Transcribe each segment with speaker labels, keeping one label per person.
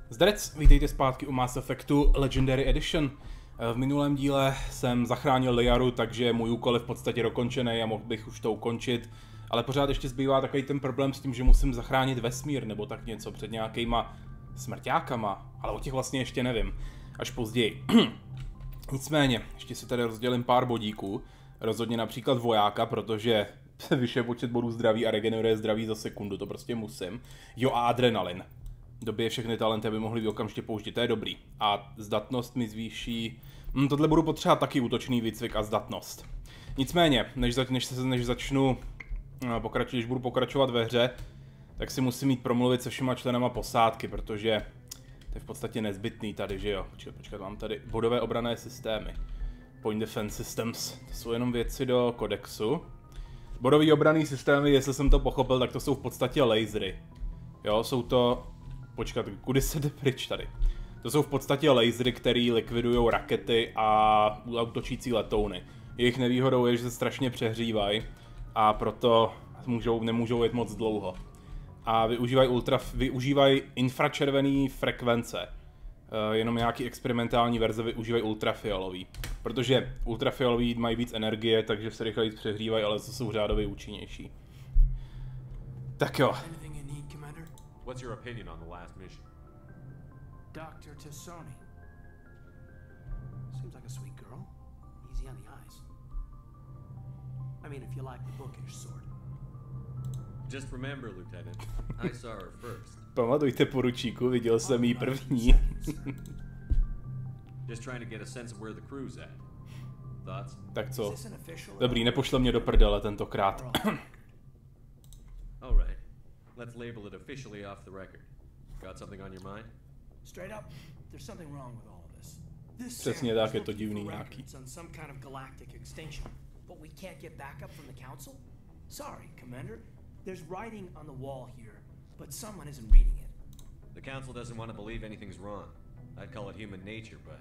Speaker 1: Zdarec, vítejte zpátky u Mass Effectu Legendary Edition. V minulém díle jsem zachránil Liaru, takže můj úkol je v podstatě dokončený a mohl bych už to ukončit. Ale pořád ještě zbývá takový ten problém s tím, že musím zachránit vesmír nebo tak něco před nějakýma smrťákama, ale o těch vlastně ještě nevím. Až později. Nicméně, ještě si tady rozdělím pár bodíků. Rozhodně například vojáka, protože vyšší počet bodů zdraví a regeneruje zdraví za sekundu, to prostě musím. Jo, a adrenalin. Době všechny talenty by mohly okamžitě použít, to je dobrý. A zdatnost mi zvýší... tohle budu potřebovat taky útočný výcvik a zdatnost. Nicméně, než začnu když budu pokračovat ve hře, tak si musím mít promluvit se všema členama posádky, protože to je v podstatě nezbytný tady, že jo. Počkat, mám tady bodové obranné systémy. Point Defense Systems, to jsou jenom věci do kodexu. Bodový obranný systémy, jestli jsem to pochopil, tak to jsou v podstatě lasery. Jo, jsou to... Počkat, kudy se jde pryč tady? To jsou v podstatě lasery, které likvidují rakety a útočící letouny. Jejich nevýhodou je, že se strašně přehřívají a proto nemůžou jet moc dlouho. A využívají infračervené frekvence. Jenom nějaký experimentální verze využívají ultrafialový. Protože ultrafialový mají víc energie, takže se rychleji přehřívají, ale to jsou řádově účinnější. Tak jo.
Speaker 2: What's your opinion on the last mission?
Speaker 3: Dr. Tassoni. Seems like a sweet girl. Easy on the eyes. I mean, if you like the bookish sort.
Speaker 2: Just remember, Lieutenant, I saw her first.
Speaker 1: Pamatujte, poručíku, viděl jsem jí první.
Speaker 2: Just trying to get a sense of where the crew's at. Thoughts?
Speaker 1: Tak co? Dobrý, nepošle mě do prdele tentokrát.
Speaker 2: All right. Let's label it officially off the record. Got something on your mind?
Speaker 3: Straight up, there's something wrong with all of this.
Speaker 1: Přesně tak, je to divný nějaký.
Speaker 3: Some kind of galactic extinction, but we can't get backup from the council? Sorry, Commander. There's writing on the wall here, but someone isn't reading it.
Speaker 2: The council doesn't want to believe anything's wrong. I'd call it human nature, but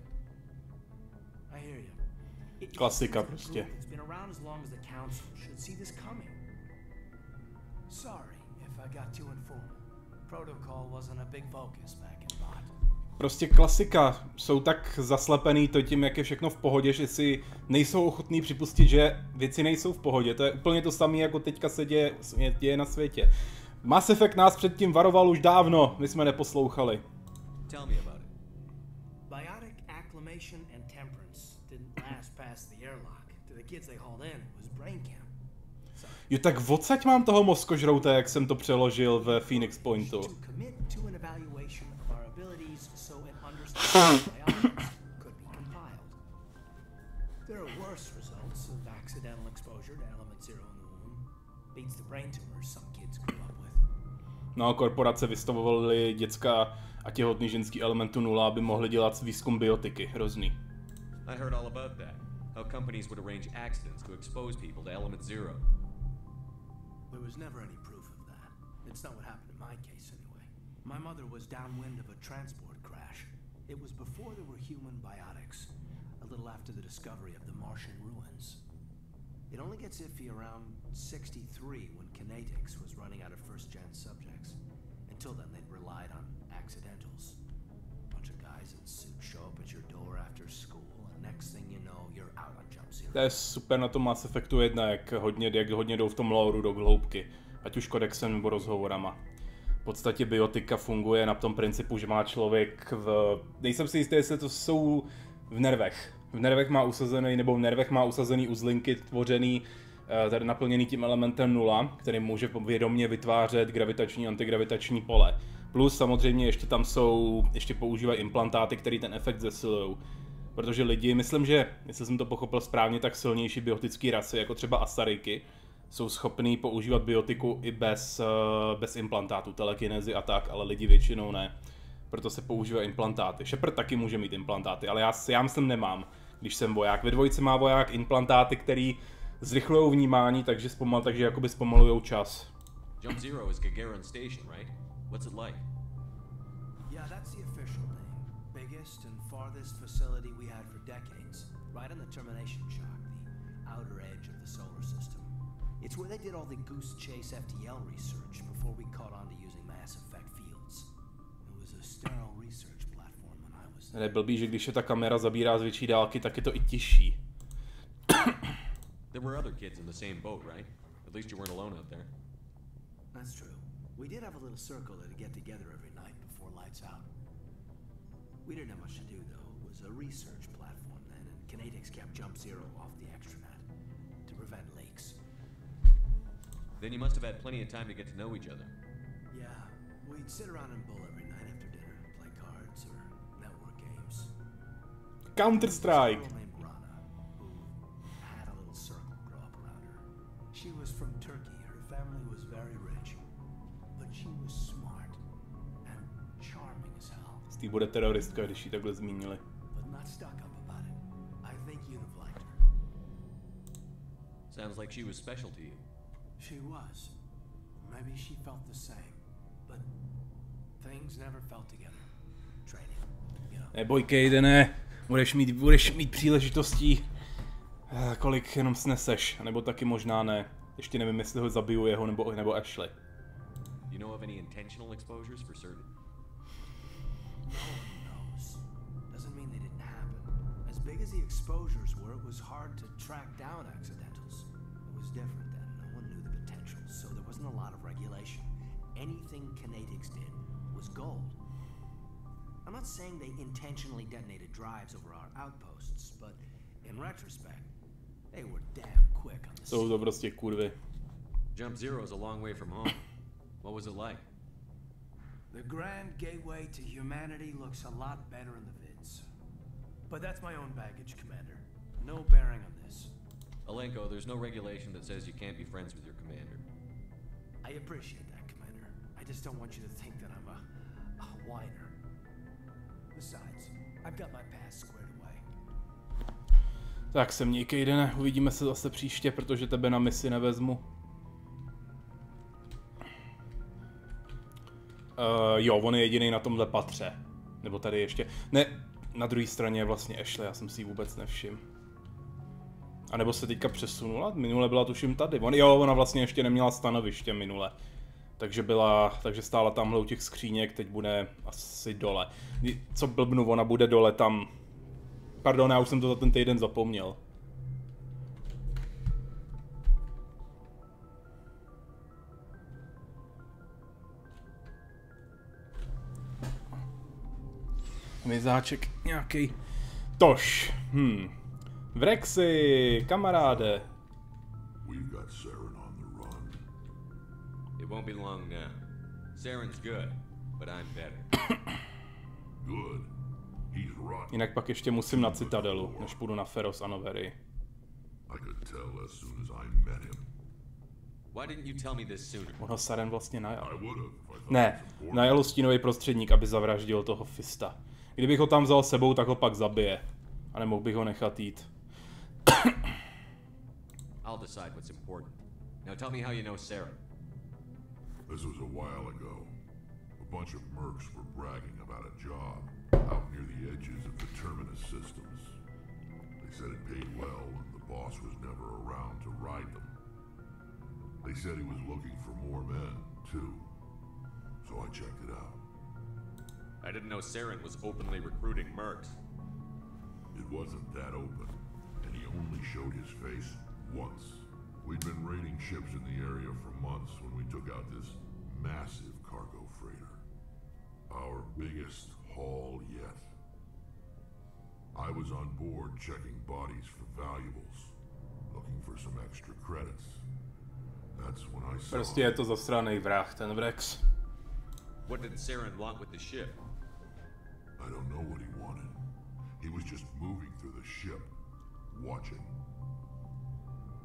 Speaker 3: I hear you.
Speaker 1: Klasika prostě.
Speaker 3: It's been around as long as the council should see this coming. Sorry if I got too informal. Protocol wasn't a big focus back in Bot.
Speaker 1: Prostě klasika. Jsou tak zaslepený to tím, jak je všechno v pohodě, že si nejsou ochotní připustit, že věci nejsou v pohodě. To je úplně to samé, jako teďka se děje na světě. Mass Effect nás předtím varoval už dávno, my jsme neposlouchali.
Speaker 2: Tell me about it.
Speaker 3: Biotic acclimation and temperance didn't last past the airlock. To the kids they hauled in, it was brain camp.
Speaker 1: Jo, tak odsaď mám toho mozkožrouta, jak jsem to přeložil ve Phoenix Pointu. No, korporace vystavovaly děcka a těhotný ženský elementu 0, aby mohli dělat výzkum biotiky. Hrozný.
Speaker 2: I heard all about that. How companies would arrange accidents to expose people to element 0.
Speaker 3: There was never any proof of that. It's not what happened in my case anyway. My mother was downwind of a transport crash. It was before there were human biotics, a little after the discovery of the Martian ruins. It only gets iffy around 63 when kinetics was running out of first-gen subjects. Until then they'd relied on accidentals. A bunch of guys in suits show up at your door after school and next thing you know you're out on jump zero.
Speaker 1: To je super na tom Mass Effectu 1, jak hodně jdou v tom lore do hloubky. Ať už kodexem nebo rozhovorama. V podstatě biotika funguje na tom principu, že má člověk nejsem si jistý, jestli to jsou v nervech. V nervech má usazený uzlinky tvořený, tady naplněný tím elementem 0, který může vědomě vytvářet gravitační a antigravitační pole. Plus samozřejmě ještě používají implantáty, které ten efekt zesilují. Protože lidi, myslím, že, jestli jsem to pochopil správně, tak silnější biotické rasy, jako třeba Asariky, jsou schopný používat biotiku i bez implantátu, telekinézy a tak, ale lidi většinou ne. Proto se používají implantáty. Shepard taky může mít implantáty, ale já myslím nemám, když jsem voják. Ve dvojce má voják implantáty, které zrychlujou vnímání, takže jakoby zpomalujou čas.
Speaker 2: Jump Zero is Gagarin Station, right? What's it like?
Speaker 3: Yeah, that's the official name. Biggest and farthest facility we had for decades. Right on the termination shock, the outer edge of the solar system. It's where they did all the Goose Chase FTL research before we caught on to using Mass Effect fields. It was a sterile research
Speaker 1: Je blbý, že když je ta kamera zabírá z větší dálky, tak je to i těžší.
Speaker 2: There were other kids in the same boat, right? At least you weren't alone out there.
Speaker 3: That's true. We did have a little circle to get together every night before lights out. We didn't have much to do, though. It was a research platform then, and Canadix kept Jump Zero off the extranet to prevent leaks.
Speaker 2: Then you must have had plenty of time to get to know each other.
Speaker 3: Yeah, we'd sit around and bull every night after dinner, play cards or network games.
Speaker 1: Counter-Strike.
Speaker 3: There was a girl named Rana, who had a little circle grow up around her. She was from Turkey. Her family was very rich, but she was smart and charming as hell.
Speaker 1: Stý bude teroristka, když ji takhle zmínili.
Speaker 3: But not stuck up about it. I think you'd have liked her.
Speaker 2: Sounds like she was special to you.
Speaker 3: She was. Maybe she felt the same, but things never felt together. Training, you know.
Speaker 1: Neboj, Kaidene, budeš mít příležitostí, kolik jenom sneseš, nebo taky možná ne. Ještě nevím, jestli ho zabiju jeho nebo Ashley.
Speaker 2: You know of any intentional exposures for certain?
Speaker 3: No one knows. Doesn't mean they didn't happen. As big as the exposures were, it was hard to track down accidentals. It was different then. No one knew the potential, so there wasn't a lot of regulation. Anything Canadix did was gold. I'm not saying they intentionally detonated drives over our outposts, but in retrospect, they were damn quick on the
Speaker 1: Jsou to prostě kurvy.
Speaker 2: Jump Zero's a long way from home. What was it like?
Speaker 3: The grand gateway to humanity looks a lot better in the vids. But that's my own baggage, Commander. No bearing on this.
Speaker 2: Alenko, there's no regulation that says you can't be friends with your commander.
Speaker 3: I appreciate that, Commander. I just don't want you to think that I'm a whiner. Besides, I've got my past squared away.
Speaker 1: Tak se měj, Kaidene, uvidíme se zase příště, protože tebe na misi nevezmu. Jo, on je jediný na tomhle patře. Nebo tady ještě. Ne, na druhé straně je vlastně Ashley, já jsem si ji vůbec nevšiml. A nebo se teďka přesunula? Minule byla tuším tady. Ona vlastně ještě neměla stanoviště minule. Takže stála tamhle u těch skříněk, teď bude asi dole. Co blbnu, ona bude dole tam. Pardon, já už jsem to za ten týden zapomněl. Mizáček nějaký. Tož. Vrexy, kamaráde.
Speaker 4: We've got Saren on the run.
Speaker 2: It won't be long now. Saren's good, but I'm better.
Speaker 4: Good. He's rotten.
Speaker 1: Jinak pak ještě musím na Citadelu, než půjdu na Feros a Noverii.
Speaker 4: I could tell as soon as I met him.
Speaker 2: Why didn't you tell me this sooner?
Speaker 1: On ho Saren vlastně najal.
Speaker 4: I would have if I thought
Speaker 1: Ne,
Speaker 4: it was important.
Speaker 1: najal stínový prostředník, aby zavraždil toho Fista. Kdybych ho tam vzal sebou, tak ho pak zabije. A nemohl bych ho nechat jít.
Speaker 2: I'll decide what's important. Now tell me how you know Saren.
Speaker 4: This was a while ago. A bunch of mercs were bragging about a job out near the edges of the terminus systems. They said it paid well and the boss was never around to ride them. They said he was looking for more men, too. So I checked it out.
Speaker 2: I didn't know Saren was openly recruiting mercs.
Speaker 4: It wasn't that open, and he only showed his face once. We'd been raiding ships in the area for months when we took out this massive cargo freighter. Our biggest haul yet. I was on board checking bodies for valuables, looking for some extra credits. That's when I saw...
Speaker 1: Prostě je to zasranej vrah, ten Vrex.
Speaker 2: What did Saren want with the ship?
Speaker 4: I don't know what he wanted. He was just moving through the ship, watching.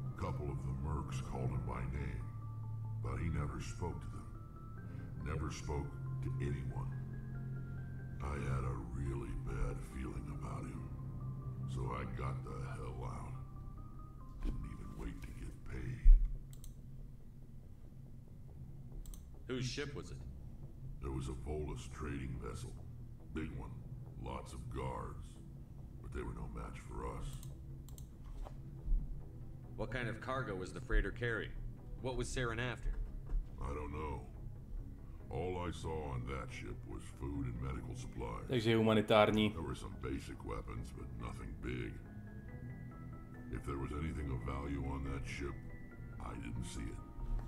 Speaker 4: A couple of the mercs called him by name, but he never spoke to them. Never spoke to anyone. I had a really bad feeling about him, so I got the hell out. Didn't even wait to get paid.
Speaker 2: Whose ship was it?
Speaker 4: There was a Polis trading vessel. Big one. Lots of guards. But they were no match for us.
Speaker 2: What kind of cargo was the freighter carrying? What was Saren after?
Speaker 4: I don't know. All I saw on that ship was food and medical supplies.
Speaker 1: Takže humanitární.
Speaker 4: There were some basic weapons, but nothing big. If there was anything of value on that ship, I didn't see it.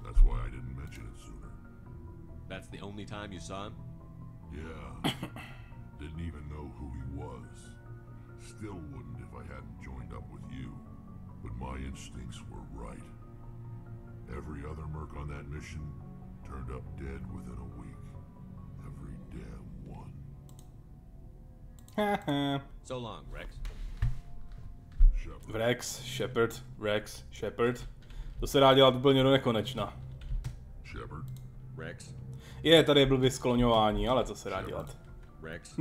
Speaker 4: That's why I didn't mention it sooner.
Speaker 2: That's the only time you saw him?
Speaker 4: Yeah. Didn't even know who he was. Still wouldn't if I hadn't joined up with you. But my instincts were right. Every other merc on that mission turned up dead within a week. Every damn one.
Speaker 2: So long, Rex.
Speaker 1: Rex, Shepard, Rex, Shepard. To se dá dělat úplně do nekonečna.
Speaker 4: Shepard?
Speaker 2: Rex?
Speaker 1: Tady je blbě skloňování, ale co se dá dělat?
Speaker 2: Rex?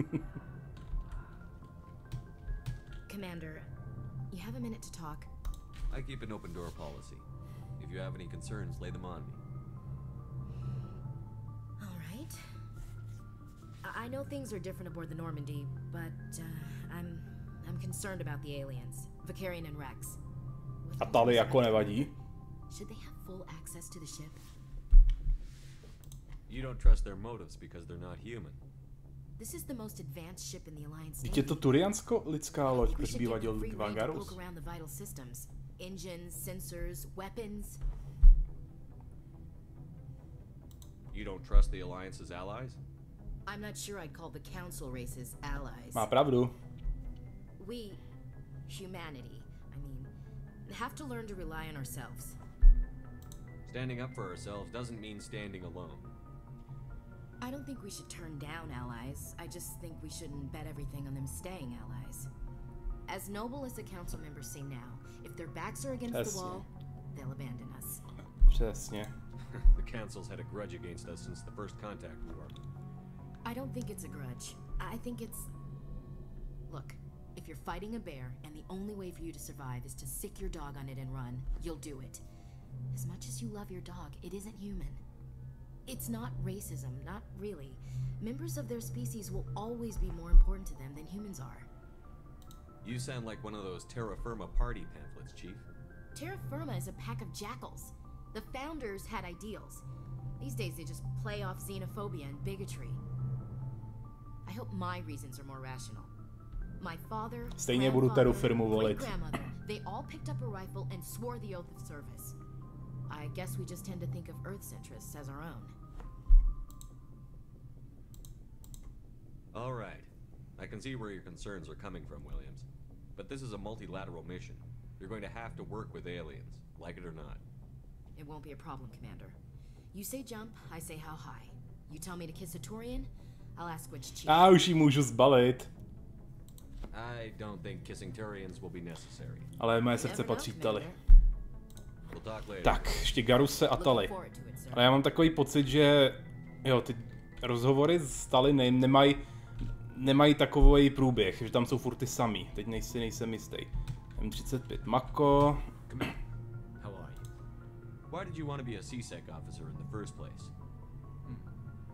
Speaker 5: Commander, you have a minute to talk?
Speaker 2: I keep an open door policy. If you have any concerns, lay them on me.
Speaker 5: All right. I know things are different aboard the Normandy, but I'm concerned about the aliens, Vicarian and Rex.
Speaker 1: A tady jako nevadí.
Speaker 5: Should they have full access to the ship?
Speaker 2: You don't trust their motives because they're not human.
Speaker 5: This is the most advanced ship in the Alliance.
Speaker 1: Je to turiansko-lidská loď, proč bývá děl Vagarus?
Speaker 5: Engines, sensors, weapons.
Speaker 2: You don't trust the Alliance's allies?
Speaker 5: I'm not sure I'd call the Council races allies.
Speaker 1: Má pravdu.
Speaker 5: We, humanity, I mean, have to learn to rely on ourselves.
Speaker 2: Standing up for ourselves doesn't mean standing alone.
Speaker 5: I don't think we should turn down allies. I just think we shouldn't bet everything on them staying allies. As noble as the council members seem now, if their backs are against the wall, they'll abandon us.
Speaker 1: Přesně.
Speaker 2: The council's had a grudge against us since the first contact war.
Speaker 5: I don't think it's a grudge. I think it's... Look, if you're fighting a bear and the only way for you to survive is to sick your dog on it and run, you'll do it. As much as you love your dog, it isn't human. It's not racism, not really. Members of their species will always be more important to them than humans are.
Speaker 2: You sound like one of those Terra Firma party pamphlets, Chief.
Speaker 5: Terra Firma is a pack of jackals. The founders had ideals. These days they just play off xenophobia and bigotry. I hope my reasons are more rational. My father,
Speaker 1: Stejně budu Terru firmu volit.
Speaker 5: grandmother, they all picked up a rifle and swore the oath of service. I guess we just tend to think of Earth's interests as our own.
Speaker 2: All right. I can see where your concerns are coming from, Williams. But this is a multilateral mission. You're going to have to work with aliens, like it or not.
Speaker 5: It won't be a problem, Commander. You say jump, I say how high. You tell me to kiss a Turian, I'll ask which chief.
Speaker 1: Už ji můžu zbalit.
Speaker 2: I don't think kissing Turians will be necessary.
Speaker 1: Ale moje srdce patří Tali.
Speaker 2: We'll talk later.
Speaker 1: Tak, ještě Garuse a Tali. Ale já mám takový pocit, že jo, ty rozhovory s Tali nemají takový průběh, že tam jsou furt ty samý. Teď nejsem jistý. M35 Mako.
Speaker 2: How are you? Why did you want to be a CSEC officer in the first place?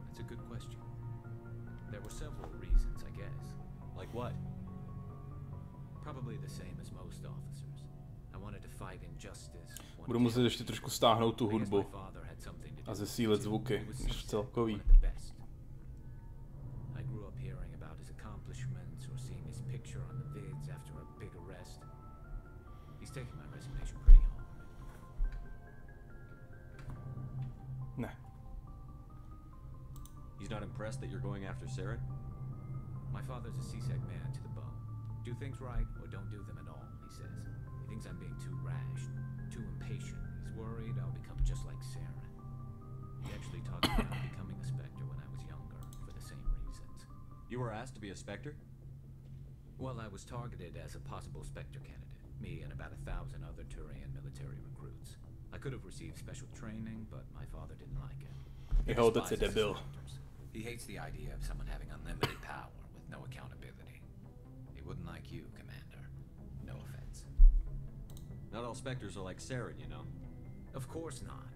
Speaker 3: That's a good question. There were several reasons, I guess.
Speaker 2: Like what?
Speaker 3: Probably the same as most officers. I wanted to fight injustice.
Speaker 1: Budu muset ještě trošku stáhnout tu hudbu a zesílit zvuky, než celkový.
Speaker 3: I grew up hearing about his accomplishments or seeing his picture on the vids after a big arrest. He's taking my resignation pretty hard.
Speaker 1: Ne.
Speaker 2: He's not impressed that you're going after Saren?
Speaker 3: My father's a CSEC man to the bone. Do things right or don't do them at all, he says. He thinks I'm being too rash, too impatient. He's worried I'll become just like Saren. He actually talked about becoming a Spectre when I was younger, for the same reasons.
Speaker 2: You were asked to be a Spectre?
Speaker 3: Well, I was targeted as a possible Spectre candidate. Me and about 1,000 other Turian military recruits. I could have received special training, but my father didn't like it.
Speaker 1: He despises debil.
Speaker 3: He hates the idea of someone having unlimited power with no accountability. He wouldn't like you, Commander. No offense.
Speaker 2: Not all Spectres are like Saren, you know.
Speaker 3: Of course not.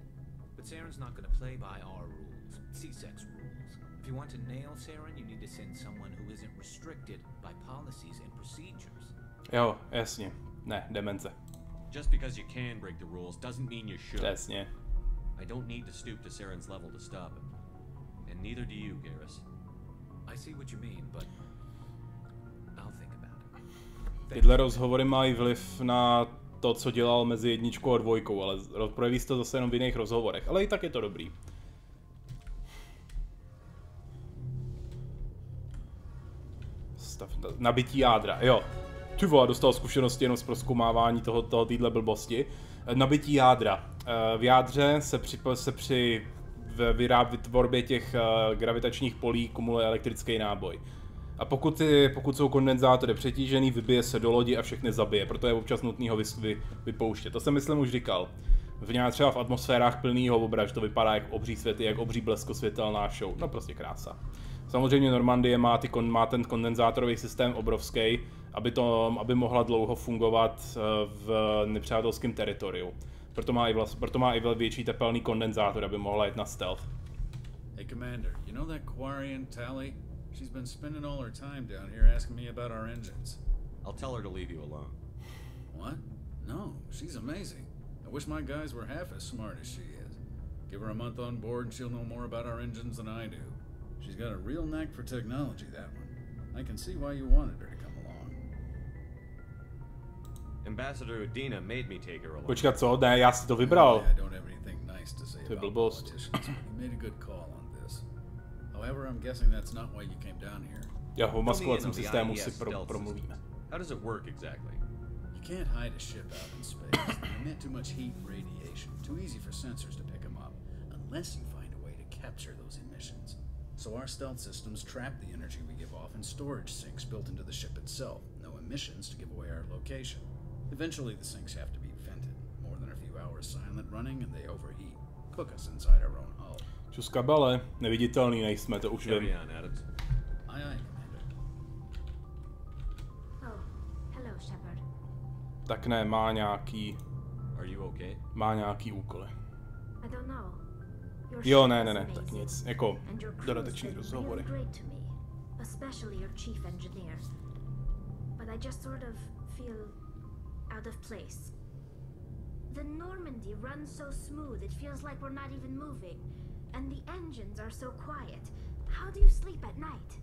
Speaker 3: But Saren's not going to play by our rules, CSEC's rules. If you want to nail Saren, you need to send someone who isn't restricted by policies and procedures.
Speaker 1: Jo, jasně. Ne, demence.
Speaker 2: Just because you can break the rules doesn't mean you should.
Speaker 1: Jasně.
Speaker 2: I don't need to stoop to Saren's level to stop him. And neither do you, Garrus.
Speaker 6: I see what you mean, but I'll think about it.
Speaker 1: Tyhle rozhovory mají vliv na to, co dělal mezi 1 a 2, ale projeví se to zase jenom v jiných rozhovorech, ale i tak je to dobrý. Nabití jádra, jo. Ty vole, dostal zkušenosti jenom z prozkoumávání téhle blbosti. Nabití jádra. V jádře se při vytvorbě těch gravitačních polí kumuluje elektrický náboj. A pokud jsou kondenzátory přetížený, vybije se do lodi a všechny zabije, proto je občas nutný ho vypouštět. To jsem myslím už říkal. Třeba v atmosférách plnýho obraž to vypadá jak obří světy, jak obří bleskosvětelná show. No prostě krása. Samozřejmě Normandie má ten kondenzátorový systém obrovský, aby mohla dlouho fungovat v nepřátelském teritoriu. Proto má i větší tepelný kondenzátor, aby mohla jet na stealth.
Speaker 6: Hey Commander, you know that Quarian Tally? She's been spending all her time down here asking me about our engines.
Speaker 2: I'll tell her to leave you alone.
Speaker 6: What? No, she's amazing. I wish my guys were half as smart as she is. Give her a month on board and she'll know more about our engines than I do. She's got a real knack for technology, that one. I can see why you wanted her to come along.
Speaker 2: Ambassador Udina made me take her along.
Speaker 1: Počkat, co? Ne, já si to vybral.
Speaker 6: I don't have anything nice to say about politicians, but you made a good call on this. However, I'm guessing that's not why you came down here.
Speaker 1: Já v maskovacím systému si promluvíme.
Speaker 2: How does it work exactly?
Speaker 6: You can't hide a ship out in space. They emit too much heat and radiation. Too easy for sensors to pick them up, unless you find a way to capture those emissions. So our stealth systems trap the energy we give off in storage sinks built into the ship itself. No emissions to give away our location. Eventually the sinks have to be vented. More than a few hours silent running and they overheat. Cook us inside our own hull.
Speaker 1: Čus kabele, neviditelný nejsme, to už vím.
Speaker 6: Aye, aye, Commander.
Speaker 7: Oh, hello, Shepard.
Speaker 1: Tak ne, má nějaký...
Speaker 2: Are you okay?
Speaker 1: Má nějaký úkoly.
Speaker 7: I don't know.
Speaker 1: Jo, ne, tak nic, jako dodateční rozhovory.
Speaker 7: Especially your chief engineer. But I just sort of feel out of place. The Normandy runs so smooth it feels like we're not even moving. And the engines are so quiet. How do you sleep at night?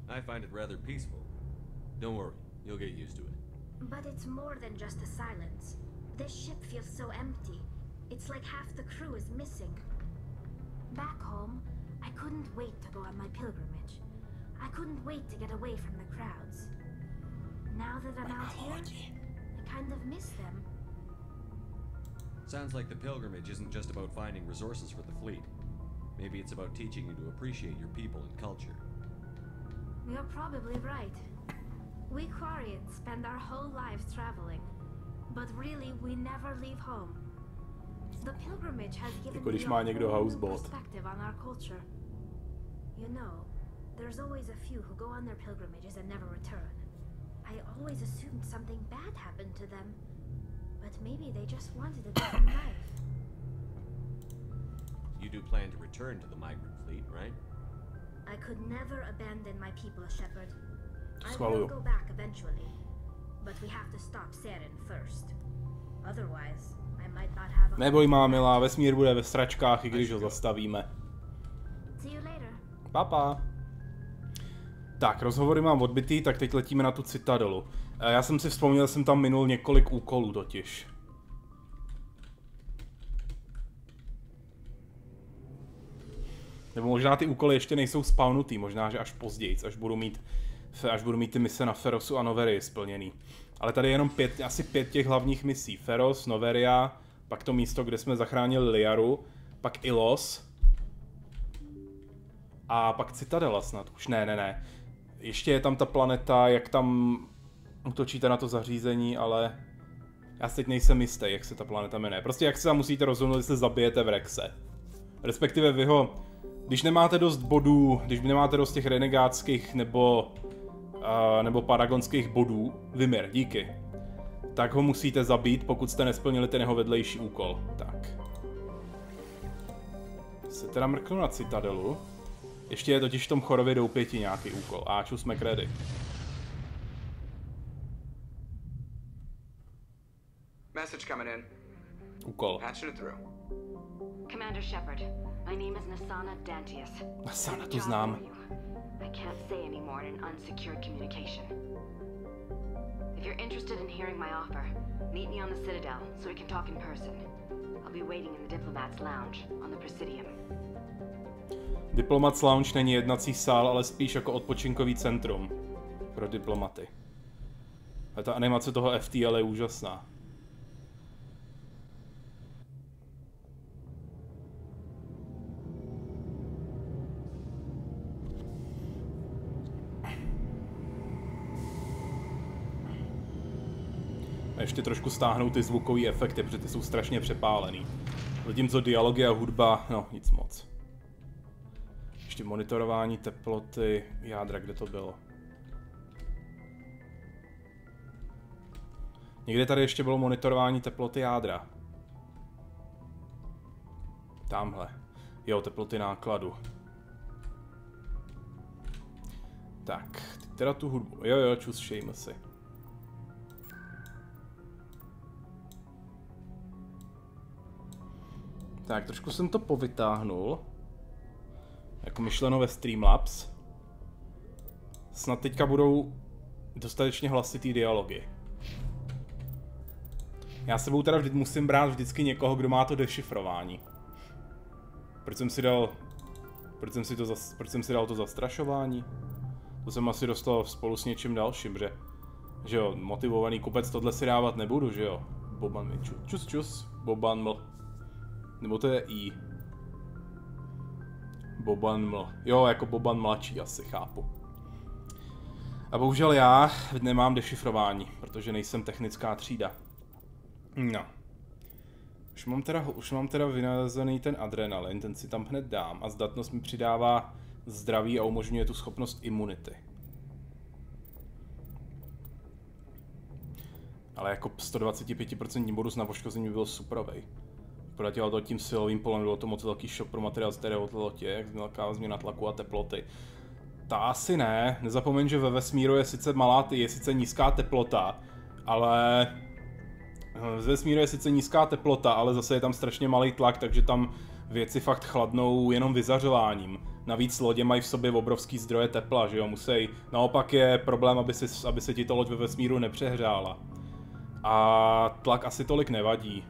Speaker 2: I find it rather peaceful. Don't worry, you'll get used to it.
Speaker 7: But it's more than just the silence. This ship feels so empty. It's like half the crew is missing. Back home, I couldn't wait to go on my pilgrimage. I couldn't wait to get away from the crowds. Now that I'm out here, I kind of miss them.
Speaker 2: Sounds like the pilgrimage isn't just about finding resources for the fleet. Maybe it's about teaching you to appreciate your people and culture.
Speaker 7: You're probably right. We Quarians spend our whole lives traveling, but really we never leave home. The pilgrimage has given me a whole new perspective on our culture. You know, there's always a few who go on their pilgrimages and never return. I always assumed something bad happened to them, but maybe they just wanted a different life.
Speaker 2: You do plan to return to the migrant fleet, right?
Speaker 7: I could never abandon my people, Shepard. I will go back eventually, but we have to stop Saren first. Otherwise, I might not have a...
Speaker 1: Neboj, má milá, vesmír bude ve sračkách, i když ho zastavíme.
Speaker 7: See you later.
Speaker 1: Papa. Tak, rozhovory mám odbitý, tak teď letíme na tu citadelu. Já jsem si vzpomněl, jsem tam minul několik úkolů totiž. Nebo možná ty úkoly ještě nejsou spawnutý, možná, že až později, až budu mít ty mise na Ferosu a Noverii splněný. Ale tady je jenom asi 5 těch hlavních misí. Feros, Noveria, pak to místo, kde jsme zachránili Liaru, pak Ilos a pak Citadela snad. Už ne. Ještě je tam ta planeta, jak tam útočíte na to zařízení, ale já si teď nejsem jistý, jak se ta planeta jmenuje. Prostě jak se tam musíte rozhodnout, jestli zabijete v Rexe. Respektive vy ho, když nemáte dost bodů, když nemáte dost těch renegátských nebo paragonských bodů, vyměr, díky, tak ho musíte zabít, pokud jste nesplnili ten jeho vedlejší úkol. Tak. Se teda mrknu na Citadelu. Ještě je totiž v tom chorově doupěti nějaký úkol. Áču, jsme ready.
Speaker 8: Message coming in.
Speaker 1: Úkol.
Speaker 8: Patching it through.
Speaker 9: Commander Shepard,
Speaker 8: My name is Nasana Dantius.
Speaker 1: Nasana, tu znám.
Speaker 8: I can't say anymore in an unsecured communication. If you're interested in hearing my offer, meet me on the Citadel so we can talk in person. I'll be waiting in the Diplomat's Lounge on the Presidium.
Speaker 1: Diplomat's Lounge není jednací sál, ale spíš jako odpočinkový centrum pro diplomaty. A ta animace toho FTL je úžasná. A ještě trošku stáhnou ty zvukové efekty, protože ty jsou strašně přepálený. Zatímco dialogy a hudba, no nic moc. Ještě monitorování teploty jádra, kde to bylo? Někde tady ještě bylo monitorování teploty jádra. Tamhle. Jo, teploty nákladu. Tak, teda tu hudbu. Jo, čus, šejme si. Tak, trošku jsem to povytáhnul. Jako myšleno ve Streamlabs. Snad teďka budou dostatečně hlasitý dialogy. Já sebou teda musím brát vždycky někoho, kdo má to dešifrování. Proč jsem si dal to zastrašování? To jsem asi dostal spolu s něčím dalším, že jo, motivovaný kupec tohle si dávat nebudu, že jo. Boban, čus, Boban ml. Nebo to je I. Boban ml. Jo, jako Boban mladší asi, chápu. A bohužel já nemám dešifrování, protože nejsem technická třída. No. Už mám teda vynalezený ten adrenalin, ten si tam hned dám a zdatnost mi přidává zdraví a umožňuje tu schopnost imunity. Ale jako 125% bonus na poškození by byl superovej. Proletělo to tím silovým polem, bylo to moc velký šok pro materiál z lotě, jak velká změna tlaku a teploty. Ta asi ne, nezapomeň, že ve vesmíru je sice je sice nízká teplota, ale... Ve vesmíru je sice nízká teplota, ale zase je tam strašně malý tlak, takže tam věci fakt chladnou jenom vyzařováním. Navíc lodě mají v sobě obrovský zdroje tepla, že jo, naopak je problém, aby se ti to loď ve vesmíru nepřehřála. A tlak asi tolik nevadí.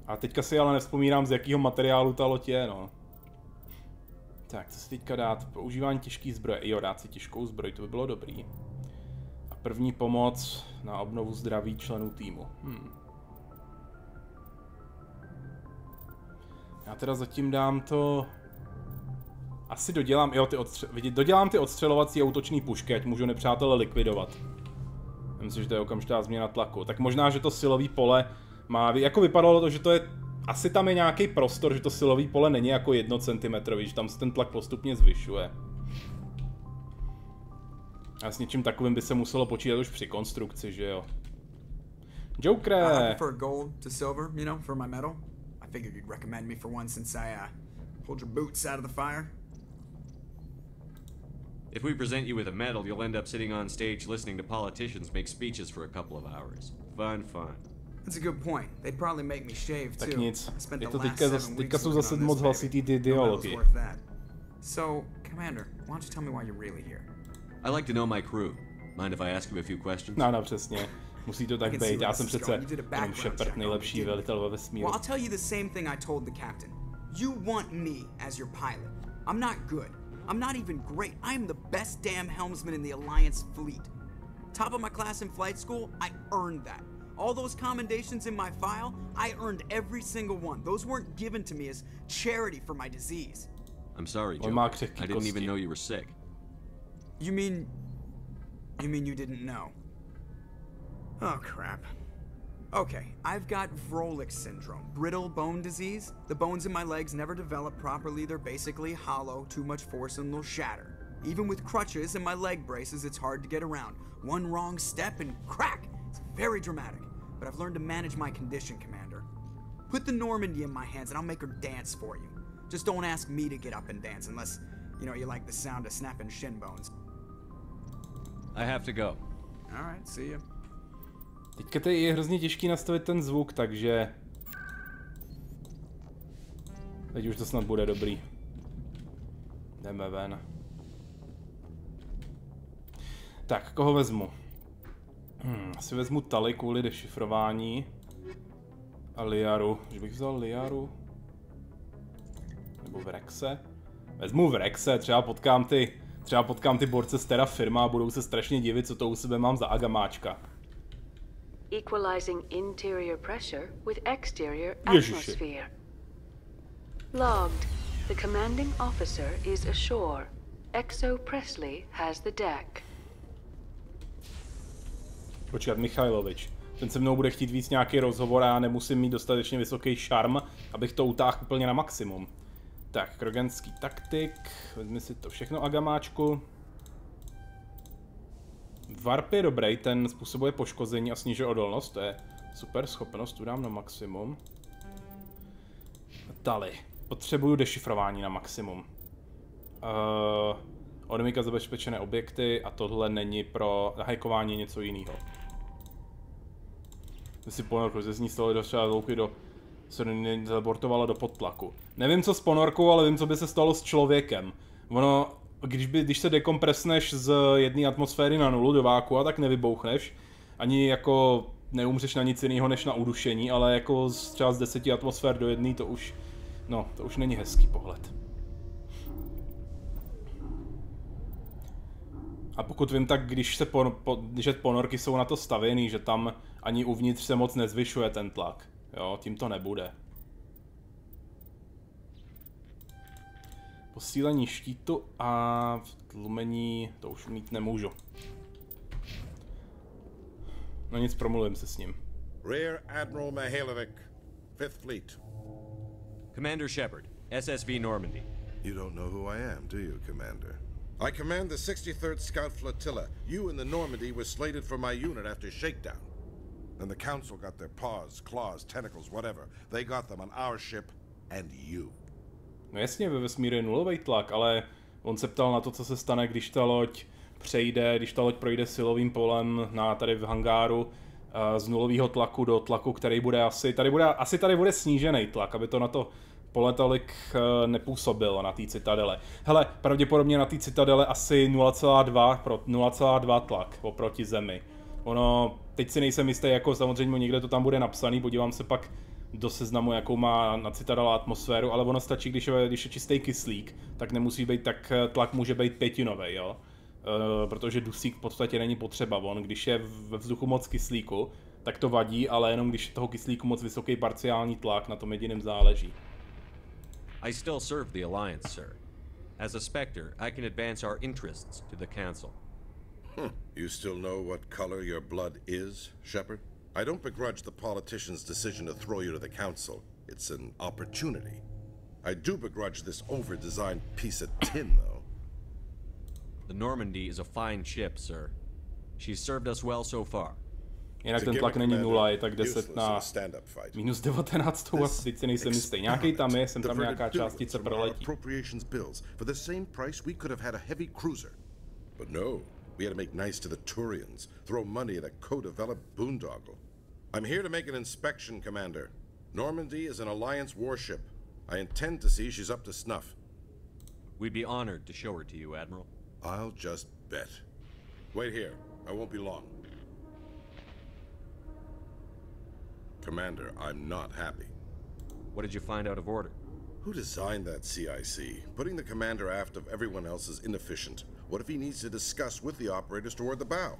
Speaker 1: A teďka si ale nevzpomínám, z jakého materiálu ta loď je, no. Tak, co si teďka dát? Používání těžké zbroje. Jo, dát si těžkou zbroj, to by bylo dobrý. A první pomoc na obnovu zdraví členů týmu. Já teda zatím dám to... Asi dodělám, jo, dodělám ty odstřelovací a útoční pušky, ať můžu nepřátele likvidovat. Myslím, že to je okamžitá změna tlaku. Tak možná, že to silový pole má... Jako vypadalo to, že to je... Asi tam je nějaký prostor, že to silový pole není jako 1 cm, že tam se ten tlak postupně zvyšuje. A s něčím takovým by se muselo počítat už při konstrukci, že jo. Joker!
Speaker 9: I prefer gold to silver, you know, for my medal. I figured you'd recommend me for one since I pulled your boots out of the fire.
Speaker 2: If we present you with a medal, you'll end up sitting on stage listening to politicians make speeches for a couple of hours. Fun.
Speaker 9: That's a good point. They'd probably make me shave too.
Speaker 1: Tak nic. Je to teďka jsou zase moc hlasitý ty dialogy.
Speaker 9: So, Commander, why don't you tell me why you're really here?
Speaker 2: I like to know my crew. Mind if I ask you a few questions?
Speaker 1: No, přesně. Musí to tak být. Já jsem přece jenom Shepard, nejlepší velitel ve vesmíru.
Speaker 9: Well, I'll tell you the same thing I told the captain. You want me as your pilot. I'm not good. I'm not even great. I am the best damn helmsman in the Alliance fleet. Top of my class in flight school, I earned that. All those commendations in my file, I earned every single one. Those weren't given to me as charity for my disease.
Speaker 2: I'm sorry, Joe. I didn't even know you were sick.
Speaker 9: You mean you didn't know? Oh, crap. Okay, I've got Vrolik syndrome, brittle bone disease. The bones in my legs never develop properly. They're basically hollow, too much force and they'll shatter. Even with crutches and my leg braces, it's hard to get around. One wrong step and crack! It's very dramatic, but I've learned to manage my condition, Commander. Put the Normandy in my hands and I'll make her dance for you. Just don't ask me to get up and dance unless, you like the sound of snapping shin bones.
Speaker 2: I have to go.
Speaker 9: All right, see ya.
Speaker 1: Teďka tady je hrozně těžký nastavit ten zvuk, takže... Teď už to snad bude dobrý. Jdeme ven. Tak, koho vezmu? Asi vezmu Tali kvůli dešifrování. A Liaru. Že bych vzal Liaru? Nebo Vrexe? Vezmu Vrexe, třeba potkám ty borce z Terra Firma a budou se strašně divit, co to u sebe mám za agamáčka.
Speaker 10: Equalizing interior pressure with exterior atmosphere. Logged. The commanding officer is ashore. Exo Presley has the deck.
Speaker 1: Počkat, Michailovič. Ten se mnou bude chtít víc nějaký rozhovor a já nemusím mít dostatečně vysoký šarm, abych to utáhl úplně na maximum. Tak, krogenský taktik. Vezmi si to všechno agamáčku. Warp je dobrý, ten způsobuje poškození a snižuje odolnost, to je super schopnost, tu dám na maximum. Tali. Potřebuju dešifrování na maximum. Odmykat zabezpečené objekty a tohle není pro hackování něco jiného. Si ponorku ze ní stalo třeba hloubky se teleportovala do podtlaku. Nevím co s ponorkou, ale vím co by se stalo s člověkem. Ono, když se dekompresneš z jedné atmosféry na nulu do vákua, tak nevybouchneš. Ani jako neumřeš na nic jiného než na udušení, ale jako třeba z 10 atmosfér do jedné to už není hezký pohled. A pokud vím, tak když ponorky jsou na to stavěný, že tam ani uvnitř se moc nezvyšuje ten tlak. Jo, tím to nebude. Posílení štítu a tlumení, to už mít nemůžu. No nic, promluvím se s ním.
Speaker 11: Rear Admiral Mihailovic, 5th Fleet.
Speaker 2: Commander Shepard, SSV Normandy.
Speaker 11: You don't know who I am, do you, Commander? I command the 63rd Scout Flotilla. You and the Normandy were slated for my unit after shakedown. Then the Council got their paws, claws, tentacles, whatever. They got them on our ship and you.
Speaker 1: No jasně, ve vesmíru je nulový tlak, ale on se ptal na to, co se stane, když ta loď projde silovým polem tady v hangáru z nulového tlaku do tlaku, který bude asi tady bude snížený tlak, aby to na to pole tolik nepůsobilo na té citadele. Hele, pravděpodobně na té citadele asi 0,2 tlak oproti Zemi. Ono, teď si nejsem jistý, jako samozřejmě někde to tam bude napsaný, podívám se pak do seznamu, jakou má na citadela atmosféru, ale ono stačí, když je čistý kyslík, tak nemusí být, tak tlak může být pětinový, jo? Protože dusík v podstatě není potřeba. On, když je ve vzduchu moc kyslíku, tak to vadí, ale jenom když je toho kyslíku moc vysoký parciální tlak, na tom jediným záleží.
Speaker 2: I still serve the Alliance, sir. As a Spectre, I can advance our interests to the Council.
Speaker 11: You still know what color your blood is, Shepard? I don't begrudge the politician's decision to throw you to the Council. It's an opportunity. I do begrudge this over-designed piece of tin, though.
Speaker 2: The Normandy is a fine ship, sir. She's served us well so far.
Speaker 1: Jinak ten tlak není 0, je tak 10 na minus 19, a teď si nejsem jistý. Nějaký tam je, jsem tam nějaká částice proletí.
Speaker 11: For the same price we could have had a heavy cruiser. But no, we had to make nice to the Turians, throw money at a co-developed boondoggle. I'm here to make an inspection, Commander. Normandy is an Alliance warship. I intend to see she's up to snuff.
Speaker 2: We'd be honored to show her to you, Admiral.
Speaker 11: I'll just bet. Wait here. I won't be long. Commander, I'm not happy.
Speaker 2: What did you find out of order?
Speaker 11: Who designed that CIC? Putting the commander aft of everyone else is inefficient. What if he needs to discuss with the operators toward the bow?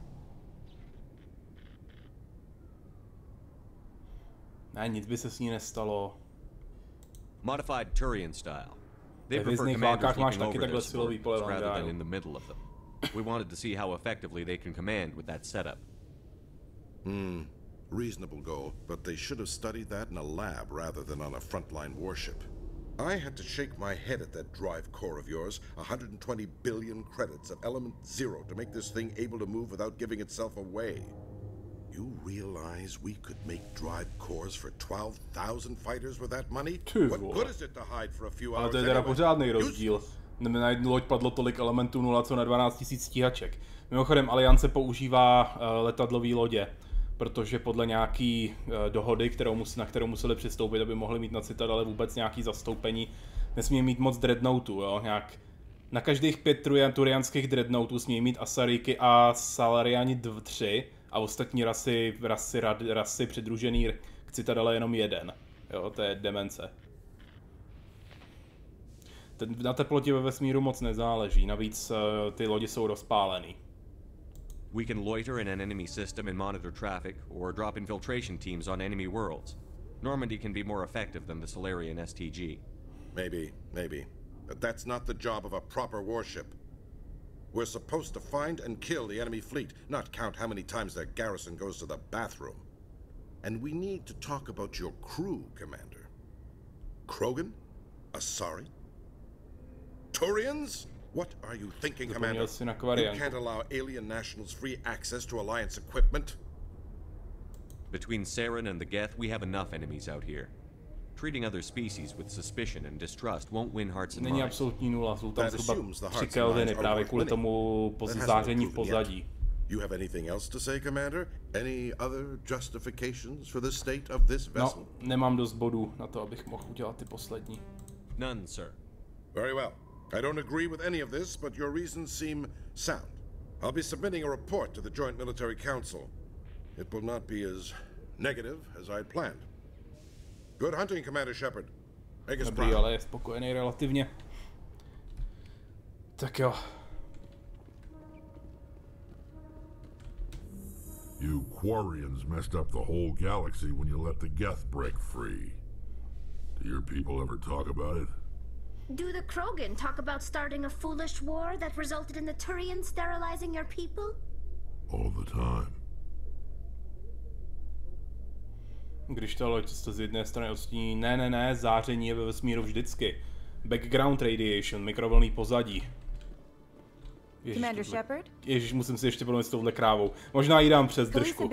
Speaker 1: Ne, nic by se s ní nestalo.
Speaker 2: Modified Turian style. They
Speaker 1: Ve
Speaker 2: prefer
Speaker 1: Vězných
Speaker 2: commanders
Speaker 1: válkách máš
Speaker 2: looking
Speaker 1: taky
Speaker 2: over
Speaker 1: takhle
Speaker 2: their
Speaker 1: silový pole v
Speaker 2: supports rather than
Speaker 1: hangáru.
Speaker 2: in the middle of them. We wanted to see how effectively they can command with that setup.
Speaker 11: Reasonable goal, but they should have studied that in a lab rather than on a frontline warship. I had to shake my head at that drive core of yours. 120 billion credits of element 0 to make this thing able to move without giving itself away. You realize we could make drive cores for 12,000 fighters with that money? What good is it to hide for a few hours?
Speaker 1: Ale to je teda pořádný rozdíl. Na jednu loď padlo tolik elementů 0 co na 12 000 stíhaček. Mimochodem, Aliance používá letadlové lodě. protože podle nějaký dohody, na kterou museli přistoupit, aby mohli mít na Citadele vůbec nějaký zastoupení, nesmí mít moc dreadnoughtů, jo, nějak. Na každých 5 turianských dreadnoughtů smí mít Asariky a Salariani 3 a ostatní rasy přidružený k Citadele jenom 1. Jo, to je demence. Na teplotě ve vesmíru moc nezáleží, navíc ty lodi jsou rozpálený.
Speaker 2: We can loiter in an enemy system and monitor traffic, or drop infiltration teams on enemy worlds. Normandy can be more effective than the Solarian STG.
Speaker 11: Maybe. But that's not the job of a proper warship. We're supposed to find and kill the enemy fleet, not count how many times their garrison goes to the bathroom. And we need to talk about your crew, Commander. Krogan? Asari? Turians? What are you thinking, Commander? You can't allow alien nationals free access to Alliance equipment?
Speaker 2: Between Saren and the Geth, we have enough enemies out here. Treating other species with suspicion and distrust won't win hearts and minds.
Speaker 1: Není absolutní nula, jsou tam zhruba 3 Kelviny právě kvůli tomu záření v pozadí.
Speaker 11: You have anything else to say, Commander? Any other justifications for the state of this vessel?
Speaker 1: No, nemám dost bodů na to, abych mohl udělat ty poslední.
Speaker 2: None, sir.
Speaker 11: Very well. I don't agree with any of this, but your reasons seem sound. I'll be submitting a report to the Joint Military Council. It will not be as negative as I'd planned. Good hunting, Commander Shepard. Make us proud.
Speaker 1: Dobrý, ale je spokojený relativně. Tak jo.
Speaker 4: You Quarians messed up the whole galaxy when you let the Geth break free. Do your people ever talk about it?
Speaker 7: Do the Krogan talk about starting a foolish war that resulted in the Turians sterilizing your people?
Speaker 4: All the time.
Speaker 1: Když ta loď to z jedné strany odstíní, ne, záření je ve vesmíru vždycky. Background radiation, mikrovlnný pozadí.
Speaker 12: Commander Shepard?
Speaker 1: Ježiš, musím si ještě promyslet s touhle krávou. Možná jí dám přes držku.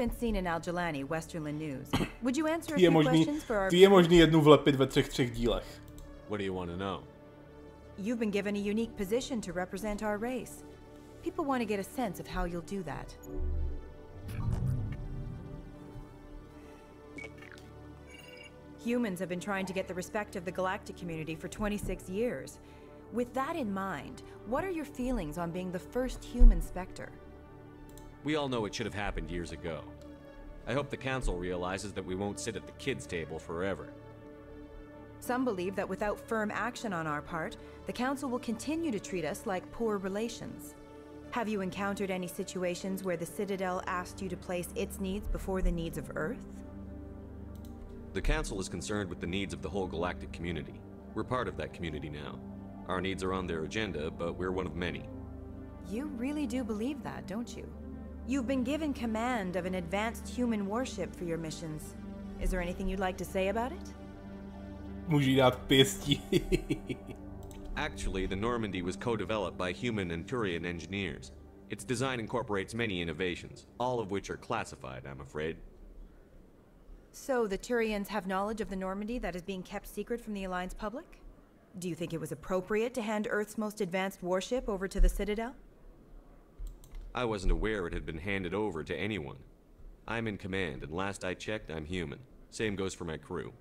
Speaker 1: Ty je možný jednu vlepit ve 3 dílech.
Speaker 2: What do you want to know?
Speaker 12: You've been given a unique position to represent our race. People want to get a sense of how you'll do that. Humans have been trying to get the respect of the galactic community for 26 years. With that in mind, what are your feelings on being the first human Spectre?
Speaker 2: We all know it should have happened years ago. I hope the Council realizes that we won't sit at the kids' table forever.
Speaker 12: Some believe that without firm action on our part, the Council will continue to treat us like poor relations. Have you encountered any situations where the Citadel asked you to place its needs before the needs of Earth?
Speaker 2: The Council is concerned with the needs of the whole galactic community. We're part of that community now. Our needs are on their agenda, but we're one of many.
Speaker 12: You really do believe that, don't you? You've been given command of an advanced human warship for your missions. Is there anything you'd like to say about it?
Speaker 1: Můžu dát pěstí.
Speaker 2: Actually, the Normandy was co-developed by human and Turian engineers. Its design incorporates many innovations, all of which are classified, I'm afraid.
Speaker 12: So the Turians have knowledge of the Normandy that is being kept secret from the Alliance public? Do you think it was appropriate to hand Earth's most advanced warship over to the Citadel?
Speaker 2: I wasn't aware it had been handed over to anyone. I'm in command, and last I checked, I'm human. Same goes for my crew.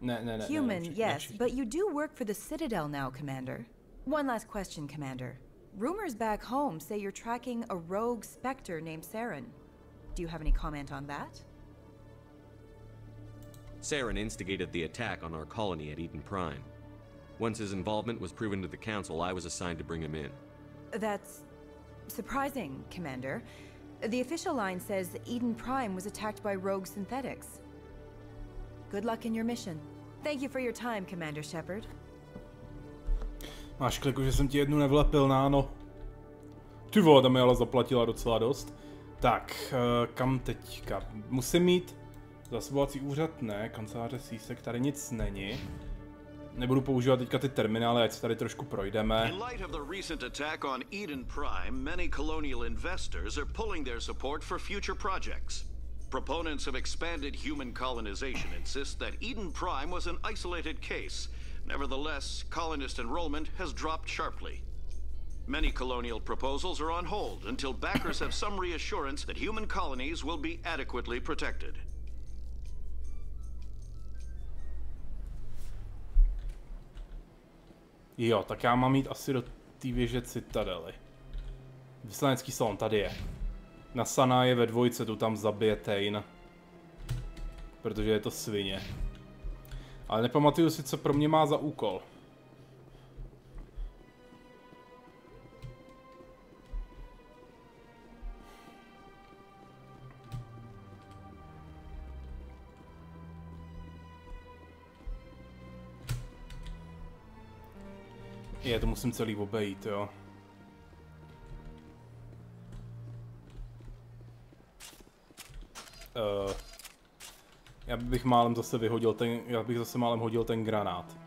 Speaker 12: Human, yes, but you do work for the Citadel now, Commander. One last question, Commander. Rumors back home say you're tracking a rogue Spectre named Saren. Do you have any comment on that?
Speaker 2: Saren instigated the attack on our colony at Eden Prime. Once his involvement was proven to the Council, I was assigned to bring him in.
Speaker 12: That's surprising, Commander. The official line says Eden Prime was attacked by rogue synthetics. Good luck in your mission. Thank you for your time, Commander Shepard.
Speaker 1: Máš kliku, že jsem ti jednu nevlepil, náno. Ty vole, tam mi ale zaplatila docela dost. Tak, kam teďka? Musím mít zásobovací úřad, ne, kanceláře sísek, tady nic není. Nebudu používat teďka ty terminály, ať se tady trošku projdeme.
Speaker 13: In light of the recent attack on Eden Prime, many colonial investors are pulling their support for future projects. Proponents of expanded human colonization insist that Eden Prime was an isolated case. Nevertheless, colonist enrollment has dropped sharply. Many colonial proposals are on hold until backers have some reassurance that human colonies will be adequately protected.
Speaker 1: Jo, tak já mám jít asi do té věže Citadely. Vyslanecký salon, tady je. Na Sana je ve dvojce, tu tam zabije Tain. Protože je to svině. Ale nepamatuju si, co pro mě má za úkol. Je, to musím celý obejít, jo. Já bych málem zase vyhodil ten, málem hodil ten granát.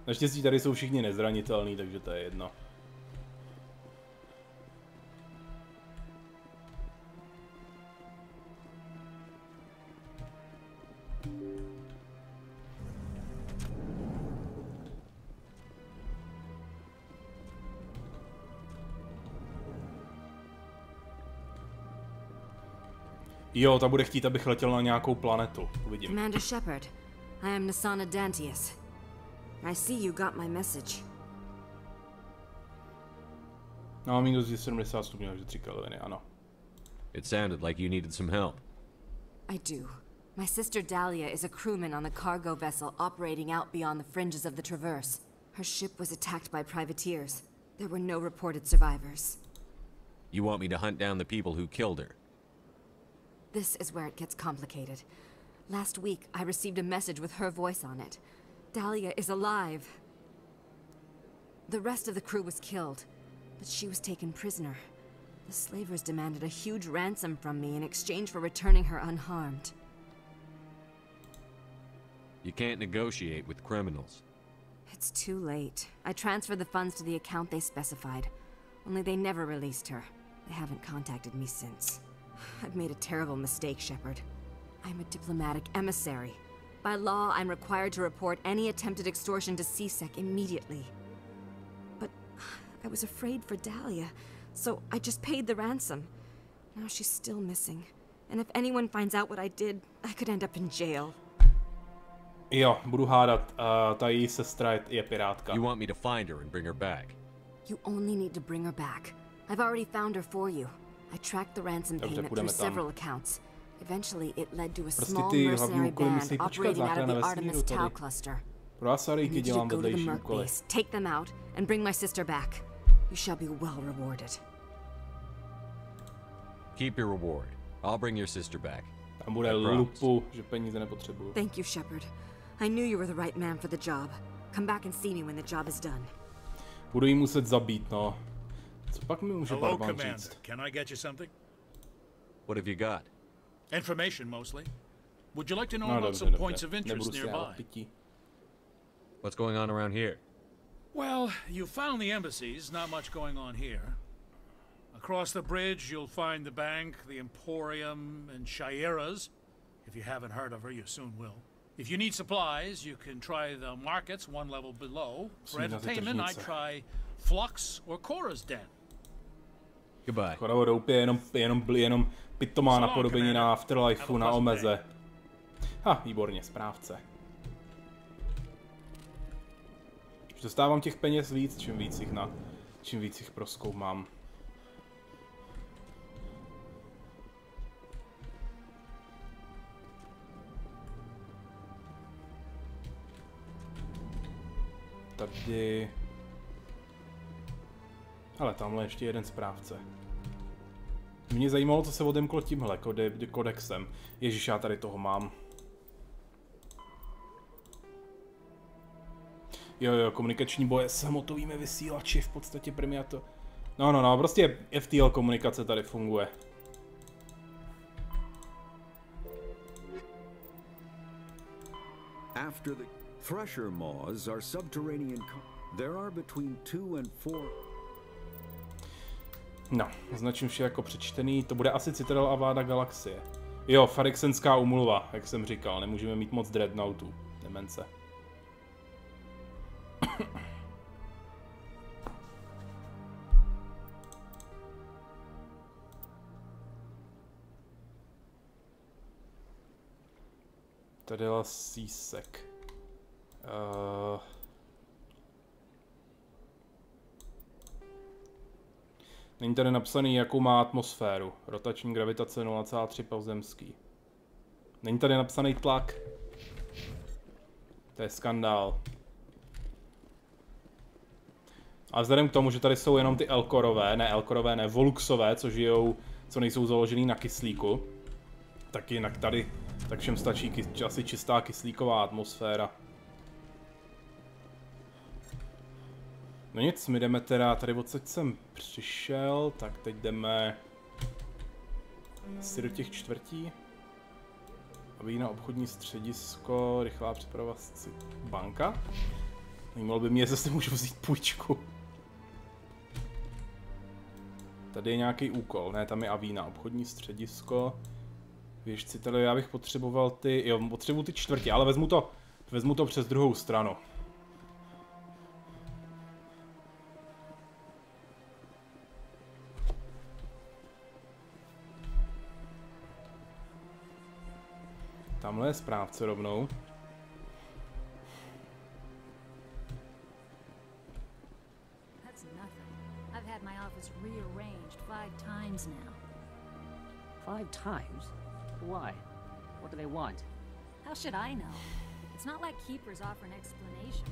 Speaker 1: Naštěstí tady jsou všichni nezranitelní, takže to je jedno. Jo, ta bude chtít, abych letěl na nějakou planetu. Uvidím.
Speaker 8: Commander Shepard, I am Nasana Dantius. I see you got my message.
Speaker 1: No, minus 70 stupňů, takže 3 kelviny, ano.
Speaker 2: It sounded like you needed some help.
Speaker 8: I do. My sister Dahlia is a crewman on the cargo vessel operating out beyond the fringes of the Traverse. Her ship was attacked by privateers. There were no reported survivors.
Speaker 2: You want me to hunt down the people who killed her?
Speaker 8: This is where it gets complicated. Last week, I received a message with her voice on it. Dahlia is alive. The rest of the crew was killed, but she was taken prisoner. The slavers demanded a huge ransom from me in exchange for returning her unharmed.
Speaker 2: You can't negotiate with criminals.
Speaker 8: It's too late. I transferred the funds to the account they specified. Only they never released her. They haven't contacted me since. I've made a terrible mistake, Shepard. I'm a diplomatic emissary. By law, I'm required to report any attempted extortion to CSEC immediately. But I was afraid for Dahlia, so I just paid the ransom. Now she's still missing. And if anyone finds out what I did, I could end up in jail.
Speaker 1: Jo, budu hádat. Ta její sestra je pirátka.
Speaker 2: You want me to find her and bring her back?
Speaker 8: You only need to bring her back. I've already found her for you. I tracked the ransom payment through several accounts. Eventually, it led to a small mercenary band operating out of the Artemis Tau cluster. I need you to go to the Merc base, take them out, and bring my sister back. You shall be well rewarded.
Speaker 2: Keep your reward. I'll bring your sister back.
Speaker 1: Tam bude lupu, že peníze nepotřebuju.
Speaker 8: Thank you, Shepard. I knew you were the right man for the job. Come back and see me when the job is done.
Speaker 1: Budu jí muset zabít, no. Co pak mi může barban říct?
Speaker 14: Can I get you something?
Speaker 2: What have you got?
Speaker 14: Information mostly. Would you like to know about some points of interest nearby?
Speaker 2: What's going on around here?
Speaker 14: Well, you found the embassies, not much going on here. Across the bridge, you'll find the bank, the Emporium, and Shaira's. If you haven't heard of her, you soon will. If you need supplies, you can try the markets one level below. For entertainment, I'd try Flux or Cora's Den.
Speaker 2: Goodbye.
Speaker 1: Kora roupě jenom pitomá napodobení na Afterlifeu na omeze. Ha, výborně, správce. Už dostávám těch peněz víc, čím víc jich prozkoumám. Tady... Ale tamhle ještě jeden správce. Mě zajímalo, co se odemklo tímhle kodexem. Ježiš, já tady toho mám. Jo, komunikační boje s hmotovými vysílači, v podstatě premiato. No, prostě FTL komunikace tady funguje.
Speaker 15: After the Thresher maws are subterranean. There are between 2 and 4.
Speaker 1: No, označím vše jako přečtený. To bude asi Citadel a vláda galaxie. Jo, Farixenská umluva, jak jsem říkal. Nemůžeme mít moc dreadnoughtů. Demence. Tady je CSEC. Není tady napsaný, jakou má atmosféru. Rotační gravitace 0,3 pozemský. Není tady napsaný tlak. To je skandál. A vzhledem k tomu, že tady jsou jenom ty Elkorové, ne, Voluxové, co žijou, co nejsou založený na kyslíku, tak jinak tady, tak všem stačí asi čistá kyslíková atmosféra. No nic, my jdeme teda, tady odsaď jsem přišel, tak teď jdeme asi do těch čtvrtí. Aby na obchodní středisko, rychlá přeprava, banka. Zajímalo by mě, jestli můžu vzít půjčku. Tady je nějaký úkol, ne, tam je Avína, obchodní středisko. Věžci, tady já bych potřeboval ty, jo, potřebuji ty čtvrtě, ale vezmu to přes druhou stranu. Tamhle je správce rovnou.
Speaker 16: That's nothing. I've had my office rearranged 5 times now.
Speaker 17: 5 times? Why? What do they want?
Speaker 16: How should I know? It's not like keepers offer an explanation.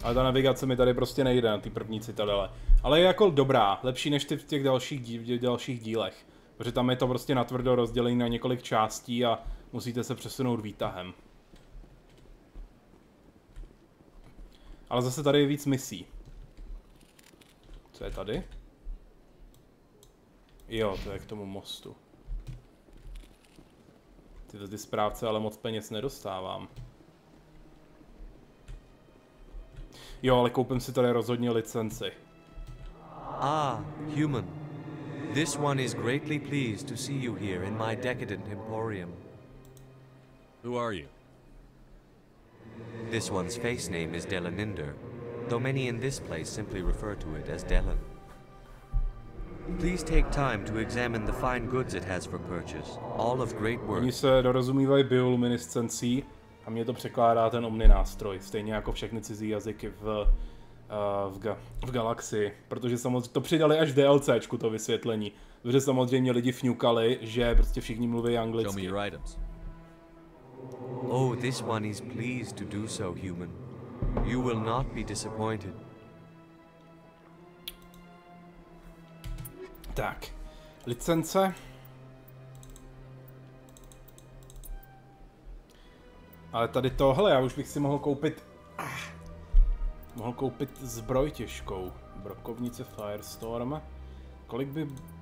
Speaker 1: Ale ta navigace mi tady prostě nejde na ty první citadele. Ale je jako dobrá, lepší než ty v těch dalších dílech. Protože tam je to prostě natvrdo rozdělené na několik částí a musíte se přesunout výtahem. Ale zase tady je víc misí. Co je tady? Jo, to je k tomu mostu. Ty správce ale moc peněz nedostávám. Jo, ale koupím si tady rozhodně licenci.
Speaker 18: Ah, human. This one is greatly pleased to see you here in my decadent emporium.
Speaker 2: Who are you?
Speaker 18: This one's face name is Delaninder, though many in this place simply refer to it as Delan. Please take time to examine the fine goods it has for purchase, all of great worth.
Speaker 1: Oni se dorozumívají bioluminescencí a mě to překládá ten omni nástroj, stejně jako všechny cizí jazyky v galaxii, protože samozřejmě to přidali až v DLCčku to vysvětlení, protože samozřejmě lidi fňukali, že prostě všichni mluví anglicky.
Speaker 18: Oh, this one is pleased to do so, human. You will not be disappointed.
Speaker 1: Tak, licence. Ale tady tohle, já už bych si mohl koupit... Mohl koupit zbroj těžkou. Brokovnice Firestorm.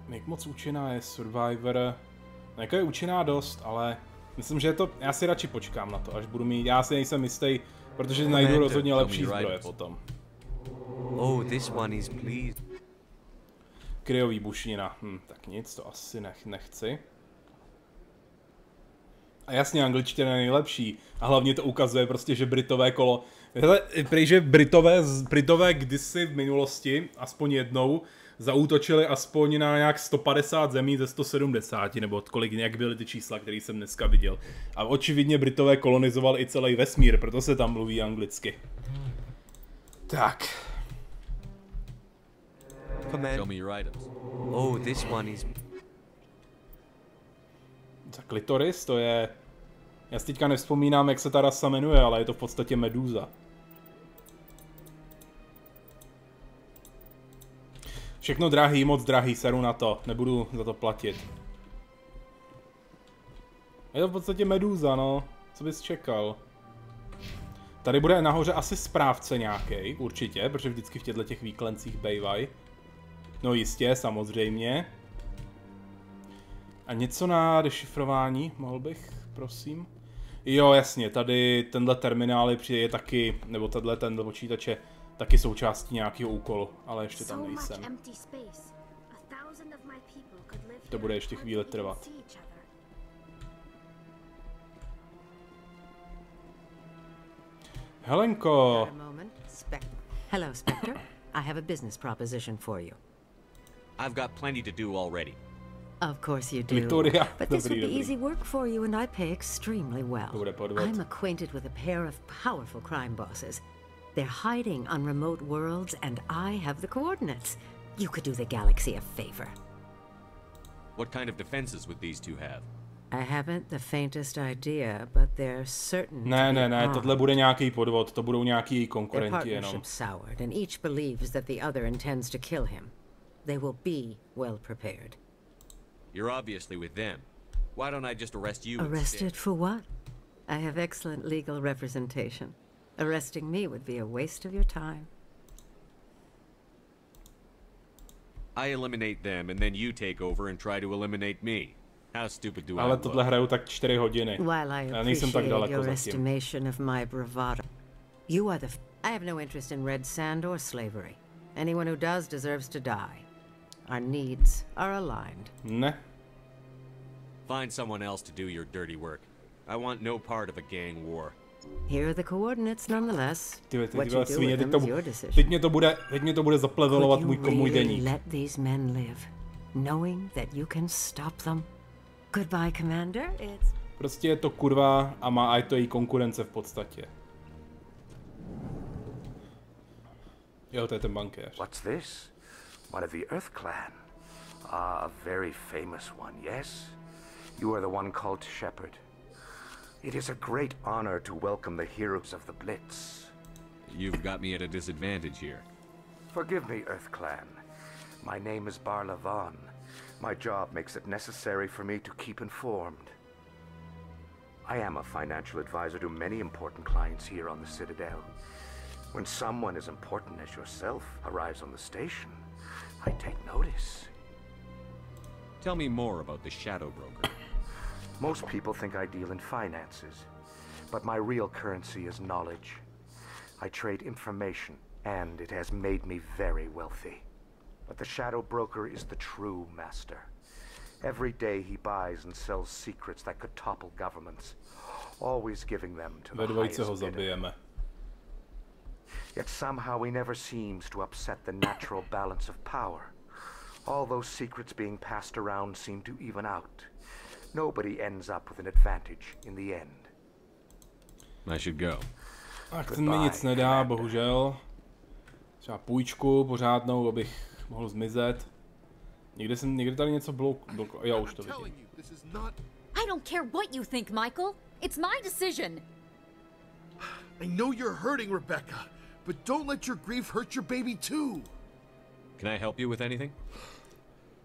Speaker 1: Jak moc účinná je Survivor? No, jako je účinná dost, ale myslím, že je to... Já si radši počkám na to, až budu mít... Já si nejsem jistý, protože najdu rozhodně lepší zbroje potom.
Speaker 18: Oh, this one is pleased.
Speaker 1: Kryový bušnina. Tak nic, to asi nechci. A jasně, angličtina je nejlepší. A hlavně to ukazuje prostě, že Britové kolo... Prý, že Britové kdysi v minulosti, aspoň jednou, zaútočili aspoň na nějak 150 zemí ze 170, nebo kolik nějak byly ty čísla, které jsem dneska viděl. A očividně Britové kolonizovali i celý vesmír, proto se tam mluví anglicky. Tak.
Speaker 18: Show me your items. Oh, this one is...
Speaker 1: Za klitoris, to je... Já si teďka nevzpomínám, jak se ta rasa jmenuje, ale je to v podstatě medúza. Všechno drahý, moc drahý, seru na to, nebudu za to platit. Je to v podstatě medúza, no. Co bys čekal? Tady bude nahoře asi správce nějaký, určitě, protože vždycky v těchto těch výklencích bejvaj. No jistě, samozřejmě. A něco na dešifrování, mohl bych, prosím? Jo, jasně, tady tenhle terminál je taky, nebo tenhle počítače, taky součástí nějakého úkolu, ale ještě tam nejsem. To bude ještě chvíli trvat. Helenko!
Speaker 17: Hello, Spectre. I have a business proposition for you.
Speaker 18: I've got plenty to do already.
Speaker 17: Of course you do.
Speaker 1: Victoria.
Speaker 17: But this would be easy work for you, and I pay extremely well. I'm acquainted with a pair of powerful crime bosses.
Speaker 19: They're hiding on remote worlds, and I have the coordinates. You could do the galaxy a favor.
Speaker 2: What kind of defenses would these two have?
Speaker 19: I haven't the faintest idea, but they're certain.
Speaker 1: Ne, tohle bude nějaký podvod, to budou nějaký konkurenti
Speaker 19: Their
Speaker 1: jenom.
Speaker 19: partnership's soured, and each believes that the other intends to kill him. They will be well prepared.
Speaker 2: You're obviously with them. Why don't I just arrest you
Speaker 19: Arrested
Speaker 2: instead?
Speaker 19: for what? I have excellent legal representation. Arresting me would be a waste of your time.
Speaker 2: I eliminate them, and then you take over and try to eliminate me. How stupid do I
Speaker 1: Ale
Speaker 2: look?
Speaker 1: tohle hraju tak 4 hodiny.
Speaker 19: While I
Speaker 1: Já nejsem tak
Speaker 19: appreciate
Speaker 1: daleko
Speaker 19: your
Speaker 1: zatím.
Speaker 19: estimation of my bravado, you are the. I have no interest in red sand or slavery. Anyone who does deserves to die. Our needs are aligned.
Speaker 1: Ne.
Speaker 2: Find someone else to do your dirty work. I want no part of a gang war.
Speaker 19: Here are the coordinates nonetheless. What you do
Speaker 1: svině,
Speaker 19: with them is your
Speaker 1: teď
Speaker 19: decision.
Speaker 1: mě to bude zaplevelovat můj deník.
Speaker 19: Let these men live, knowing that you can stop them. Goodbye, Commander. It's...
Speaker 1: Prostě je to kurva a je to její konkurence v podstatě. Jo, to je ten bankéř.
Speaker 20: What's this? One of the Earth Clan. Ah, a very famous one, yes? You are the one called Shepard. It is a great honor to welcome the heroes of the Blitz.
Speaker 2: You've got me at a disadvantage here.
Speaker 20: Forgive me, Earth Clan. My name is Barla Vaughn. My job makes it necessary for me to keep informed. I am a financial advisor to many important clients here on the Citadel. When someone as important as yourself arrives on the station, I take notice.
Speaker 2: Tell me more about the Shadow Broker.
Speaker 20: Most people think I deal in finances, but my real currency is knowledge. I trade information, and it has made me very wealthy. But the Shadow Broker is the true master. Every day he buys and sells secrets that could topple governments, always giving them to the highest bidder. Yet somehow he never seems to upset the natural balance of power. All those secrets being passed around seem to even out. Nobody ends up with an advantage in the end.
Speaker 2: I should go.
Speaker 1: Tak ten mi nic nedá, bohužel. Třeba půjčku pořádnou, abych mohl zmizet. Někde tady něco bylo, já už to vidím.
Speaker 5: I don't care what you think, Michael. It's my decision.
Speaker 21: I know you're hurting, Rebecca, but don't let your grief hurt your baby too.
Speaker 2: Can I help you with anything?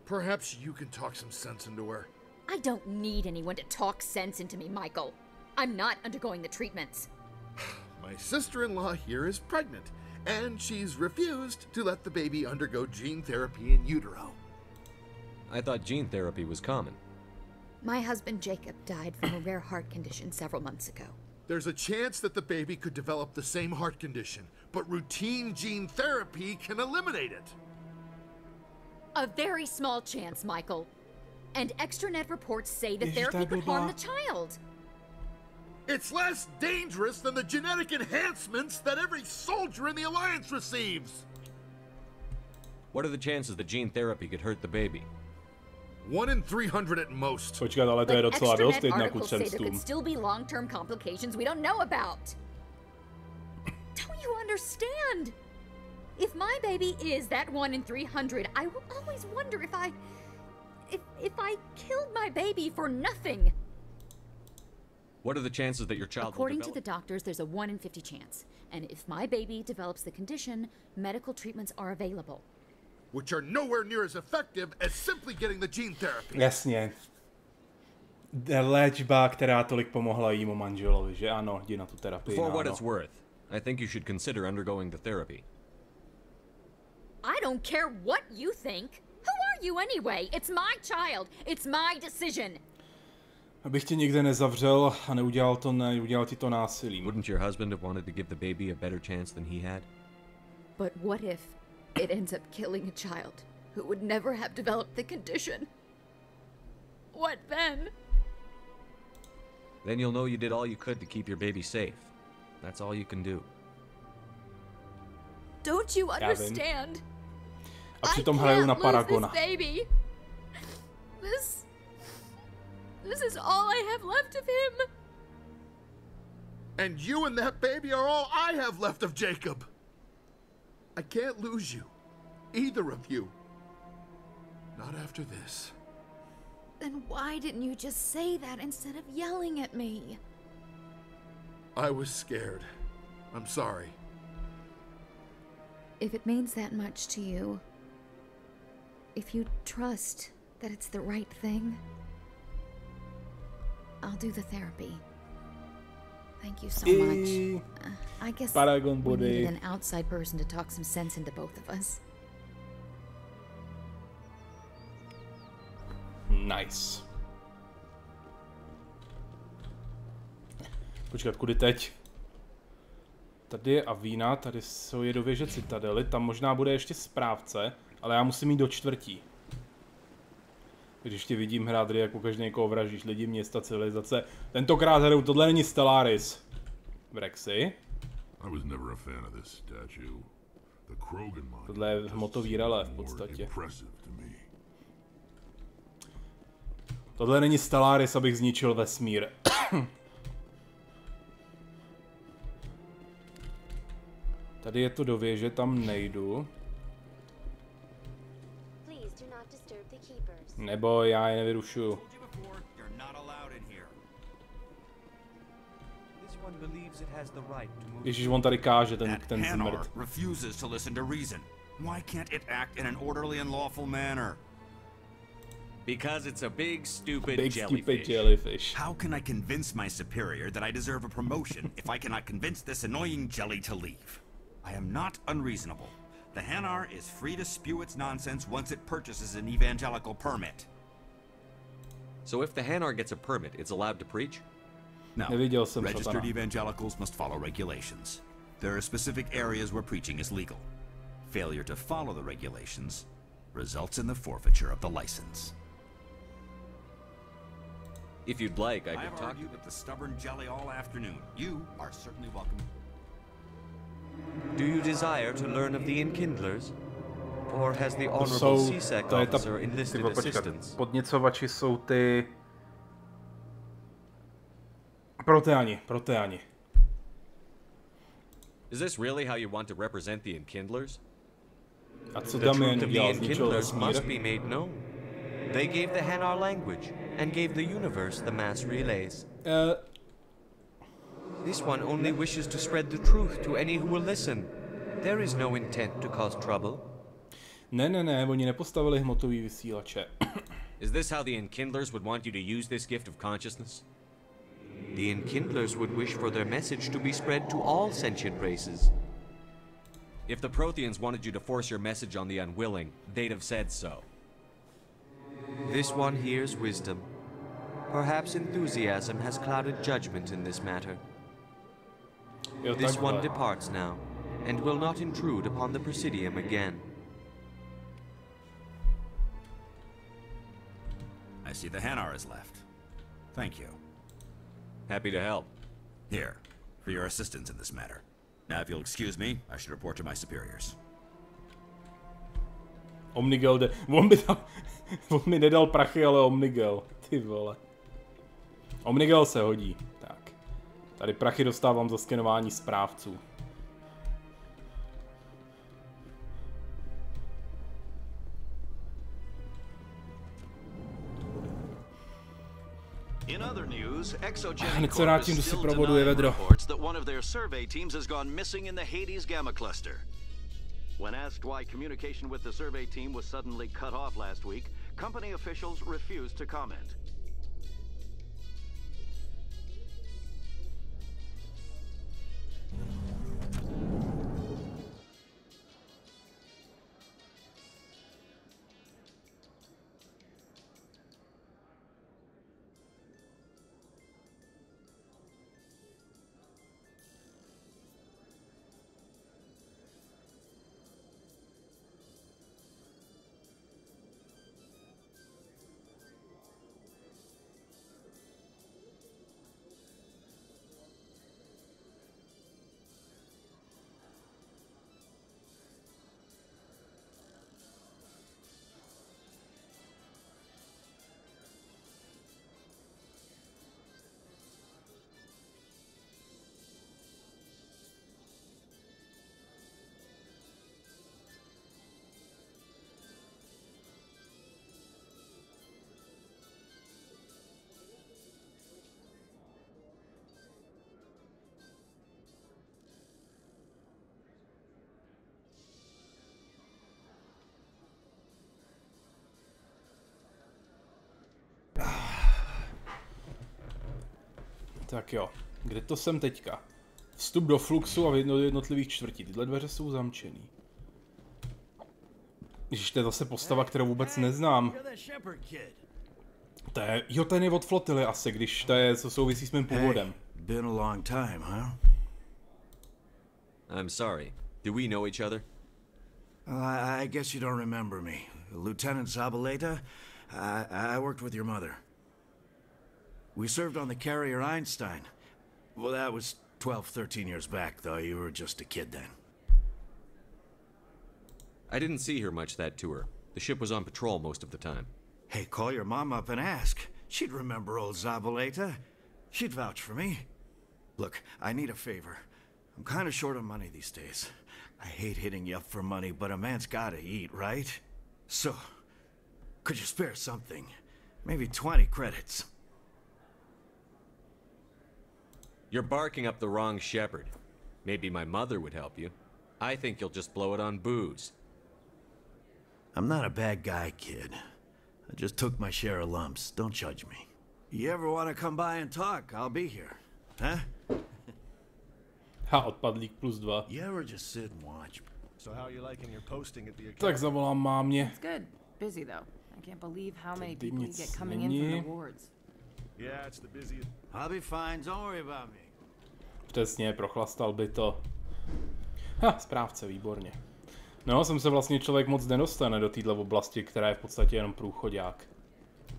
Speaker 21: Perhaps you can talk some sense into her.
Speaker 5: I don't need anyone to talk sense into me, Michael. I'm not undergoing the treatments.
Speaker 21: My sister-in-law here is pregnant, and she's refused to let the baby undergo gene therapy in utero.
Speaker 2: I thought gene therapy was common.
Speaker 5: My husband Jacob died from a rare heart condition several months ago.
Speaker 21: There's a chance that the baby could develop the same heart condition, but routine gene therapy can eliminate it.
Speaker 5: A very small chance, Michael. And extranet reports say the therapy could harm the child.
Speaker 21: It's less dangerous than the genetic enhancements that every soldier in the Alliance receives.
Speaker 2: What are the chances that gene therapy could hurt the baby?
Speaker 21: 1 in 300 at most.
Speaker 1: Počkat, ale to je docela dost jedna ku 300.
Speaker 5: There could still be long-term complications we don't know about. Don't you understand? If my baby is that 1 in 300, I will always wonder if I killed my baby for nothing.
Speaker 2: What are the chances that your child
Speaker 5: According
Speaker 2: will
Speaker 5: to the doctors, there's a 1 in 50 chance. And if my baby develops the condition, medical treatments are available.
Speaker 21: Which are nowhere near as effective as simply getting the gene therapy.
Speaker 1: Jasně. Léčba, která tolik pomohla jímu manželovi, že ano, jdi na tu terapii.
Speaker 2: For what it's worth, I think you should consider undergoing the therapy.
Speaker 5: I don't care what you think. Who are you anyway? It's my child. It's my decision.
Speaker 1: Abych tě nikde nezavřel a neudělal ti to násilím.
Speaker 2: Wouldn't your husband have wanted to give the baby a better chance than he had?
Speaker 5: But what if it ends up killing a child who would never have developed the condition? What then?
Speaker 2: Then you'll know you did all you could to keep your baby safe. That's all you can do.
Speaker 5: Don't you understand?
Speaker 1: A přitom hraju na Paragona.
Speaker 5: Baby. This is all I have left of him.
Speaker 21: And you and that baby are all I have left of Jacob. I can't lose you. Either of you. Not after this.
Speaker 3: Then why didn't you just say that instead of yelling at me?
Speaker 21: I was scared. I'm sorry.
Speaker 3: If it means that much to you, if you trust that it's the right thing, I'll do the therapy. Thank you so much. I guess
Speaker 1: Paragon
Speaker 3: we
Speaker 1: body.
Speaker 3: needed an outside person to talk some sense into both of us.
Speaker 1: Nice. Počkat, kudy teď? Tady je Avína, tady jsou je do věže Citadely, tam možná bude ještě správce, ale já musím jít do čtvrtí. Když tě vidím hrát hry, jak pokaždé někoho vražíš, lidi, města, civilizace. Tentokrát hraju, tohle není Stellaris. Brexy. Tohle je hmotový relé v podstatě. Tohle není Stellaris, abych zničil vesmír. Tady je to do věže, tam nejdu. Nebo já je nevyrušuju. Ježíš, on tady káže, ten zmrt.
Speaker 22: Refuses to listen to reason. Why can't it act in an orderly and lawful manner?
Speaker 23: Because it's a big, stupid
Speaker 1: jellyfish.
Speaker 22: How can I convince my superior that I deserve a promotion if I cannot convince this annoying jelly to leave? I am not unreasonable. The Hanar is free to spew its nonsense once it purchases an evangelical permit.
Speaker 2: So if the Hanar gets a permit, it's allowed to preach?
Speaker 22: No. Registered evangelicals must follow regulations. There are specific areas where preaching is legal. Failure to follow the regulations results in the forfeiture of the license.
Speaker 2: If you'd like, I could
Speaker 22: I've
Speaker 2: talk.
Speaker 22: argued with the stubborn jelly all afternoon. You are certainly welcome.
Speaker 18: Do you desire to learn of the Enkindlers? Or has the
Speaker 1: To
Speaker 18: honorable
Speaker 1: jsou,
Speaker 18: CSEC
Speaker 1: to je ta,
Speaker 18: officer enlisted
Speaker 1: počkat,
Speaker 18: assistance?
Speaker 1: podněcovači jsou ty... Proteani.
Speaker 2: Is this really how you want to represent the Enkindlers?
Speaker 1: A co
Speaker 18: The
Speaker 1: Damien
Speaker 18: truth of the
Speaker 1: udělal, zničil
Speaker 18: Enkindlers
Speaker 1: vesmír?
Speaker 18: must be made known. They gave the Hanar language, and gave the universe the mass relays. This one only wishes to spread the truth to any who will listen. There is no intent to cause trouble.
Speaker 1: Ne, oni nepostavili hmotový vysílače.
Speaker 2: Is this how the Enkindlers would want you to use this gift of consciousness?
Speaker 18: The Enkindlers would wish for their message to be spread to all sentient races.
Speaker 2: If the Protheans wanted you to force your message on the unwilling, they'd have said so.
Speaker 18: This one hears wisdom. Perhaps enthusiasm has clouded judgment in this matter. This one departs now, and will not intrude upon the Presidium again.
Speaker 22: I see the Hanar is left. Thank you.
Speaker 2: Happy to help.
Speaker 22: Here, for your assistance in this matter. Now, if you'll excuse me, I should report to my superiors.
Speaker 1: Omnigel jde. On mi nedal prachy, ale Omnigel. Ty vole. Omnigel se hodí. Tak. Tady prachy dostávám za skenování správců.
Speaker 13: In other news,
Speaker 1: Hned se vrátím do Supravodu, je vedro.
Speaker 13: reports that one of their survey teams has gone missing in the Hades Gamma Cluster. When asked why communication with the survey team was suddenly cut off last week, company officials refused to comment.
Speaker 1: Tak jo, kde to jsem teďka? Vstup do fluxu a v jednotlivých čtvrtí. Tyhle dveře jsou zamčený. Ježiš, to je zase postava, kterou vůbec neznám. To je, jo, ten je od flotily asi, když to je, co souvisí s mým původem.
Speaker 6: Been a long time, huh?
Speaker 2: I'm sorry. Do we know each other?
Speaker 6: I guess you don't remember me. Lieutenant Zabaleta? I worked with your mother. We served on the carrier Einstein. Well, that was 12, 13 years back, though. You were just a kid then.
Speaker 2: I didn't see her much that tour. The ship was on patrol most of the time.
Speaker 6: Hey, call your mom up and ask. She'd remember old Zabaleta. She'd vouch for me. Look, I need a favor. I'm kind of short on money these days. I hate hitting you up for money, but a man's gotta eat, right? So, could you spare something? Maybe 20 credits.
Speaker 2: You're barking up the wrong shepherd. Maybe my mother would help you. I think you'll just blow it on booze.
Speaker 6: I'm not a bad guy, kid. I just took my share of lumps. Don't judge me. You ever want to come by and talk, I'll be here. Huh?
Speaker 1: Ha, odpadlík +2.
Speaker 6: You ever just sit and watch?
Speaker 9: So how are you liking your posting at the account?
Speaker 1: Tak zavolám mámě.
Speaker 10: It's good. Busy though. I can't believe how many people you get coming in from the wards.
Speaker 9: Yeah, it's the busiest.
Speaker 6: I'll be fine. Don't worry about me.
Speaker 1: Přesně, prochlastal by to. Ha, správce, výborně. No, sem se vlastně člověk moc nedostane do této oblasti, která je v podstatě jenom průchodák.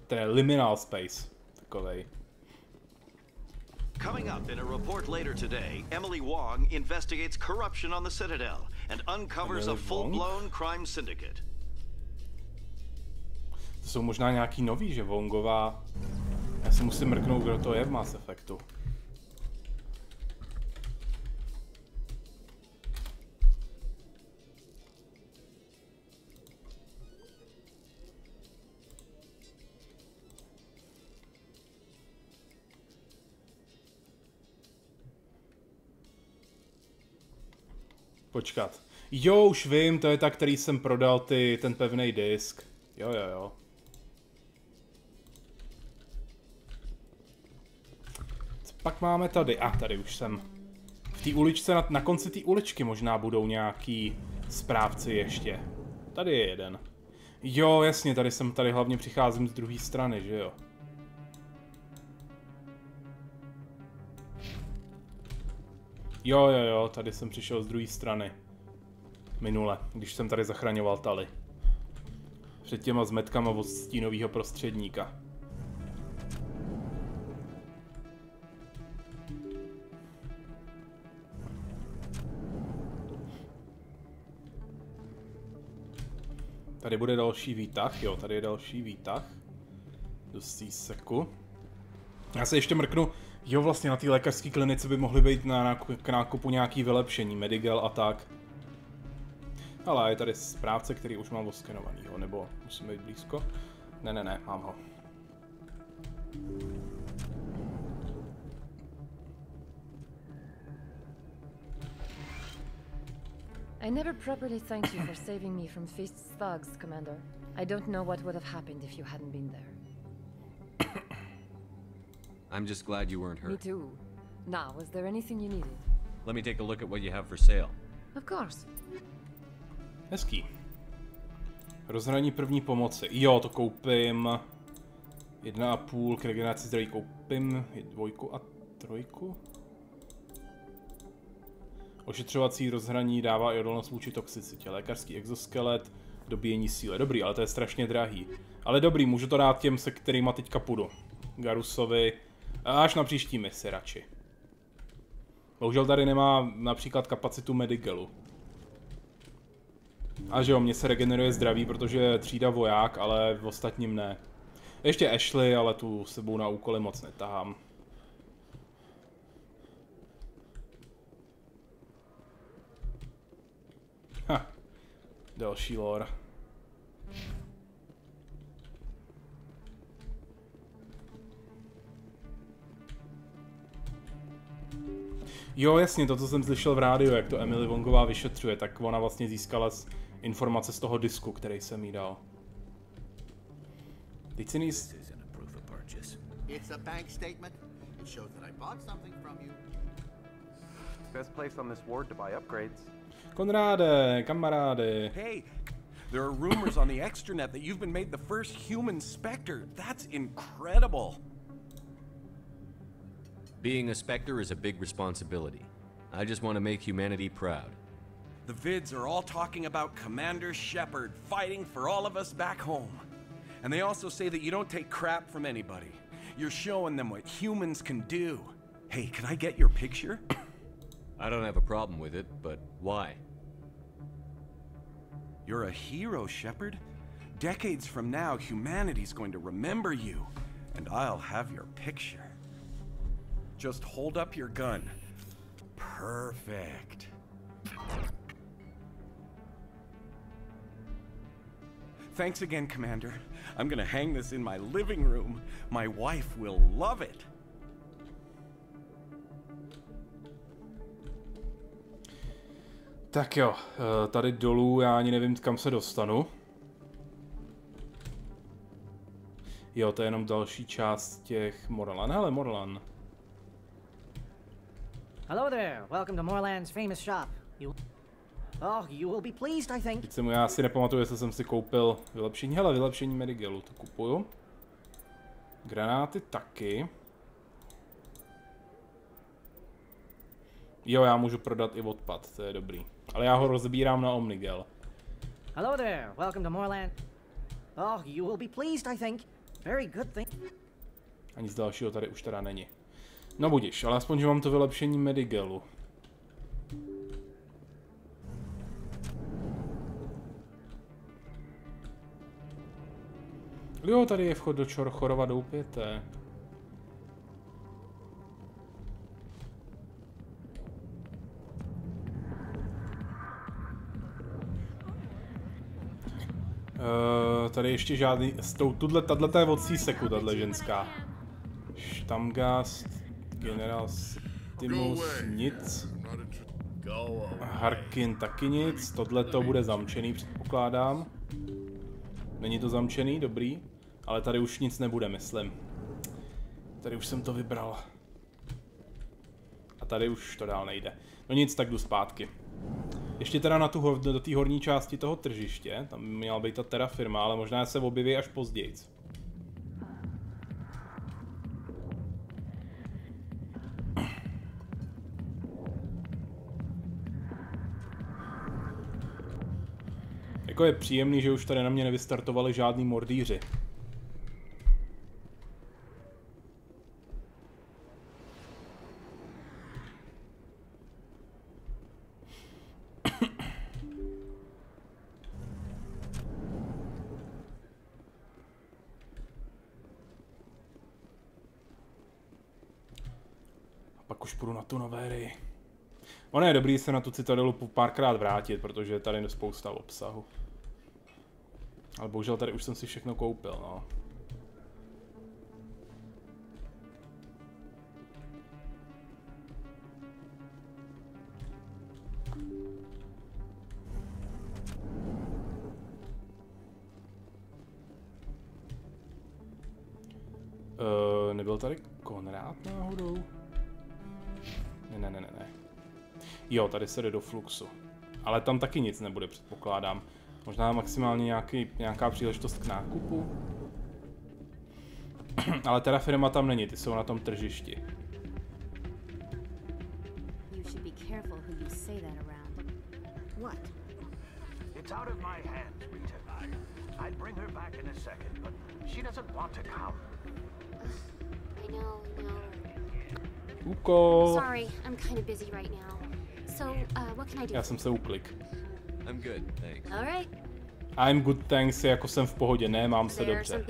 Speaker 1: To je liminal space, takovej.
Speaker 13: Coming up in a report later today, Emily Wong investigates corruption on the Citadel and uncovers a full-blown crime syndicate.
Speaker 1: To jsou možná nějaký nový, že Wongová. Já si musím mrknout, kdo to je v Mass Effectu. Počkat. Jo, už vím, to je ta, který jsem prodal ten pevný disk. Jo. Co pak máme tady? Tady už jsem. V té uličce, na konci té uličky možná budou nějaký správci ještě. Tady je jeden. Jo, jasně, tady hlavně přicházím z druhé strany, že jo. Jo, tady jsem přišel z druhé strany. Minule, když jsem tady zachraňoval Tali. Před těma zmetkama od stínového prostředníka. Tady bude další výtah, jo, tady je další výtah. Do C-seku. Já se ještě mrknu. Jo, vlastně na té lékařské klinice by mohly být k nákupu nějaký vylepšení, Medigel a tak. Ale je tady správce, který už mám oskenovanýho, nebo musím být blízko? Ne, mám ho.
Speaker 24: I never properly thanked you for saving me from Feast's thugs, Commander. I don't know what would have happened if you hadn't been there.
Speaker 2: I'm just glad you weren't hurt.
Speaker 24: Me too. Now, was there anything you needed?
Speaker 2: Let me take a look at what you have for sale.
Speaker 24: Of course.
Speaker 1: Hezký. Rozhraní první pomoci. Jo, to koupím. 1,5 k regeneraci zdraví koupím. 2 a 3. Ošetřovací rozhraní dává i odolnost vůči toxicitě. Lékařský exoskelet, dobíjení síly. Dobrý, ale to je strašně drahý. Ale dobrý, můžu to dát těm, se kterýma teďka půjdu. Garusovi. Až na příští misi radši. Bohužel tady nemá například kapacitu Medigelu. A že jo, mně se regeneruje zdraví, protože je třída voják, ale v ostatním ne. Ještě Ashley, ale tu sebou na úkoly moc netahám. Ha, další lore. Jo, jasně, to, co jsem slyšel v rádiu, jak to Emily Wongová vyšetřuje, tak ona vlastně získala informace z toho disku, který jsem jí dal. Teď si nejsem...
Speaker 25: It's a bank statement.
Speaker 4: It shows that I bought something from you.
Speaker 7: Best place on this ward to buy upgrades.
Speaker 1: Konráde, kamaráde.
Speaker 11: Hey, there are rumors on the extranet that you've been made the first human Spectre. That's incredible.
Speaker 2: Being a Spectre is a big responsibility. I just want to make humanity proud.
Speaker 11: The vids are all talking about Commander Shepard fighting for all of us back home. And they also say that you don't take crap from anybody. You're showing them what humans can do. Hey, can I get your picture?
Speaker 2: I don't have a problem with it, but why?
Speaker 11: You're a hero, Shepard. Decades from now, humanity's going to remember you. And I'll have your picture. Just hold up your gun. Perfect. Thanks again, Commander. I'm gonna hang this in my living room. My wife will love it.
Speaker 1: Tak jo, tady dolů já ani nevím, kam se dostanu. Jo, to je jenom další část těch Morlan. Hele, Morlan.
Speaker 17: Hello there. Welcome to Morland's famous shop. You will be pleased, I think.
Speaker 1: Teď já si nepamatuju, jestli jsem si koupil vylepšení. Hele, vylepšení Medigelu, to kupuju. Granáty taky. Jo, já můžu prodat i odpad, to je dobrý. Ale já ho rozbírám na Omnigel.
Speaker 17: Hello there. Welcome to Morland. You will be pleased, I think. Very good thing.
Speaker 1: A nic dalšího tady už teda není. No budiš, ale aspoň, že mám to vylepšení Medigelu. Jo, tady je vchod do Čorchorova doupěte. Tady ještě žádný, tato je od Seku, tato ženská. Štamgast, generál Timus, nic. Harkin taky nic, tohleto bude zamčený, předpokládám. Není to zamčený, dobrý, ale tady už nic nebude, myslím. Tady už jsem to vybral. A tady už to dál nejde. No nic, tak jdu zpátky. Ještě teda do té horní části toho tržiště, tam měla být ta teda firma, ale možná se objeví až později. Jako je příjemný, že už tady na mě nevystartovali žádný mordýři. Pak už půjdu na tu Noverii. Ono je dobrý se na tu citadelu párkrát vrátit, protože je tady spousta obsahu. Ale bohužel tady už jsem si všechno koupil, no. Nebyl tady Konrád náhodou? Ne. Jo, tady se jde do Fluxu. Ale tam taky nic nebude, předpokládám. Možná maximálně nějaká příležitost k nákupu. Ale teda firma tam není, ty jsou na tom tržišti.
Speaker 20: It's out of my hands, Rita. I'd bring her back in a second, but she doesn't want to come.
Speaker 12: I know.
Speaker 1: Úkol.
Speaker 12: Sorry, I'm kind of busy right now. So, what can I do?
Speaker 1: Já jsem se uklik.
Speaker 2: I'm good, thanks.
Speaker 12: All right.
Speaker 1: I'm good, thanks, jako jsem v pohodě, ne, mám se dobře.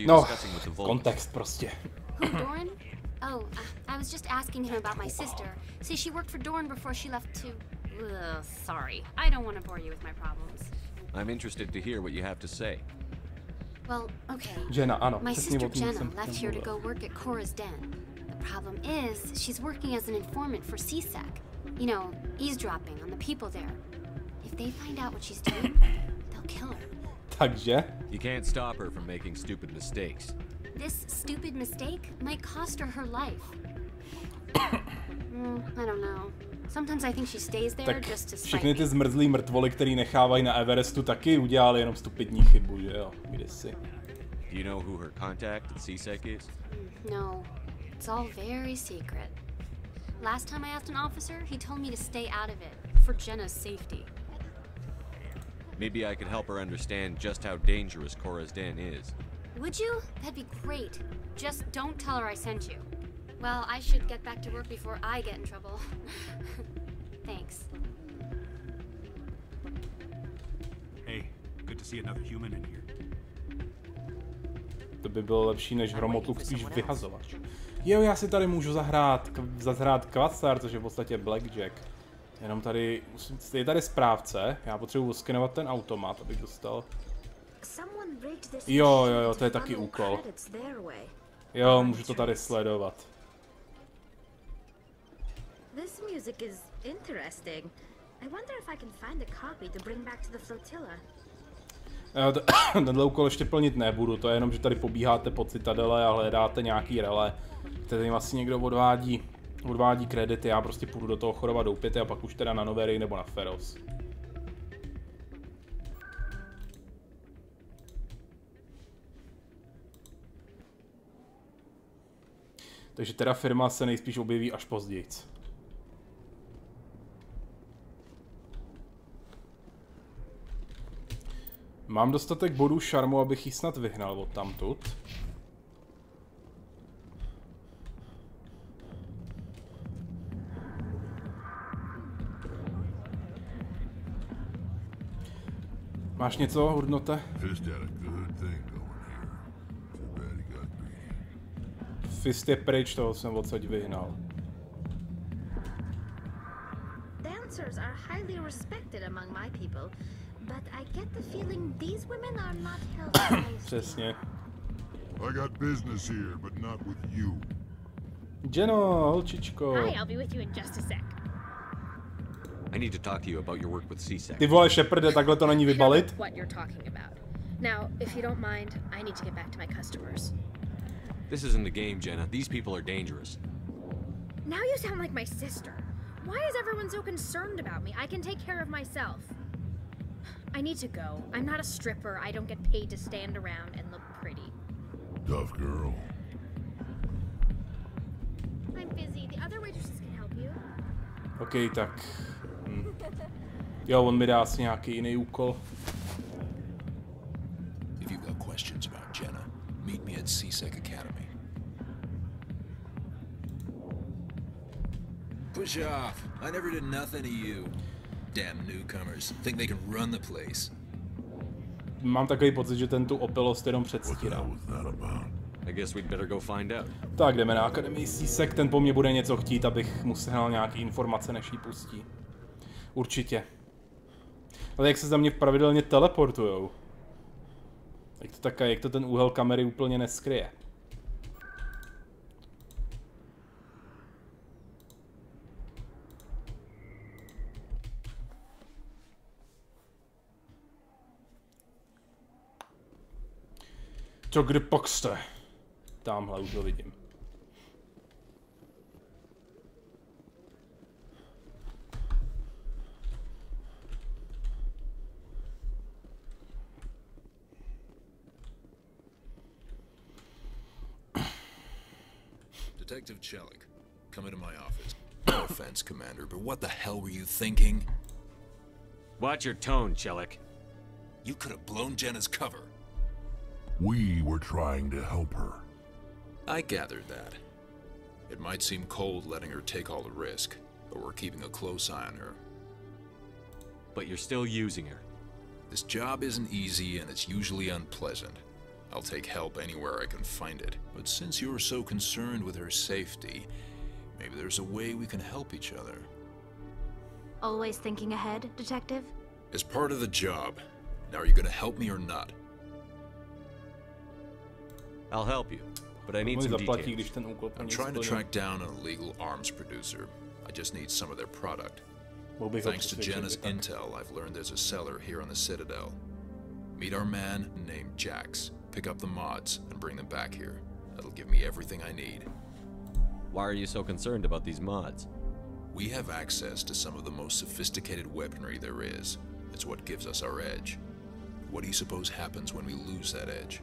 Speaker 2: No,
Speaker 1: kontext prostě.
Speaker 12: Who, Doran? Oh, I was just asking him about my sister. See, she worked for Doran before she left to... sorry, I don't want to bore you with my problems.
Speaker 2: I'm interested to hear what you have to say.
Speaker 12: Well, okay.
Speaker 1: Jenna, ano,
Speaker 12: my sister Jenna left here to go work at Cora's Den. The problem is, she's working as an informant for CSEC. You know, eavesdropping on the people there. If they find out what she's doing, they'll kill her.
Speaker 1: Takže?
Speaker 2: You can't stop her from making stupid mistakes.
Speaker 12: This stupid mistake might cost her life. I don't know. Sometimes I think she stays there just to spite
Speaker 1: všechny ty zmrzlý mrtvoly, který nechávají na Everestu, taky udělali jenom stupidní chybu, že jo? Kdysi.
Speaker 2: Do you know who her contact at CSEC is?
Speaker 12: No. It's all very secret. Last time I asked an officer, he told me to stay out of it, for Jenna's safety.
Speaker 2: Maybe I could help her understand just how dangerous Cora's Den is.
Speaker 12: Would you? That'd be great. Just don't tell her I sent you. Well, I should get back to work before I get in trouble. Thanks.
Speaker 8: Hey, good to see another human in here.
Speaker 1: To by bylo lepší než hromotluk, spíš vyhazovač. Jo, já si tady můžu zahrát kvasar, což je v podstatě blackjack. Jenom tady, je tady správce, já potřebuji skenovat ten automat, abych dostal. Jo, to je taky úkol. Jo, můžu to tady sledovat.
Speaker 14: This music is interesting. I wonder if I can find a copy to bring back to the flotilla.
Speaker 1: Tenhle úkol ještě plnit nebudu, to je jenom, že tady pobíháte po citadele a hledáte nějaký relé, který vlastně někdo odvádí kredity, já prostě půjdu do toho chorova doupěte a pak už teda na Noverii nebo na Feros. Takže teda firma se nejspíš objeví až později. Mám dostatek bodů šarmu, abych ji snad vyhnal od tamtud. Máš něco, Hurdnote? Fist je pryč, toho jsem odsaď vyhnal.
Speaker 14: Dancers are highly respected among my people, but I get the feeling these women are not held in
Speaker 1: Přesně.
Speaker 15: I got business here, but not with you.
Speaker 1: Jeno, holčičko.
Speaker 14: Hi, I'll be with you in just a sec.
Speaker 2: I need to talk to you about your work with CSEC.
Speaker 1: Ty vole, Sheparde, takhle to není vybalit?
Speaker 14: What you're talking about. Now, if you don't mind, I need to get back to my customers.
Speaker 2: This isn't a game, Jenna. These people are dangerous.
Speaker 14: Now you sound like my sister. Why is everyone so concerned about me? I can take care of myself. I need to go. I'm not a stripper. I don't get paid to stand around and look pretty.
Speaker 15: Tough girl.
Speaker 14: I'm busy. The other waitresses can help you.
Speaker 1: OK, tak. Jo, on mi dá asi nějaký jiný úkol.
Speaker 16: If you've got questions about Jenna, meet me at CSEC Academy. Push off. I never did nothing to you. Damn newcomers. Think they can run the place.
Speaker 1: Mám takový pocit, že ten tu opilost jenom předstíral.
Speaker 2: I guess we'd better go find out.
Speaker 1: Tak jdeme na Akademii CSEC, ten po mně bude něco chtít, abych mu sehnal nějaký informace, než jí pustí. Určitě. Ale jak se za mě pravidelně teleportujou. Jak to ten úhel kamery úplně neskryje. To kde pak jste? Tamhle už ho vidím.
Speaker 16: Detective Chelik, come into my office. No offense, Commander, but what the hell were you thinking?
Speaker 2: Watch your tone, Chelik.
Speaker 16: You could have blown Jenna's cover.
Speaker 15: We were trying to help her.
Speaker 16: I gathered that. It might seem cold letting her take all the risk, but we're keeping a close eye on her.
Speaker 2: But you're still using her.
Speaker 16: This job isn't easy and it's usually unpleasant. I'll take help anywhere I can find it. But since you're so concerned with her safety, maybe there's a way we can help each other.
Speaker 14: Always thinking ahead, Detective?
Speaker 16: As part of the job. Now, are you gonna help me or not?
Speaker 2: I'll help you, but I need some details.
Speaker 16: I'm trying to track down an illegal arms producer. I just need some of their product. Thanks to Jenna's intel, I've learned there's a seller here on the Citadel. Meet our man named Jax. Pick up the mods and bring them back here. That'll give me everything I need.
Speaker 2: Why are you so concerned about these mods?
Speaker 16: We have access to some of the most sophisticated weaponry there is. It's what gives us our edge. What do you suppose happens when we lose that edge?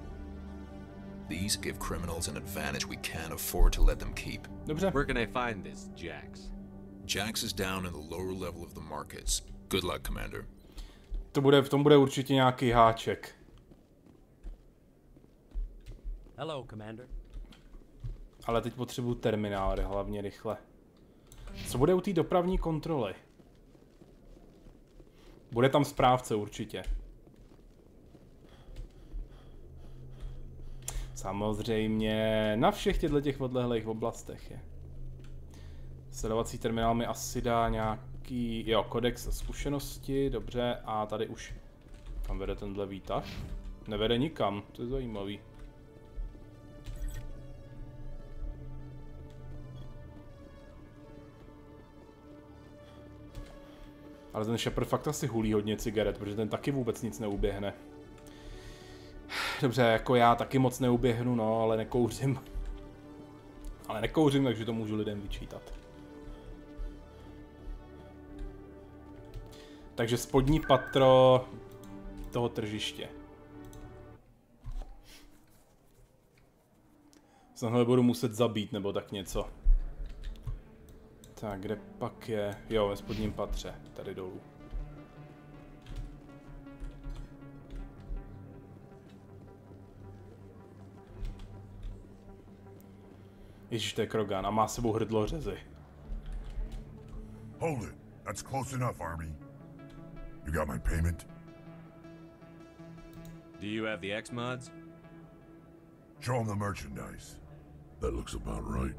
Speaker 16: These give criminals an advantage we can't afford to let them keep.
Speaker 2: Where can I find this, Jax?
Speaker 16: Jax is down in the lower level of the markets. Good luck, Commander.
Speaker 1: V tom bude určitě nějaký háček.
Speaker 3: Hello, Commander.
Speaker 1: Ale teď potřebuju terminál, hlavně rychle. Co bude u té dopravní kontroly? Bude tam správce určitě. Samozřejmě na všech těchto odlehlých oblastech je. Sledovací terminál mi asi dá nějaký, jo, kodex zkušenosti, dobře, a tady už, kam vede tenhle výtah? Nevede nikam, to je zajímavý. Ale ten Shepard fakt asi hulí hodně cigaret, protože ten taky vůbec nic neuběhne. Dobře, jako já taky moc neuběhnu, no, ale nekouřím. Ale nekouřím, takže to můžu lidem vyčítat. Takže spodní patro toho tržiště. Snad budu muset zabít, nebo tak něco. Tak, kde pak je? Jo, ve spodním patře, tady dolů. Ježíš, to je Krogan a má s sebou hrdlořezy.
Speaker 15: Hold it. That's close enough, Army. You got my payment?
Speaker 2: Do you have the X mods?
Speaker 15: Show them the merchandise. That looks about right.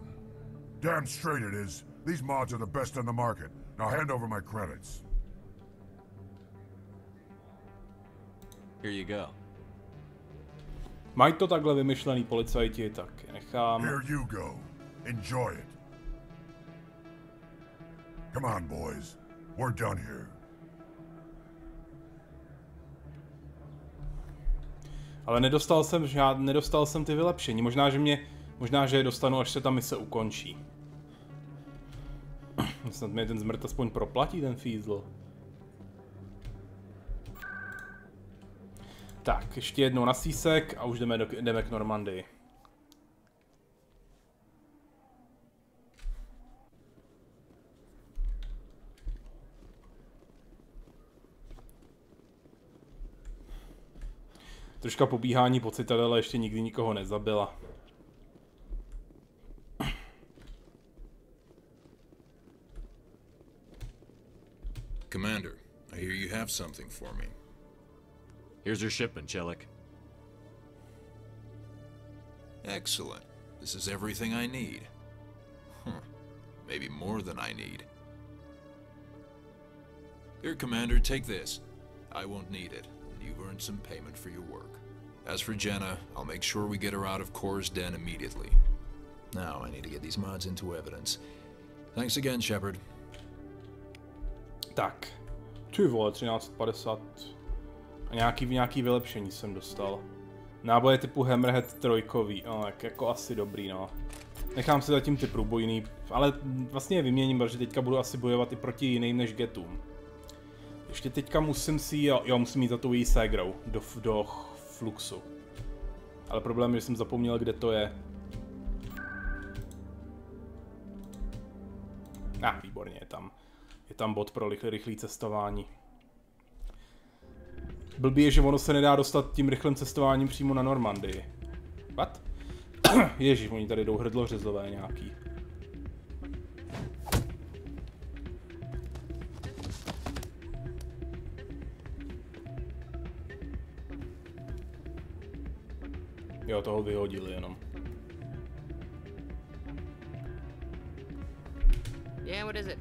Speaker 15: Damn straight it is. These mods are the best on the market. Now hand over my credits.
Speaker 2: Here you go.
Speaker 1: Mají to takhle vymyšlený policajti, tak je nechám.
Speaker 15: Here you go. Enjoy it. Come on, boys. We're done here.
Speaker 1: Ale nedostal jsem ty vylepšení. Možná, že je dostanu, až se ta mise ukončí. Snad mi ten zmrt aspoň proplatí, ten fízl. Tak, ještě jednou na sísek a už jdeme k Normandii. Troška pobíhání po citadele, ještě nikdy nikoho nezabila.
Speaker 16: Commander, I hear you have something for me.
Speaker 2: Here's your shipment, Chelik.
Speaker 16: Excellent. This is everything I need. Maybe more than I need. Here, Commander, take this. I won't need it, and you've earned some payment for your work. As for Jenna, I'll make sure we get her out of Cora's den immediately. Now I need to get these mods into evidence. Thanks again, Shepard.
Speaker 1: Tak. Ty vole, 1350. A nějaký vylepšení jsem dostal. Náboje typu Hammerhead 3, no tak jako asi dobrý, no. Nechám si zatím ty průbojný, ale vlastně je vyměním, protože teďka budu asi bojovat i proti jiným než getům. Ještě teďka musím si, jo, musím jít za tou její ségrou do Fluxu. Ale problém je, že jsem zapomněl, kde to je. Výborně, je tam bod pro rychlé cestování. Blbý je, že ono se nedá dostat tím rychlým cestováním přímo na Normandii. What? Ježíš, oni tady jdou hrdlořezové nějaký. Jo, toho vyhodili jenom.
Speaker 5: Yeah, what is it?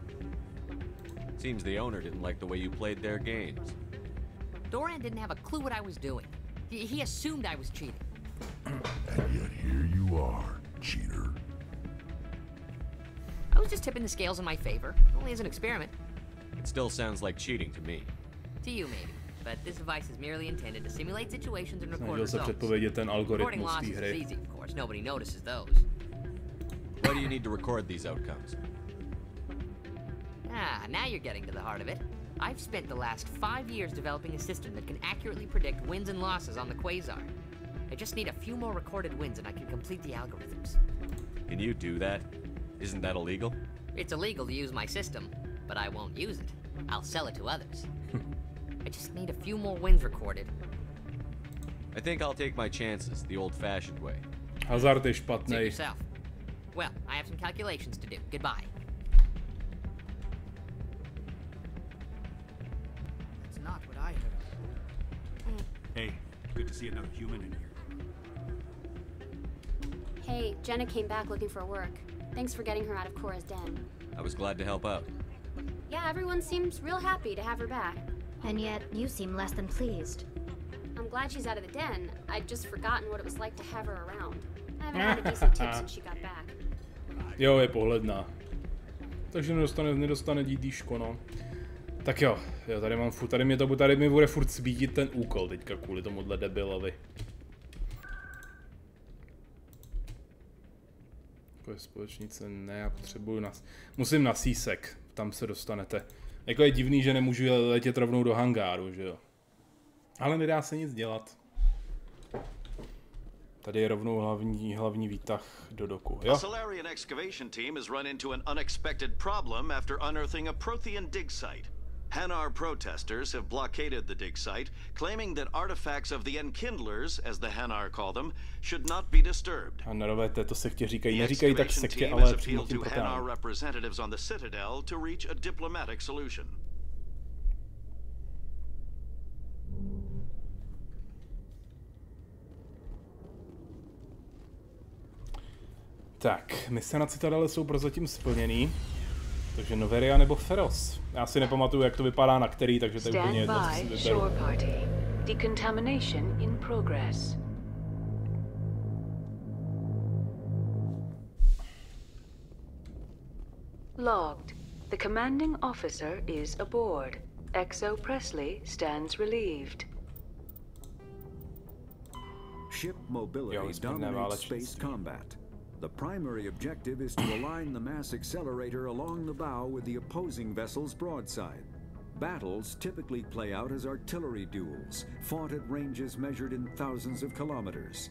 Speaker 2: Seems the owner didn't like the way you played their games.
Speaker 5: Doran didn't have a clue what I was doing. He assumed I was cheating.
Speaker 15: And yet here you are, cheater.
Speaker 5: I was just tipping the scales in my favor, only as an experiment.
Speaker 2: It still sounds like cheating to me.
Speaker 5: To you, maybe. But this device is merely intended to simulate situations and record
Speaker 1: Snažil se
Speaker 5: results.
Speaker 1: předpovědět ten algoritmus té
Speaker 5: Recording
Speaker 1: hry.
Speaker 5: loss is easy, of course. course, nobody notices those.
Speaker 2: Why do you need to record these outcomes?
Speaker 5: Ah, now you're getting to the heart of it. I've spent the last 5 years developing a system that can accurately predict wins and losses on the Quasar. I just need a few more recorded wins and I can complete the algorithms.
Speaker 2: Can you do that? Isn't that illegal?
Speaker 5: It's illegal to use my system, but I won't use it. I'll sell it to others. I just need a few more wins recorded.
Speaker 2: I think I'll take my chances the old-fashioned way.
Speaker 1: Hazard je špatný.
Speaker 5: Suit yourself. Well, I have some calculations to do. Goodbye.
Speaker 4: That's not what I heard.
Speaker 8: Hey, good to see another human in here.
Speaker 12: Hey, Jenna came back looking for work. Thanks for getting her out of Cora's den.
Speaker 2: I was glad to help out.
Speaker 12: Yeah, everyone seems real happy to have her back.
Speaker 18: And yet, you seem less than pleased.
Speaker 12: I'm glad she's out of the den. I'd just forgotten what it was like to have her around. I haven't had a decent tip since she got back.
Speaker 1: Jo, je pohledná. Takže nedostane dídíško, no. Tak jo, tady mi bude furt svítit ten úkol teďka kvůli tomuhle debilovi. Jako společnice, ne, já potřebuju musím na sísek, tam se dostanete. Jako je divný, že nemůžu letět rovnou do hangáru, že jo. Ale nedá se nic dělat. Tady je rovnou hlavní výtah do doku, jo?
Speaker 13: A Solarian excavation team has run into an unexpected problem after unearthing a Prothean dig site. Hanar protesters have blockaded the dig site, claiming that artifacts of the Enkindlers, as the Hanar call them, should not be disturbed.
Speaker 1: Hanarové této sektě říkají, neříkají tak sektě, ale přímo tím
Speaker 13: Hanar representatives on the Citadel to reach a diplomatic solution.
Speaker 1: Tak, mise na Citadele jsou prozatím splněný. Takže Noveria nebo Feroz. Já si nepamatuju, jak to vypadá na který, takže to je úplně jedno, co si vyberu.
Speaker 19: Decontamination in progress. Logged. The commanding officer is aboard. Exo Presley stands relieved.
Speaker 21: Ship mobility dominates space combat. The primary objective is to align the mass accelerator along the bow with the opposing vessel's broadside. Battles typically play out as artillery duels, fought at ranges measured in thousands of kilometers,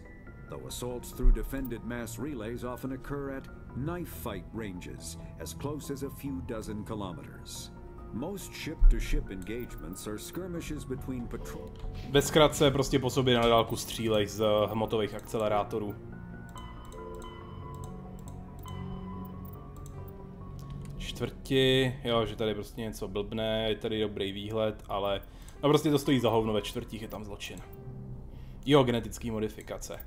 Speaker 21: though assaults through defended mass relays often occur at knife fight ranges, as close as a few dozen kilometers. Most ship-to-ship engagements are skirmishes between patrol.
Speaker 1: Ve zkratce prostě po sobě na dálku střílej z hmotových akcelerátorů. Čtvrti, jo, že tady prostě něco blbne, je tady dobrý výhled, ale no prostě to stojí za hovno, ve čtvrtích je tam zločin. Jo, genetický modifikace.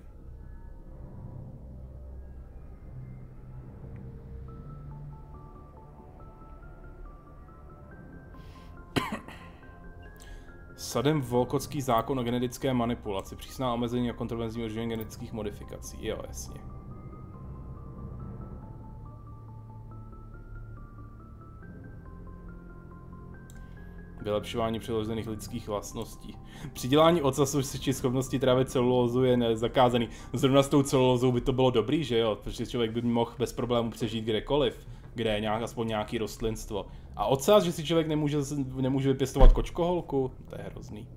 Speaker 1: Sadem Volkotský zákon o genetické manipulaci, přísná omezení a kontroverzní užívání genetických modifikací, jo, jasně. Vylepšování přirozených lidských vlastností. Přidělání ocasu či schopnosti trávit celulózu je zakázaný. Zrovna s tou celulózou by to bylo dobrý, že jo? Protože člověk by mohl bez problémů přežít kdekoliv, kde je aspoň nějaký rostlinstvo. A ocas, že si člověk nemůže vypěstovat kočkoholku, to je hrozný.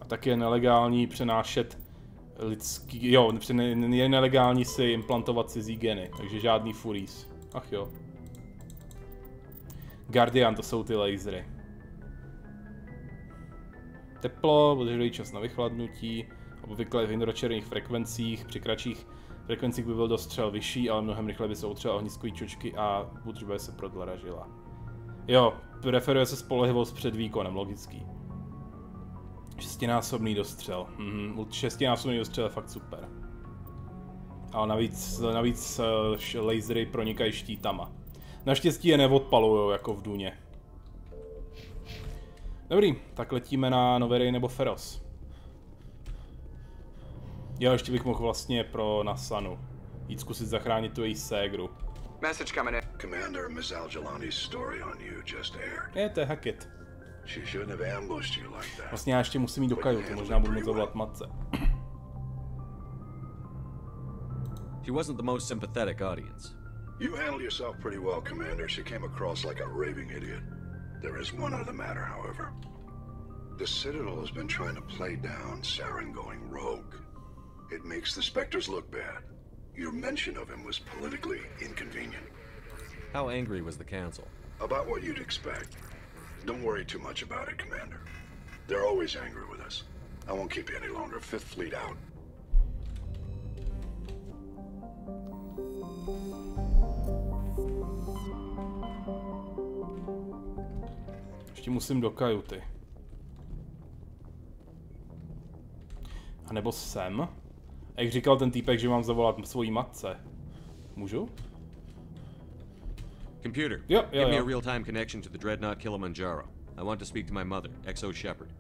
Speaker 1: A taky je nelegální přenášet lidský, jo, je nelegální si implantovat cizí geny, takže žádný furies. Ach jo. Guardian, to jsou ty lasery. Teplo, podržují čas na vychladnutí, obvykle v infračervených frekvencích, při kratších frekvencích by byl dostřel vyšší, ale mnohem rychle by se utřel ohniskové čočky a údržba se prodlažila. Jo, preferuje se spolehlivost před výkonem, logický. 6násobný dostřel. 6násobný dostřel je fakt super. Ale navíc lasery pronikají štítama. Naštěstí je neodpalujou jako v Duně. Dobrý, tak letíme na Noverii nebo Feroz. Jo, ještě bych mohl vlastně pro Nasanu jít zkusit zachránit tu její ségru.
Speaker 23: Message coming in.
Speaker 15: Commander, Miss Al-Jalani's story on you just aired.
Speaker 1: Je, to je Hackett.
Speaker 15: She shouldn't have ambushed you like that.
Speaker 1: Vlastně já ještě musím jít do kajuty, možná budu moct zavolat matce.
Speaker 2: She wasn't the most sympathetic audience.
Speaker 15: You handled yourself pretty well, Commander. She came across like a raving idiot. There is one other matter, however. The Citadel has been trying to play down Saren going rogue. It makes the Spectres look bad. Your mention of him was politically inconvenient.
Speaker 2: How angry was the Council?
Speaker 15: About what you'd expect. Don't worry too much about it, Commander. They're always angry with us. I won't keep you any longer. Fifth Fleet out.
Speaker 1: Ještě musím do kajuty. A nebo sem? A jak říkal ten týpek, že mám zavolat svojí matce. Můžu?
Speaker 2: Computer,
Speaker 1: give
Speaker 2: me a real-time connection to the Dreadnought Kilimanjaro. I want to speak to my mother, XO Shepard.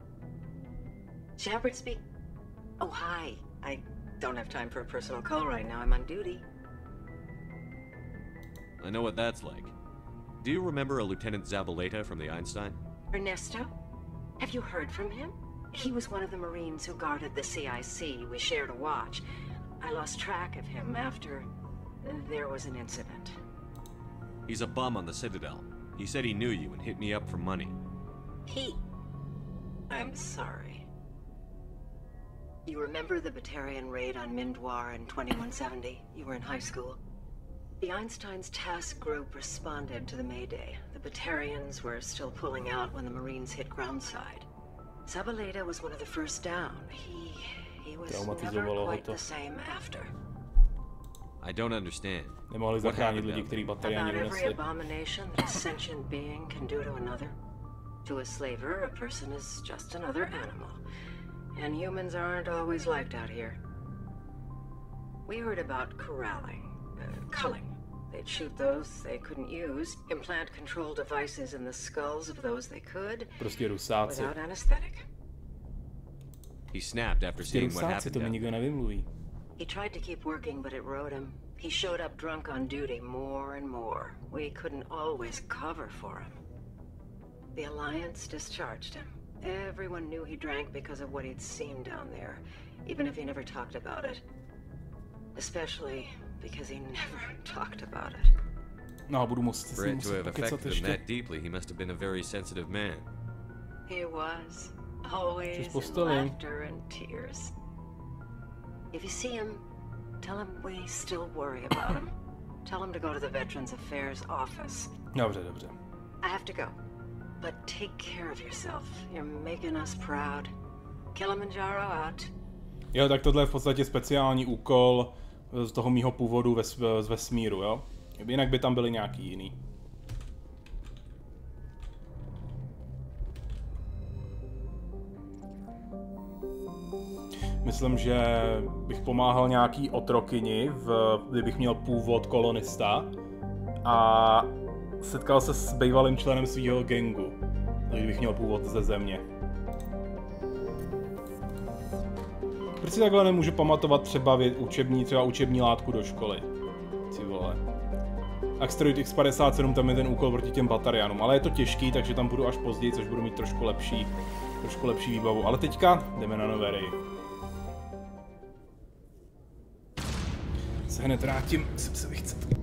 Speaker 9: Shepard speak? Oh, hi. I don't have time for a personal call right now. I'm on duty.
Speaker 2: I know what that's like. Do you remember a Lieutenant Zabaleta from the Einstein?
Speaker 9: Ernesto? Have you heard from him? He was one of the Marines who guarded the CIC. We shared a watch. I lost track of him after there was an incident.
Speaker 2: He's a bum on the Citadel. He said he knew you and hit me up for money.
Speaker 9: I'm sorry. You remember the Batarian raid on Mindwar in 2170? You were in high school. The Einstein's task group responded to the Mayday. The Batarians were still pulling out when the Marines hit groundside. Zabaleta was one of the first down. He was never quite the same after.
Speaker 2: I don't understand.
Speaker 1: Nemohli zachránit lidi, kteří Batariani
Speaker 9: About every
Speaker 1: donesli.
Speaker 9: abomination that a sentient being can do to another. To a slaver, a person is just another animal. And humans aren't always liked out here. We heard about corralling, culling. They'd shoot those they couldn't use, implant control devices in the skulls of those they could,
Speaker 1: Prostě rusáci.
Speaker 9: without anesthetic.
Speaker 2: He snapped after seeing what happened.
Speaker 1: To mi nikdo nevymluví.
Speaker 9: He tried to keep working, but it rode him. He showed up drunk on duty more and more. We couldn't always cover for him. The Alliance discharged him. Everyone knew he drank because of what he'd seen down there, even if he never talked about it. Especially because he never talked about it.
Speaker 1: No, budu muset
Speaker 2: For it to have affected him that deeply, he must have been a very sensitive man.
Speaker 9: He was. Always
Speaker 1: Just
Speaker 9: in laughter and tears. If you see him, tell him we still worry about him. Tell him to go to the Veterans Affairs office.
Speaker 1: Dobře, dobře.
Speaker 9: I have to go. But take care of yourself. You're making us proud. Kilimanjaro out.
Speaker 1: Jo, tak tohle je v podstatě speciální úkol z toho mýho původu z vesmíru, jo? Jinak by tam byly nějaký jiný. Myslím, že bych pomáhal nějaký otrokyni, kdybych měl původ kolonista a setkal se s bývalým členem svého gangu, kdybych měl původ ze země. Proč si takhle nemůžu pamatovat třeba učební látku do školy? Ty vole. Asteroid X-57, tam je ten úkol proti těm Batarianům, ale je to těžký, takže tam budu až později, což budu mít trošku lepší výbavu. Ale teďka jdeme na Noverii. Se hned vrátím, jsem se vychcet.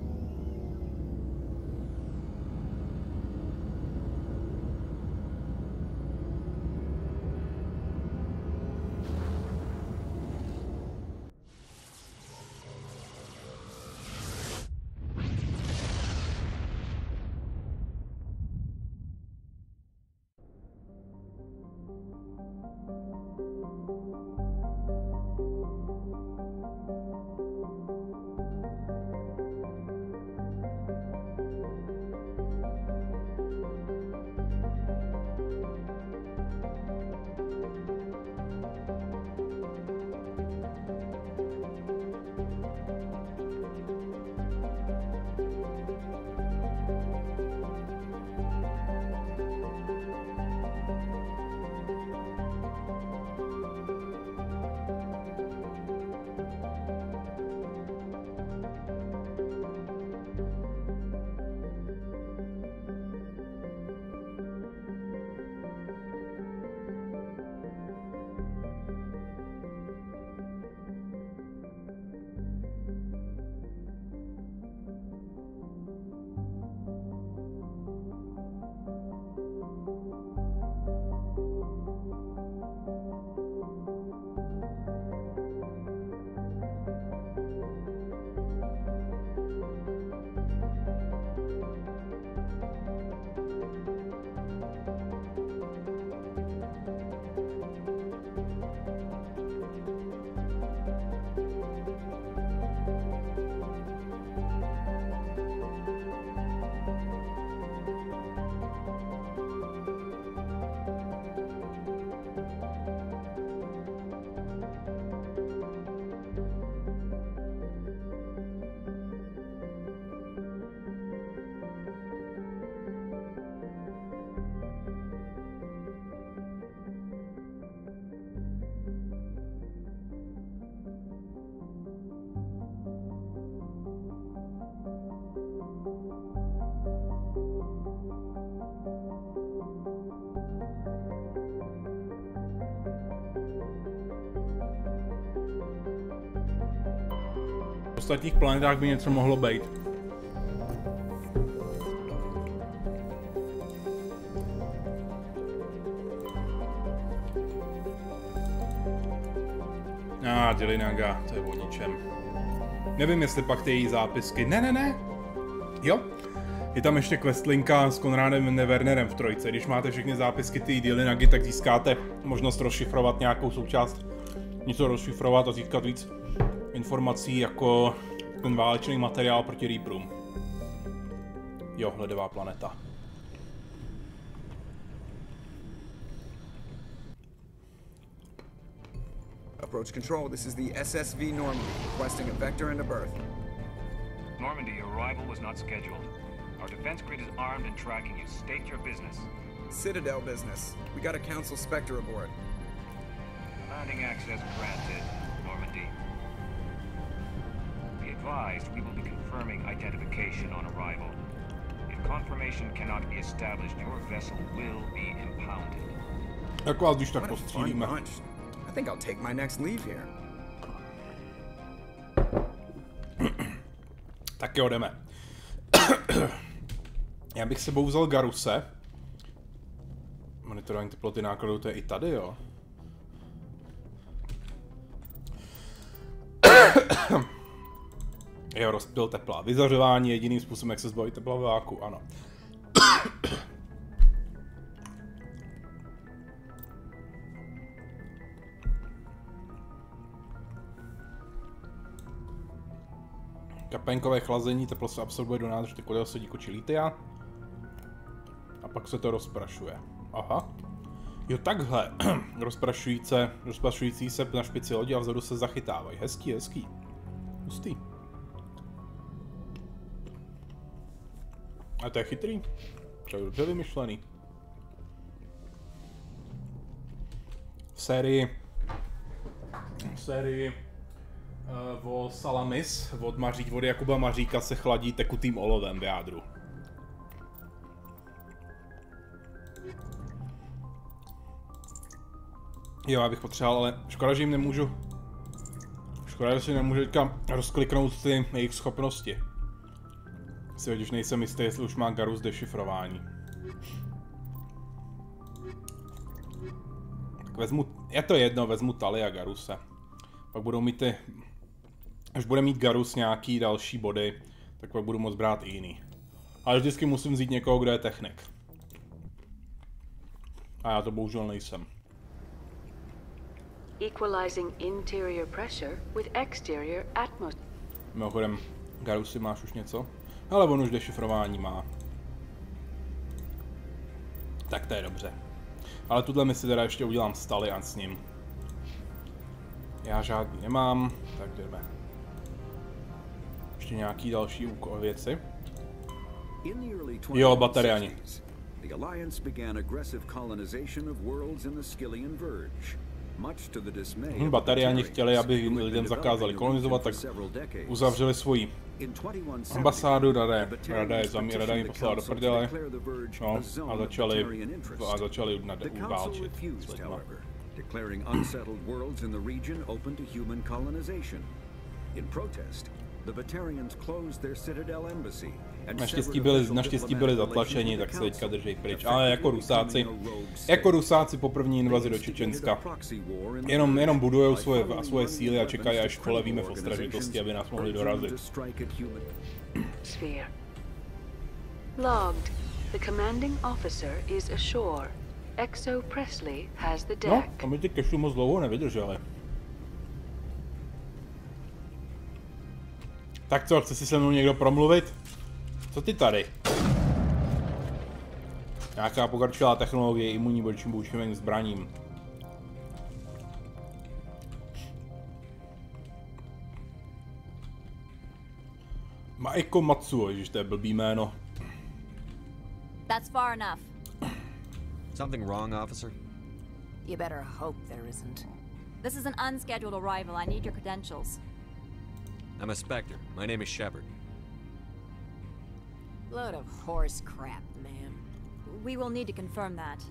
Speaker 1: ostatních planetách by něco mohlo být. Dělinaga, to je o ničem. Nevím, jestli pak ty její zápisky. Ne. Jo? Je tam ještě questlinka s Konrádem Nevernerem v trojce. Když máte všechny zápisky ty Dělinagy, tak získáte možnost rozšifrovat nějakou součást. Něco rozšifrovat a získat víc informací jako ten válečný materiál proti Reaperům. Jo, ledová planeta.
Speaker 6: Approach control, this is the SSV Normandy, requesting a vector and a berth.
Speaker 10: Normandy, your arrival was not scheduled. Our defense grid is armed and tracking you. State your business.
Speaker 6: Citadel business. We got a Council Spectre aboard.
Speaker 10: Landing access granted, Normandy. Be advised, we will be confirming identification on arrival. If confirmation cannot be established, your vessel will be impounded.
Speaker 1: Jak vás když tak postřílíme.
Speaker 6: I think I'll take my next leave here.
Speaker 1: Tak jo, jdeme. Já bych sebou vzal Garuse. Monitorování teploty nákladů, to je i tady, jo. Jo, rozptyl tepla. Vyzařování je jediným způsobem, jak se zbavit tepla ve váku, ano. Kapénkové chlazení, teplo se absorbuje do nádrže teplého sodíku či litia. A pak se to rozprašuje. Aha. Jo, takhle. Rozprašující se na špici lodi a vzadu se zachytávají. Hezký. Hustý. A to je chytrý. To je dobře vymyšlený. V sérii o Salamis od Jakuba Maříka se chladí tekutým olovem v jádru. Jo, já bych potřeboval, ale škoda, že jim nemůžu... Škoda, že si nemůžu teďka rozkliknout ty jejich schopnosti. Si když nejsem jistý, jestli už má Garus dešifrování. Tak vezmu... Je to jedno, vezmu Tali a Garuse. Pak budou mít ty... Až bude mít Garus nějaký další body, tak pak budu moct brát i jiný. Ale vždycky musím vzít někoho, kdo je technik. A já to bohužel nejsem.
Speaker 19: Equalizing interior pressure with exterior atmosphere.
Speaker 1: Mimochodem, Garusy, máš už něco? Ale on už dešifrování má. Tak to je dobře. Ale tuhle misi teda ještě udělám s Tali a s ním. Já žádný nemám, tak jdeme. Ještě nějaký další věci? Jo, bateriáni.
Speaker 21: The Alliance began aggressive colonization of worlds in the Skillian Verge. Much to the dismay.
Speaker 1: Bateriáni chtěli, aby lidem zakázali kolonizovat, tak uzavřeli svoji ambasádu, rada je poslala do prdele, no, a začali válčit s lidma.
Speaker 21: Declaring unsettled worlds in the region open to human colonization. In protest, the Batarians closed their Citadel embassy.
Speaker 1: Naštěstí byli zatlačeni, tak se teďka držej pryč. Ale jako Rusáci po první invazi do Čečenska. Jenom budujou svoje síly a čekají, až polevíme v ostražitosti, aby nás mohli dorazit.
Speaker 19: Logged. The commanding officer is ashore. Exo Presley has the deck.
Speaker 1: No, a my ty kešu moc dlouho nevydrželi. Tak co, chce si se mnou někdo promluvit? Co ty tady? Nějaká pokročilá technologie imunní vůči boučivým zbraním. Maiko Matsuo, ježiš, to je blbý jméno.
Speaker 22: That's far enough.
Speaker 2: Something wrong, officer?
Speaker 22: You better hope there isn't. This is an unscheduled arrival. I need your credentials.
Speaker 2: I'm a Spectre. My name is Shepard.
Speaker 22: Load of horse crap, ma'am. We will need to confirm that.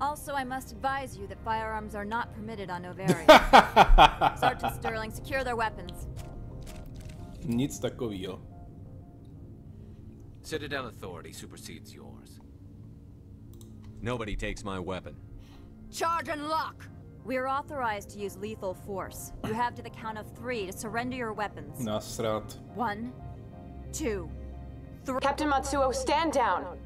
Speaker 22: Also, I must advise you that firearms are not permitted on Noveria. Sergeant Sterling, secure their weapons.
Speaker 1: Nic takovýho.
Speaker 7: Citadel authority supersedes yours.
Speaker 2: Nobody takes my weapon.
Speaker 22: Charge and lock! We're authorized to use lethal force. You have to the count of 3 to surrender your weapons.
Speaker 1: Nasrat.
Speaker 22: 1, 2, 3.
Speaker 11: Captain Matsuo, stand down!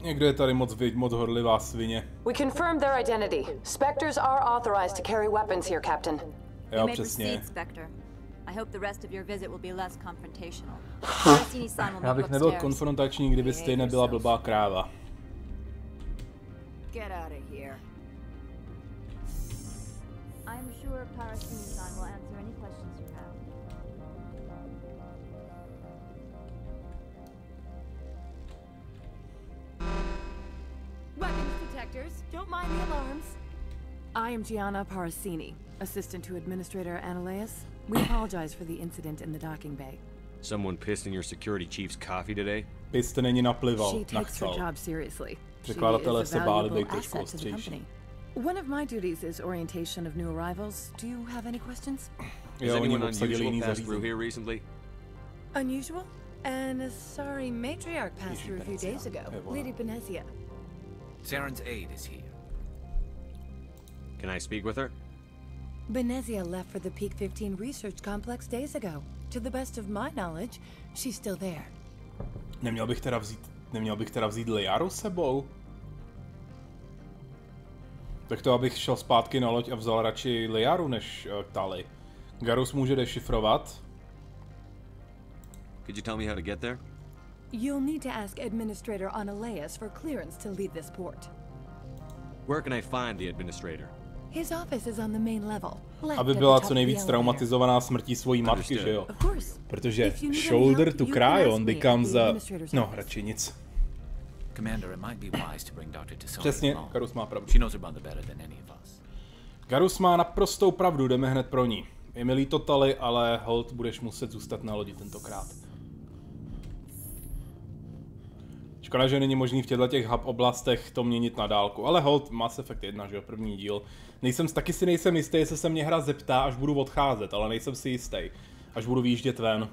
Speaker 1: Někdo je tady moc horlivá svině.
Speaker 11: We confirmed their identity. Spectres are authorized to carry weapons here, Captain.
Speaker 1: Jo, přesně.
Speaker 22: I hope the rest of your visit will be less confrontational.
Speaker 1: Já bych nebyl konfrontační, kdyby stejně nebyla blbá kráva.
Speaker 22: Get out of here. I'm sure Parasini-san will answer any questions you have.
Speaker 23: Weapons detectors, don't mind the alarms. I am Gianna Parasini, assistant to Administrator Analeas. We apologize for the incident in the docking bay.
Speaker 2: Someone pissed in your security chief's coffee today?
Speaker 1: Piste není naplival,
Speaker 23: She takes her job seriously.
Speaker 1: Překladatelé se báli být trošku ostřejší.
Speaker 23: One of my duties is orientation of new arrivals. Do you have any questions?
Speaker 2: Has anyone unusual passed through here recently?
Speaker 23: Unusual? And a sorry matriarch passed through a few days ago. Lady Benezia.
Speaker 7: Saren's aide is here.
Speaker 2: Can I speak with her?
Speaker 23: Benezia left for the Peak 15 research complex days ago. To the best of my knowledge, she's still there.
Speaker 1: Neměl bych teda vzít Liaru sebou? Tak to abych šel zpátky na loď a vzal radši Liaru než Tali. Garus může dešifrovat.
Speaker 2: Could you tell me how to get there?
Speaker 23: You'll need to ask Administrator Analeas for clearance to leave this port.
Speaker 2: Where can I find the administrator?
Speaker 23: His office is on the main level.
Speaker 1: Aby byla co nejvíc traumatizovaná smrtí svojí matky, že jo? Protože shoulder to cry on becomes a... No, radši nic.
Speaker 7: Commander, it might be wise to bring Dr. Tisoni.
Speaker 1: Přesně, Garus má pravdu.
Speaker 7: She knows her mother better than any of us.
Speaker 1: Garus má naprostou pravdu, jdeme hned pro ní. Je mi líto, Tali, ale hold, budeš muset zůstat na lodi tentokrát. Škoda, že není možný v těch hub oblastech to měnit na dálku, ale hold, Mass Effect 1, že jo, první díl. Taky si nejsem jistý, jestli se mě hra zeptá, až budu odcházet, ale nejsem si jistý, až budu výjíždět ven.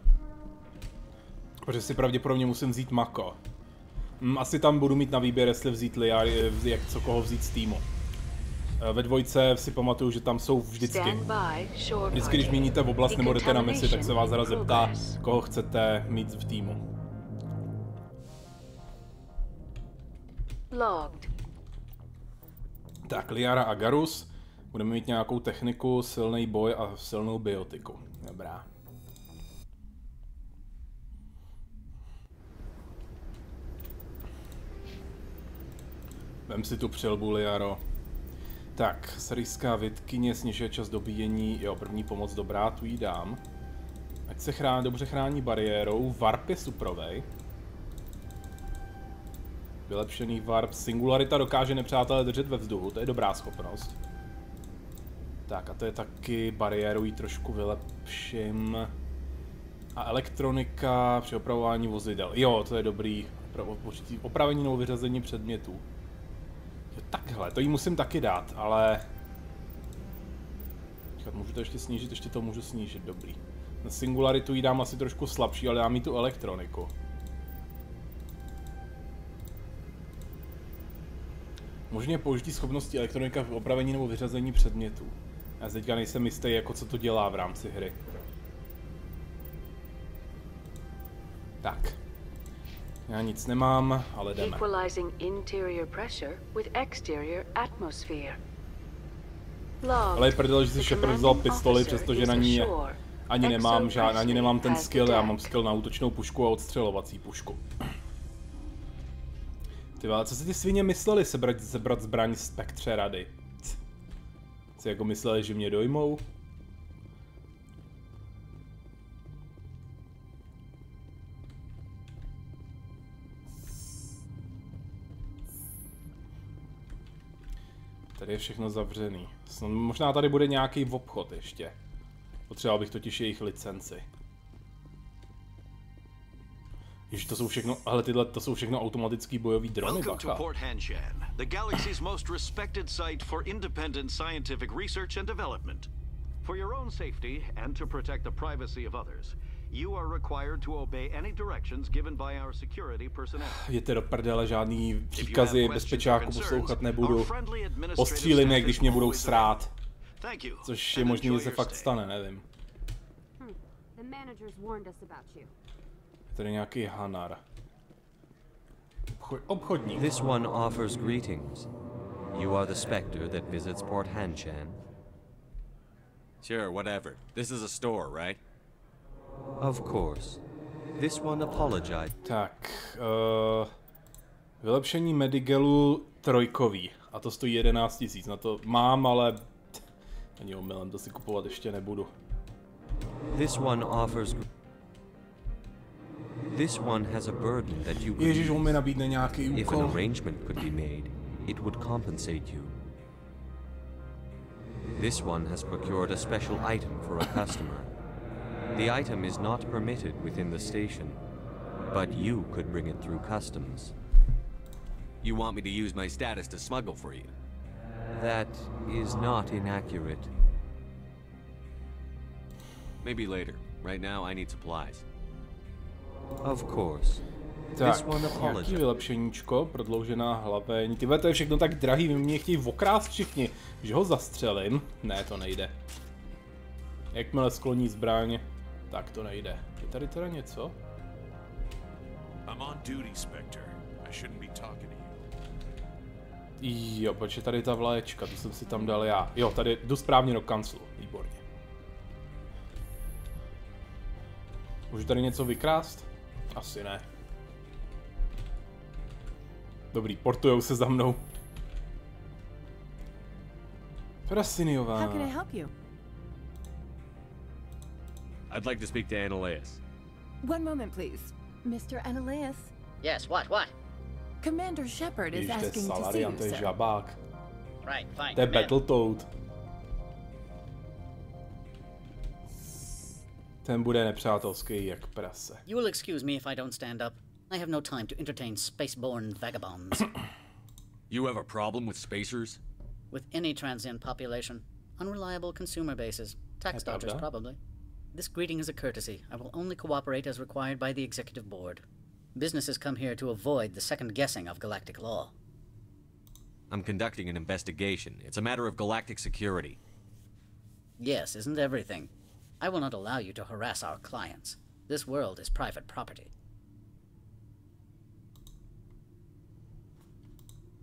Speaker 1: Protože si pravděpodobně musím vzít Mako. Asi tam budu mít na výběr, jestli vzít Liar, jak co koho vzít z týmu. Ve 2 si pamatuju, že tam jsou vždycky. Vždycky, když měníte v oblast nebo jdete na misi, tak se vás hra zeptá, koho chcete mít v týmu. Tak, Liara a Garus. Budeme mít nějakou techniku, silný boj a silnou biotiku. Dobrá. Vem si tu přilbu, Liaro. Tak, serijská vědkyně snižuje čas dobíjení. Jo, první pomoc dobrá, tu jí dám. Ať se dobře chrání bariérou. Warp je suprovej. Vylepšený warp. Singularita dokáže nepřátelé držet ve vzduchu, to je dobrá schopnost. Tak a to je taky bariéru, ji trošku vylepším. A elektronika při opravování vozidel. Jo, to je dobrý. Opravení nebo vyřazení předmětů. Jo, takhle, to jí musím taky dát, ale... Můžu to ještě snížit, ještě to můžu snížit, dobrý. Na singularitu jí dám asi trošku slabší, ale dám jí tu elektroniku. Možně použití schopnosti elektronika v opravení nebo vyřazení předmětů. Já teďka nejsem jistý, jako co to dělá v rámci hry. Tak. Já nic nemám, ale jdeme. Ale je prdel, že si Shepard vzal pistoli, přestože na ní ani nemám ten skill, já mám skill na útočnou pušku a odstřelovací pušku. Ty vole, co si ty svině mysleli sebrat zbraň Spektře Rady? Si jako mysleli, že mě dojmou? Tady je všechno zavřený. Možná tady bude nějaký obchod ještě. Potřeboval bych totiž jejich licenci. Ježiš, to jsou všechno, ale to jsou všechno automatický bojový drony, bacha.
Speaker 13: The galaxy's most respected site for independent scientific research and development. For your own safety and to protect the privacy of others, you are required to obey any directions given by our security personnel.
Speaker 1: Jděte do prdele, žádný příkazy bezpečáku poslouchat nebudu. Postřílím je, když mě budou srát. Což je možný, že se fakt stane, nevím. Je tady nějaký hanar. Obchodník.
Speaker 2: This one offers greetings. You are the specter that visits Port Hanshan? Sure, whatever. This is a store, right? Of course. This one apologized.
Speaker 1: Tak, vylepšení Medigelu trojkový. A to stojí 11 000. Na to mám, ale ani omylem to si kupovat ještě nebudu.
Speaker 2: This one offers. This one has a burden that you.
Speaker 1: Ježiš, on mi nabídne nějaký úkol.
Speaker 2: If an arrangement could be made, it would compensate you. This one has procured a special item for a customer. The item is not permitted within the station, but you could bring it through customs. You want me to use my status to smuggle for you? That is not inaccurate. Maybe later. Right now I need supplies. Of course.
Speaker 1: Tak, nějaký vylepšeníčko, prodloužená hlaveň. Tyhle, to je všechno tak drahý, mě chtějí okrást všichni, že ho zastřelím. Ne, to nejde. Jakmile skloní zbraň, tak to nejde. Je tady teda něco?
Speaker 16: I'm on duty, Spectre. I shouldn't be talking to you.
Speaker 1: Jo, proč je tady ta vlaječka, tu jsem si tam dal já. Jo, tady jdu správně do kanclu, výborně. Můžu tady něco vykrást? Asi ne. Dobrý, portujou se za mnou. Frasiniová.
Speaker 23: How can I help you?
Speaker 2: I'd like to speak to Analeus.
Speaker 23: One moment, please. Mr. Analeus?
Speaker 14: Yes, what?
Speaker 23: Commander Shepard is asking to see you,
Speaker 1: Salarian, to je žabák.
Speaker 14: Right, fine.
Speaker 1: To je Battletoad. Ten bude nepřátelský jak prase.
Speaker 14: You will excuse me if I don't stand up. I have no time to entertain spaceborne vagabonds.
Speaker 2: You have a problem with spacers?
Speaker 14: With any transient population. Unreliable consumer bases. Tax dodgers, probably. This greeting is a courtesy. I will only cooperate as required by the Executive Board. Businesses come here to avoid the second guessing of galactic law.
Speaker 2: I'm conducting an investigation. It's a matter of galactic security.
Speaker 14: Yes, isn't everything? I will not allow you to harass our clients. This world is private property.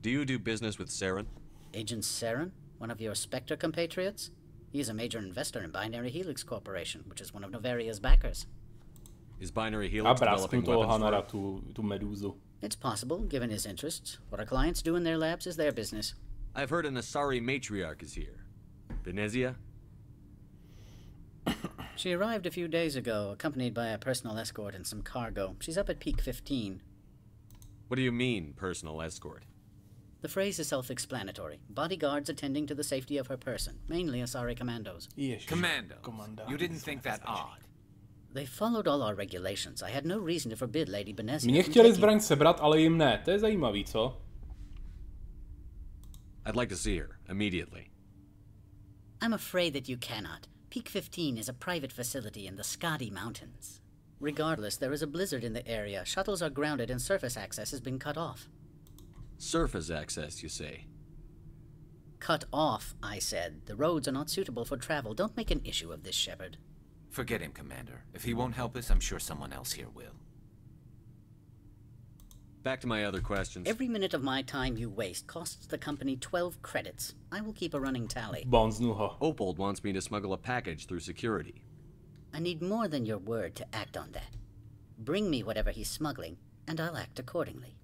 Speaker 2: Do you do business with Saren?
Speaker 14: Agent Saren? One of your Spectre compatriots? He is a major investor in Binary Helix Corporation, which is one of Noveria's backers.
Speaker 2: Is Binary Helix developing weapons
Speaker 1: tu medúzu.
Speaker 14: It's possible, given his interests. What our clients do in their labs is their business.
Speaker 2: I've heard an Asari matriarch is here. Benezia?
Speaker 14: She arrived a few days ago, accompanied by a personal escort and some cargo. She's up at peak 15.
Speaker 2: What do you mean, personal escort?
Speaker 14: The phrase is self-explanatory. Bodyguards attending to the safety of her person, mainly Asari commandos.
Speaker 7: Commandos? You didn't think that odd?
Speaker 14: They followed all our regulations. I had no reason to forbid Lady Benezia.
Speaker 1: Mě chtěli zbraň sebrat, ale jim ne. To je zajímavý, co?
Speaker 2: I'd like to see her, immediately.
Speaker 14: I'm afraid that you cannot. Peak 15 is a private facility in the Skadi Mountains. Regardless, there is a blizzard in the area. Shuttles are grounded and surface access has been cut off.
Speaker 2: Surface access, you say?
Speaker 14: Cut off, I said. The roads are not suitable for travel. Don't make an issue of this, Shepard.
Speaker 7: Forget him, Commander. If he won't help us, I'm sure someone else here will.
Speaker 2: Back to my other questions.
Speaker 14: Every minute of my time you waste costs the company 12 credits. I will keep a running tally.
Speaker 2: Opold wants me to smuggle a package through security.
Speaker 14: I need more than your word to act on that. Bring me whatever he's smuggling, and I'll act accordingly.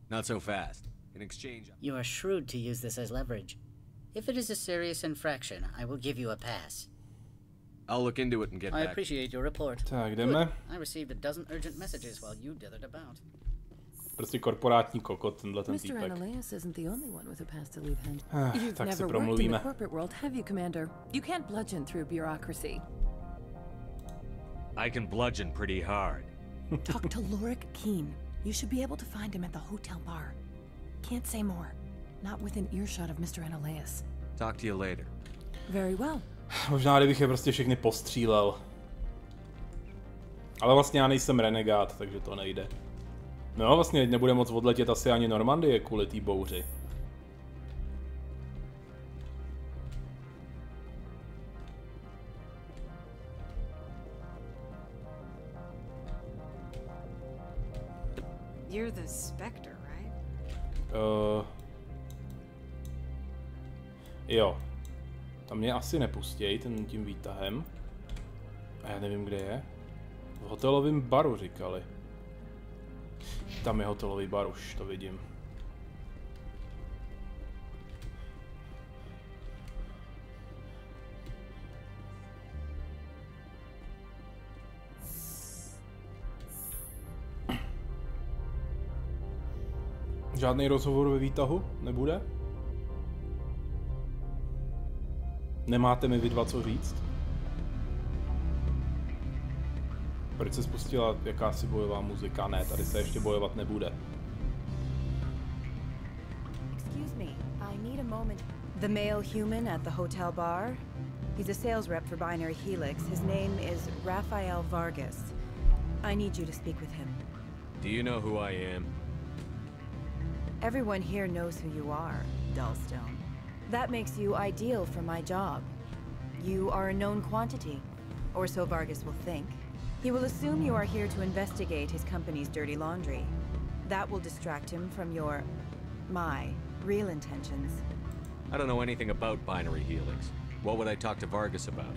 Speaker 2: Not so fast. In exchange...
Speaker 14: You are shrewd to use this as leverage. If it is a serious infraction, I will give you a pass.
Speaker 2: I'll look into it and get back.
Speaker 14: I appreciate your report.
Speaker 1: Tak, jdeme.
Speaker 14: I received a dozen urgent messages while you dithered about.
Speaker 1: Prostě korporátní kokot, tenhle ten týpek.
Speaker 23: Mr. Analeus isn't the only one with a pass to leave hand. You've never worked in the corporate world, have you, Commander? You can't bludgeon through bureaucracy.
Speaker 10: I can bludgeon pretty hard.
Speaker 23: Talk to Lorik Keen. You should be able to find him at the hotel bar. Can't say more. Not within earshot of Mr. Analeus.
Speaker 2: Talk to you later.
Speaker 23: Very well.
Speaker 1: Možná kdybych je prostě všechny postřílel. Ale vlastně já nejsem renegát, takže to nejde. No vlastně nebude moc odletět asi ani Normandie kvůli té bouři.
Speaker 4: You're the Spectre, right?
Speaker 1: Jo. Tam mě asi nepustěj tím výtahem. A já nevím, kde je. V hotelovém baru říkali. Tam je hotelový bar, už to vidím. Žádný rozhovor ve výtahu nebude? Nemáte mi vy dva co říct? Proč se spustila jakási bojová muzika? Ne, tady se ještě bojovat nebude.
Speaker 23: Excuse me, I need a moment. The male human at the hotel bar? He's a sales rep for Binary Helix. His name is Rafael Vargas. I need you to speak with him.
Speaker 2: Do you know who I am?
Speaker 23: Everyone here knows who you are, Dullstone. That makes you ideal for my job. You are a known quantity, or so Vargas will think. He will assume you are here to investigate his company's dirty laundry. That will distract him from my real intentions.
Speaker 2: I don't know anything about Binary Helix. What would I talk to Vargas about?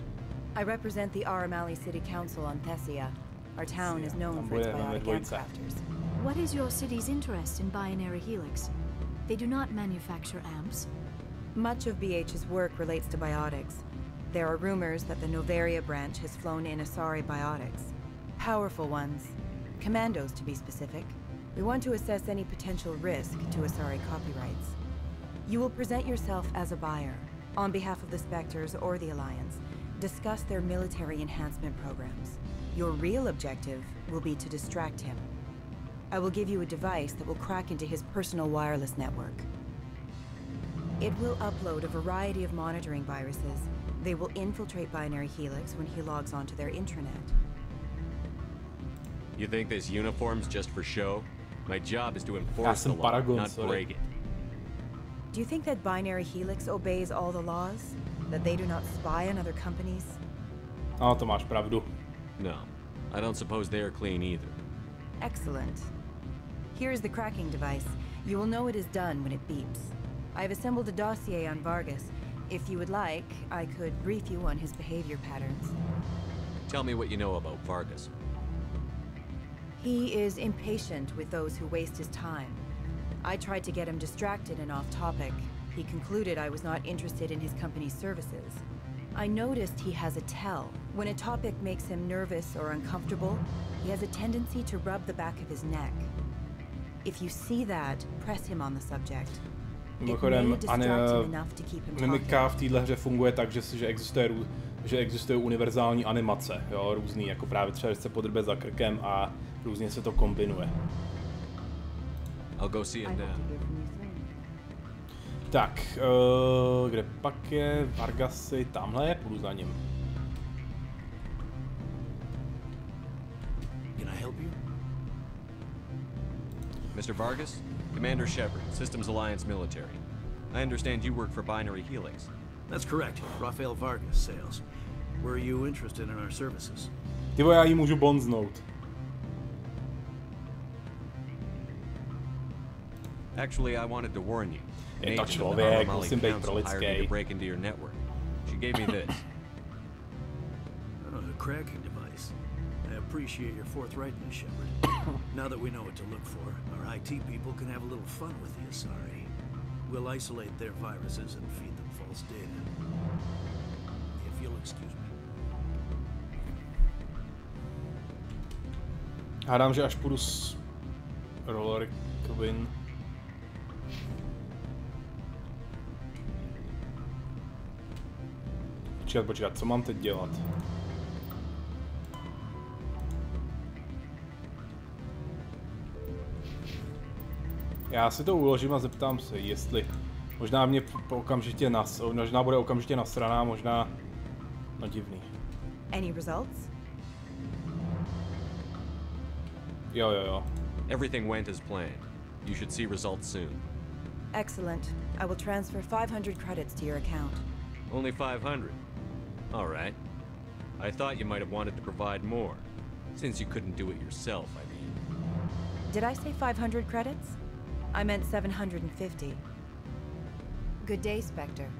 Speaker 23: I represent the Aramali City Council on Thessia. Our town is known for its biotic amp crafters.
Speaker 18: What is your city's interest in Binary Helix? They do not manufacture amps.
Speaker 23: Much of BH's work relates to biotics. There are rumors that the Noveria branch has flown in Asari biotics. Powerful ones. Commandos, to be specific. We want to assess any potential risk to Asari copyrights. You will present yourself as a buyer, on behalf of the Spectres or the Alliance. Discuss their military enhancement programs. Your real objective will be to distract him. I will give you a device that will crack into his personal wireless network. It will upload a variety of monitoring viruses. They will infiltrate Binary Helix when he logs onto their intranet.
Speaker 2: You think this uniform's just for show? My job is to enforce the law, not break it.
Speaker 23: Do you think that Binary Helix obeys all the laws? That they do not spy on other companies?
Speaker 1: No, to máš pravdu.
Speaker 2: No, I don't suppose they are clean either.
Speaker 23: Excellent. Here is the cracking device. You will know it is done when it beeps. I have assembled a dossier on Vargas. If you would like, I could brief you on his behavior patterns.
Speaker 2: Tell me what you know about Vargas.
Speaker 23: He is impatient with those who waste his time. I tried to get him distracted and off topic. He concluded I was not interested in his company's services. I noticed he has a tell. When a topic makes him nervous or uncomfortable, he has a tendency to rub the back of his neck. If you see that, press him on the subject.
Speaker 1: Mimochodem, mimika v téhle hře funguje tak, že existuje univerzální animace, jo, různý, jako právě třeba, že se podrbe za krkem a různě se to kombinuje.
Speaker 2: I'll go see him now.
Speaker 1: Tak, kde pak je Vargasy? Tamhle je, půjdu za ním.
Speaker 8: Can I help you?
Speaker 2: Mr. Vargas, Commander Shepard, Systems Alliance Military. I understand you work for Binary Helix.
Speaker 8: That's correct. Rafael Vargas, sales. Were you interested in our services?
Speaker 1: Tyvo, já jí můžu bonznout.
Speaker 2: Actually, I wanted to warn you.
Speaker 1: Je to člověk, musím být pro lidský.
Speaker 2: She gave me this.
Speaker 8: A cracking device. I appreciate your forthrightness, Shepard. Now that we know what to look for, our IT people can have a little fun with the Asari. We'll isolate their viruses and feed them false data. If you'll excuse me.
Speaker 1: Hádám, že až půjdu s Roller Quinn. Počkat, co mám teď dělat? Já si to uložím a zeptám se, jestli možná mě možná bude okamžitě nasraná, možná divný.
Speaker 23: Any results?
Speaker 1: Jo.
Speaker 2: Everything went as planned. You should see results soon.
Speaker 23: Excellent. I will transfer 500 credits to your account.
Speaker 2: Only 500? All right. I thought you might have wanted to provide more, since you couldn't do it yourself, I mean.
Speaker 23: Did I say 500 credits? I meant 750. Good day, Spectre.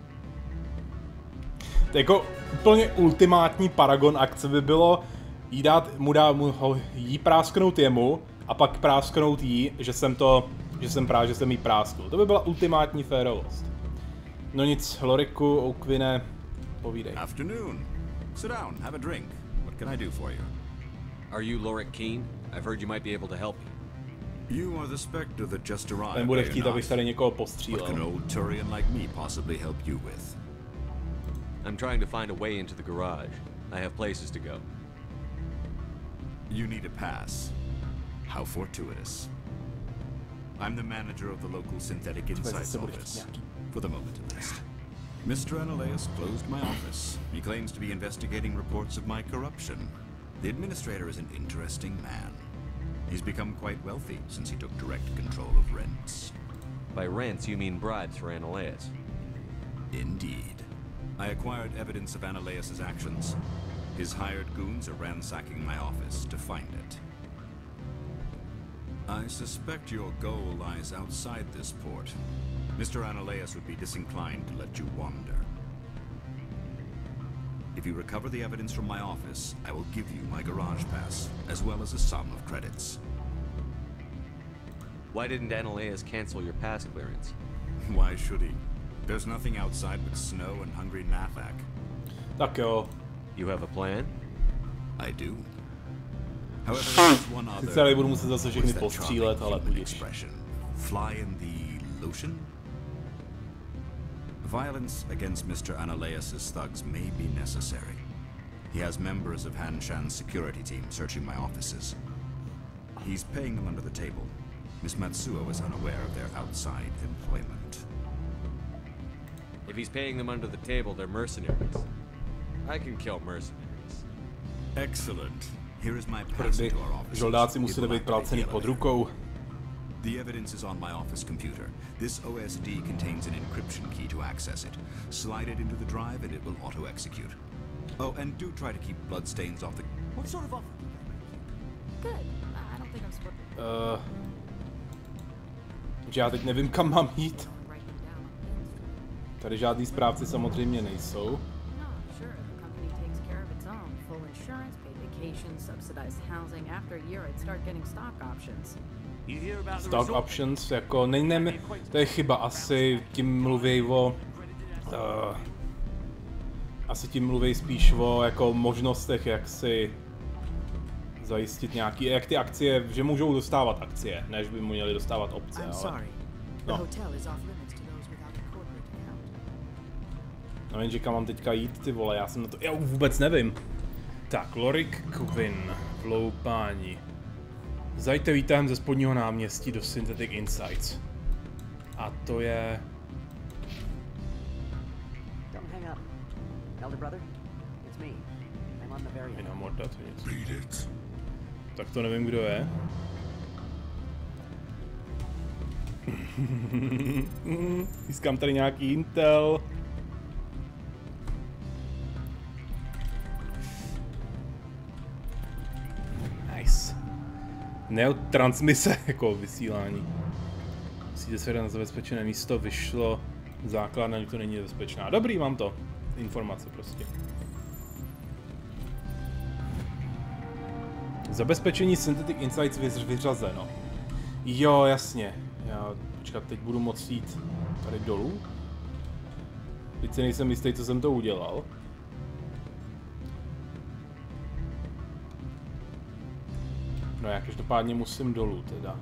Speaker 1: Jako úplně ultimátní paragon akce by bylo jí prásknout jemu a pak prásknout jí, že jsem jí prásknul. To by byla ultimátní férovost. No nic, Loriku, Oakwine, povídej.
Speaker 3: Afternoon. Sit down, have a drink. What can I do for you?
Speaker 2: Are you Lorik Keen? I've heard you might be able to help me.
Speaker 3: You are the Spectre that just arrived.
Speaker 1: Ten bude chtít, abych tady někoho postřílel.
Speaker 3: What can old Turian like me possibly help you with?
Speaker 2: I'm trying to find a way into the garage. I have places to go.
Speaker 3: You need a pass. How fortuitous. I'm the manager of the local Synthetic Insights office. For the moment, at least. Mr. Analeus closed my office. He claims to be investigating reports of my corruption. The administrator is an interesting man. He's become quite wealthy since he took direct control of rents.
Speaker 2: By rents, you mean bribes for Analeus?
Speaker 3: Indeed. I acquired evidence of Analeus's actions. His hired goons are ransacking my office to find it. I suspect your goal lies outside this port. Mr. Analeus would be disinclined to let you wander. If you recover the evidence from my office, I will give you my garage pass, as well as a sum of credits.
Speaker 2: Why didn't Analeus cancel your pass clearance?
Speaker 3: Why should he? There's nothing outside but snow and hungry Nathak.
Speaker 1: Tak jo.
Speaker 2: You have a plan?
Speaker 3: I do. However, there's one other.
Speaker 1: Sice ale budu muset zase všechny postřílet, ale budíš.
Speaker 3: Fly in the lotion? Violence against Mr. Analeus's thugs may be necessary. He has members of Hanshan's security team searching my offices. He's paying them under the table. Miss Matsuo is unaware of their outside employment.
Speaker 2: If he's paying them under the table, they're mercenaries. I can kill mercenaries.
Speaker 3: Excellent. Here is my pass to our office.
Speaker 1: Žoldáci museli být placený pod rukou.
Speaker 3: The evidence is on my office computer. This OSD contains an encryption key to access it. Slide it into the drive and it will auto-execute. Oh, and do try to keep bloodstains off the...
Speaker 22: What sort of offer? Good. I don't think I'm supposed
Speaker 1: že já teď nevím, kam mám jít. Tady žádný správci samozřejmě nejsou. Stock options, jako to je chyba, asi tím mluví o... asi tím mluví spíš o jako možnostech, jak si zajistit nějaký, jak ty akcie, že můžou dostávat akcie, než by měli dostávat opce, ale... No. No jenže kam mám teďka jít, ty vole, já jsem na to, já vůbec nevím. Tak, Lorik Quinn, vloupání. Zajďte výtahem ze spodního náměstí do Synthetic Insights. A to je... Jiná morda, to je něco. Tak to nevím, kdo je. Získám tady nějaký intel. Nice. Neotransmise jako vysílání. Musíte se na zabezpečené místo, vyšlo základna, to není nebezpečná. Dobrý, mám to. Informace prostě. Zabezpečení Synthetic Insights vyřazeno. Jo, jasně. Počkat, teď budu moct jít tady dolů. Teď si nejsem jistý, co jsem to udělal. No já každopádně musím dolů teda.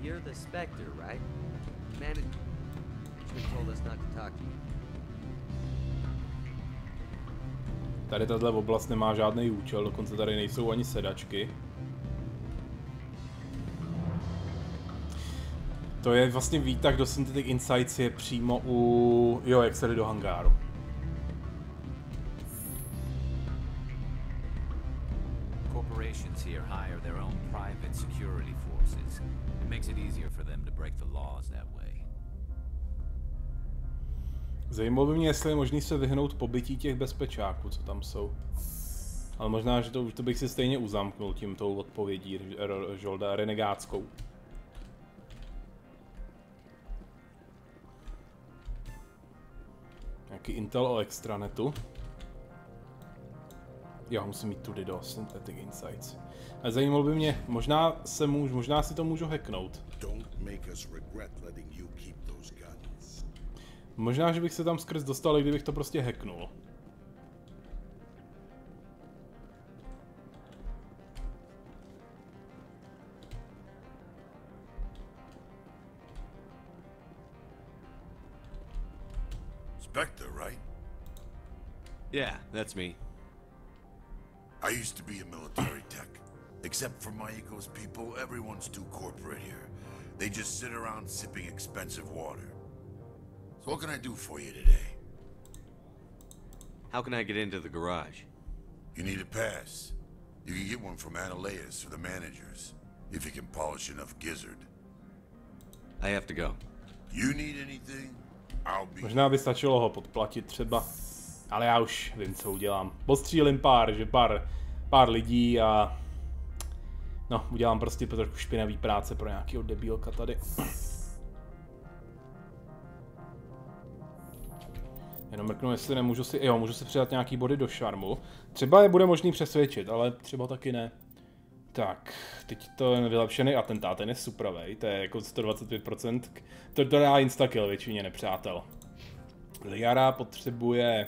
Speaker 2: You're the Spectre, right? Management told us not to talk to you.
Speaker 1: Tady tato oblast nemá žádný účel, dokonce tady nejsou ani sedačky. To je vlastně výtah do Synthetic Insights je přímo u... Jo, jak se jde do hangáru.
Speaker 7: Corporations here hire their own private security forces. It makes it easier for them to break the laws that way.
Speaker 1: Zajímalo by mě, jestli je možný se vyhnout pobytí těch bezpečáků, co tam jsou. Ale možná, že to bych si stejně uzamknul tím tou odpovědí Žolda renegáckou. Nějaký intel o extranetu. Jo, musím mít tudy do Synthetic Insights. A zajímalo by mě, možná si to můžu hacknout. Možná, že bych se tam skrz dostal, kdybych to prostě hacknul.
Speaker 15: Spectre, right?
Speaker 2: Yeah, that's me.
Speaker 15: I used to be a military tech. Except for Mayuko's people, everyone's too corporate here. They just sit around sipping expensive water. So what can I do for you today?
Speaker 2: How can I get into the garage?
Speaker 15: You need a pass. You can get one from Analeus or the managers, if you can polish enough gizzard.
Speaker 2: I have to go.
Speaker 15: You need anything? I'll be...
Speaker 1: Možná by stačilo ho podplatit třeba. Ale já už vím, co udělám. Postřílím pár lidí a... No, udělám prostě trošku špinavý práce pro nějakýho debílka tady. Jenom mrknu, jestli nemůžu si... Jo, můžu si přidat nějaký body do šarmu. Třeba je bude možný přesvědčit, ale třeba taky ne. Tak, teď to je vylepšený atentát, ten je suprovej, to je jako 125%. To dá instakill většině nepřátel. Liara potřebuje...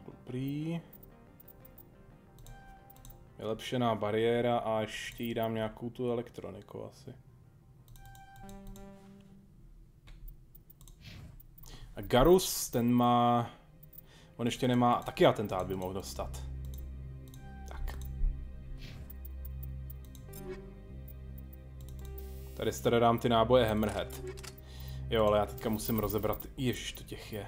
Speaker 1: Dobrý. Vylepšená bariéra a ještě jí dám nějakou tu elektroniku asi. A Garus, ten má... On ještě nemá... Taky atentát by mohl dostat. Tak. Tady si teda dám ty náboje Hammerhead. Jo, ale já teďka musím rozebrat... Ježiš, to těch je.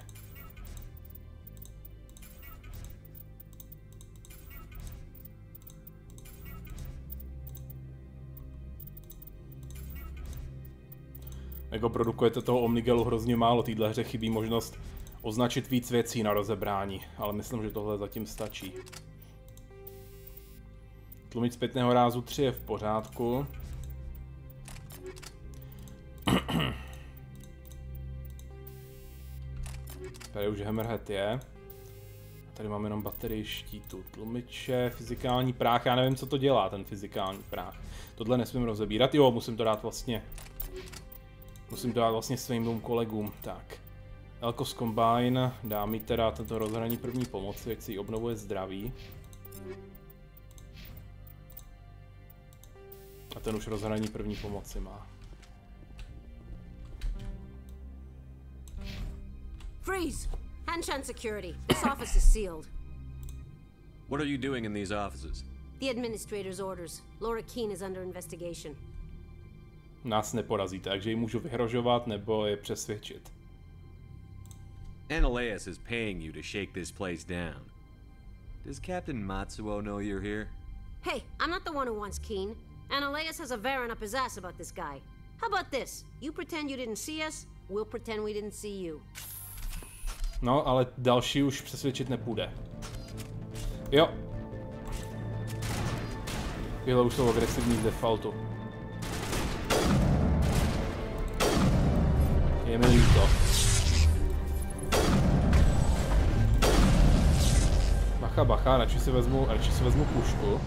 Speaker 1: Jako produkujete toho Omnigelu hrozně málo, téhle hře chybí možnost označit víc věcí na rozebrání, ale myslím, že tohle zatím stačí. Tlumič zpětného rázu 3 je v pořádku. Tady už Hammerhead je. Tady mám jenom baterii štítu, tlumiče, fyzikální práh, já nevím, co to dělá, ten fyzikální práh. Tohle nesmím rozebírat, jo, musím to dát vlastně svým dvou kolegům. Tak. Elkos Combine, dá mi teda tento rozhraní první pomoci, ať si obnovuje zdraví. A ten už rozhraní první pomoci má.
Speaker 5: Freeze! Hanshan security. This office is sealed.
Speaker 2: What are you doing in these offices?
Speaker 5: The administrator's orders. Laura Keene is under investigation.
Speaker 1: Nás neporazí, takže ji můžu vyhrožovat nebo je přesvědčit.
Speaker 2: Analeus is paying you to shake this place down. Does Captain Matsuo know you're here?
Speaker 5: Hey, I'm not the one who wants Keene. Analeus has a Varen up his ass about this guy. How about this? You pretend you didn't see us, we'll pretend we didn't see you.
Speaker 1: No, ale další už přesvědčit nepůjde. Jo. Tyhle už jsou agresivní z defaultu. Je mi líto. Bacha, bacha, radši si vezmu pušku.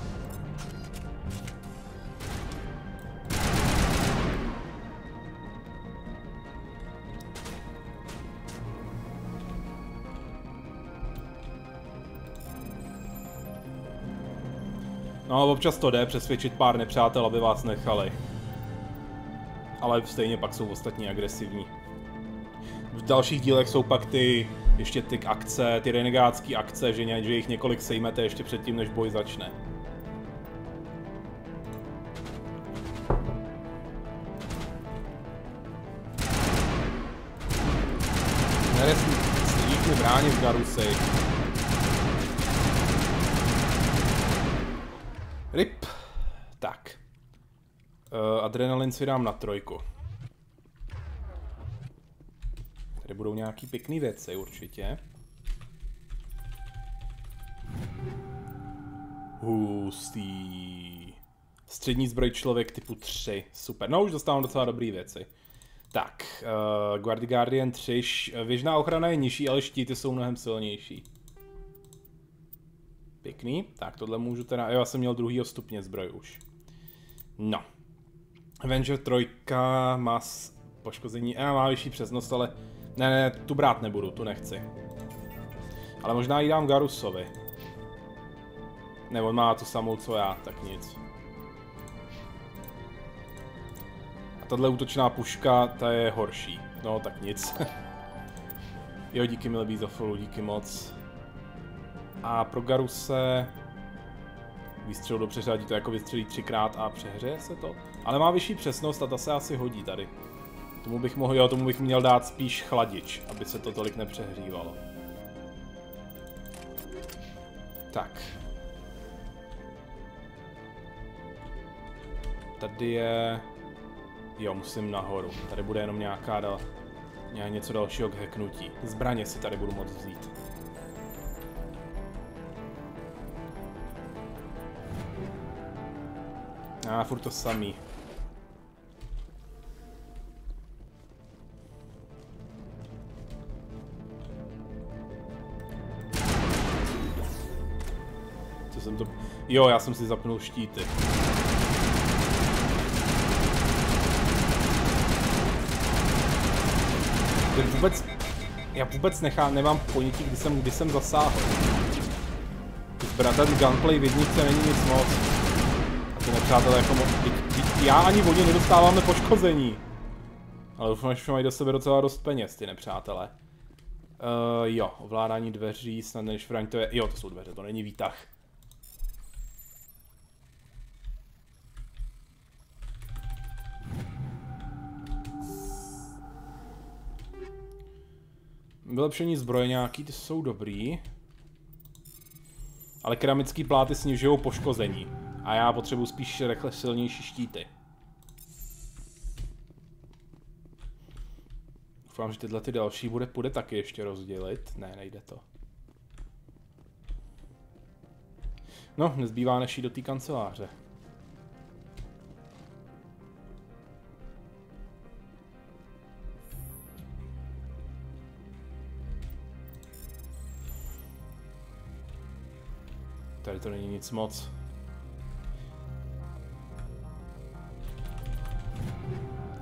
Speaker 1: No, občas to jde přesvědčit pár nepřátel, aby vás nechali. Ale stejně pak jsou ostatní agresivní. V dalších dílech jsou pak ještě ty akce, ty renegátské akce, že jich několik sejmete ještě předtím, než boj začne. chránit Garusy. Rip. Tak. Adrenalin si dám na 3. Tady budou nějaký pěkný věci určitě. Hustý. Střední zbroj člověk typu 3. Super. No už dostávám docela dobrý věci. Tak. Guardian 3. Věžná ochrana je nižší, ale štíty jsou mnohem silnější. Pěkný. Tak tohle můžu teda... Jo, já jsem měl 2. stupně zbroj už. No. Avenger 3 má poškození... má vyšší přesnost, ale... Ne, tu brát nebudu, tu nechci. Ale možná ji dám Garusovi. Ne, on má tu samou, co já, tak nic. A tahle útočná puška, ta je horší. No, tak nic. Jo, díky milý za follow, díky moc. A pro Garuse... Výstřel do přeřadí, to jako vystřelí 3krát a přehřeje se to. Ale má vyšší přesnost a ta se asi hodí tady. Tomu bych měl dát spíš chladič, aby se to tolik nepřehřívalo. Tak. Tady je... Jo, musím nahoru. Tady bude jenom něco dalšího k hacknutí. Zbraně si tady budu moct vzít. Furt to samý. Co jsem to... Jo, já jsem si zapnul štíty. Já vůbec nemám ponětí, kdy jsem zasáhl. Ten gunplay v jedničce není nic moc. A ty nepřátelé jako já ani vodě nedostáváme poškození. Ale doufám, že mají do sebe docela dost peněz, ty nepřátelé. Jo, ovládání dveří, snad než Frank, to je... Jo, to jsou dveře, to není výtah. Vylepšení zbroje nějaký, ty jsou dobrý. Ale keramický pláty snižují poškození. A já potřebuji spíš rychle silnější štíty. Doufám, že tyhle ty další půjde taky ještě rozdělit. Ne, nejde to. No, nezbývá než jít do té kanceláře. Tady to není nic moc.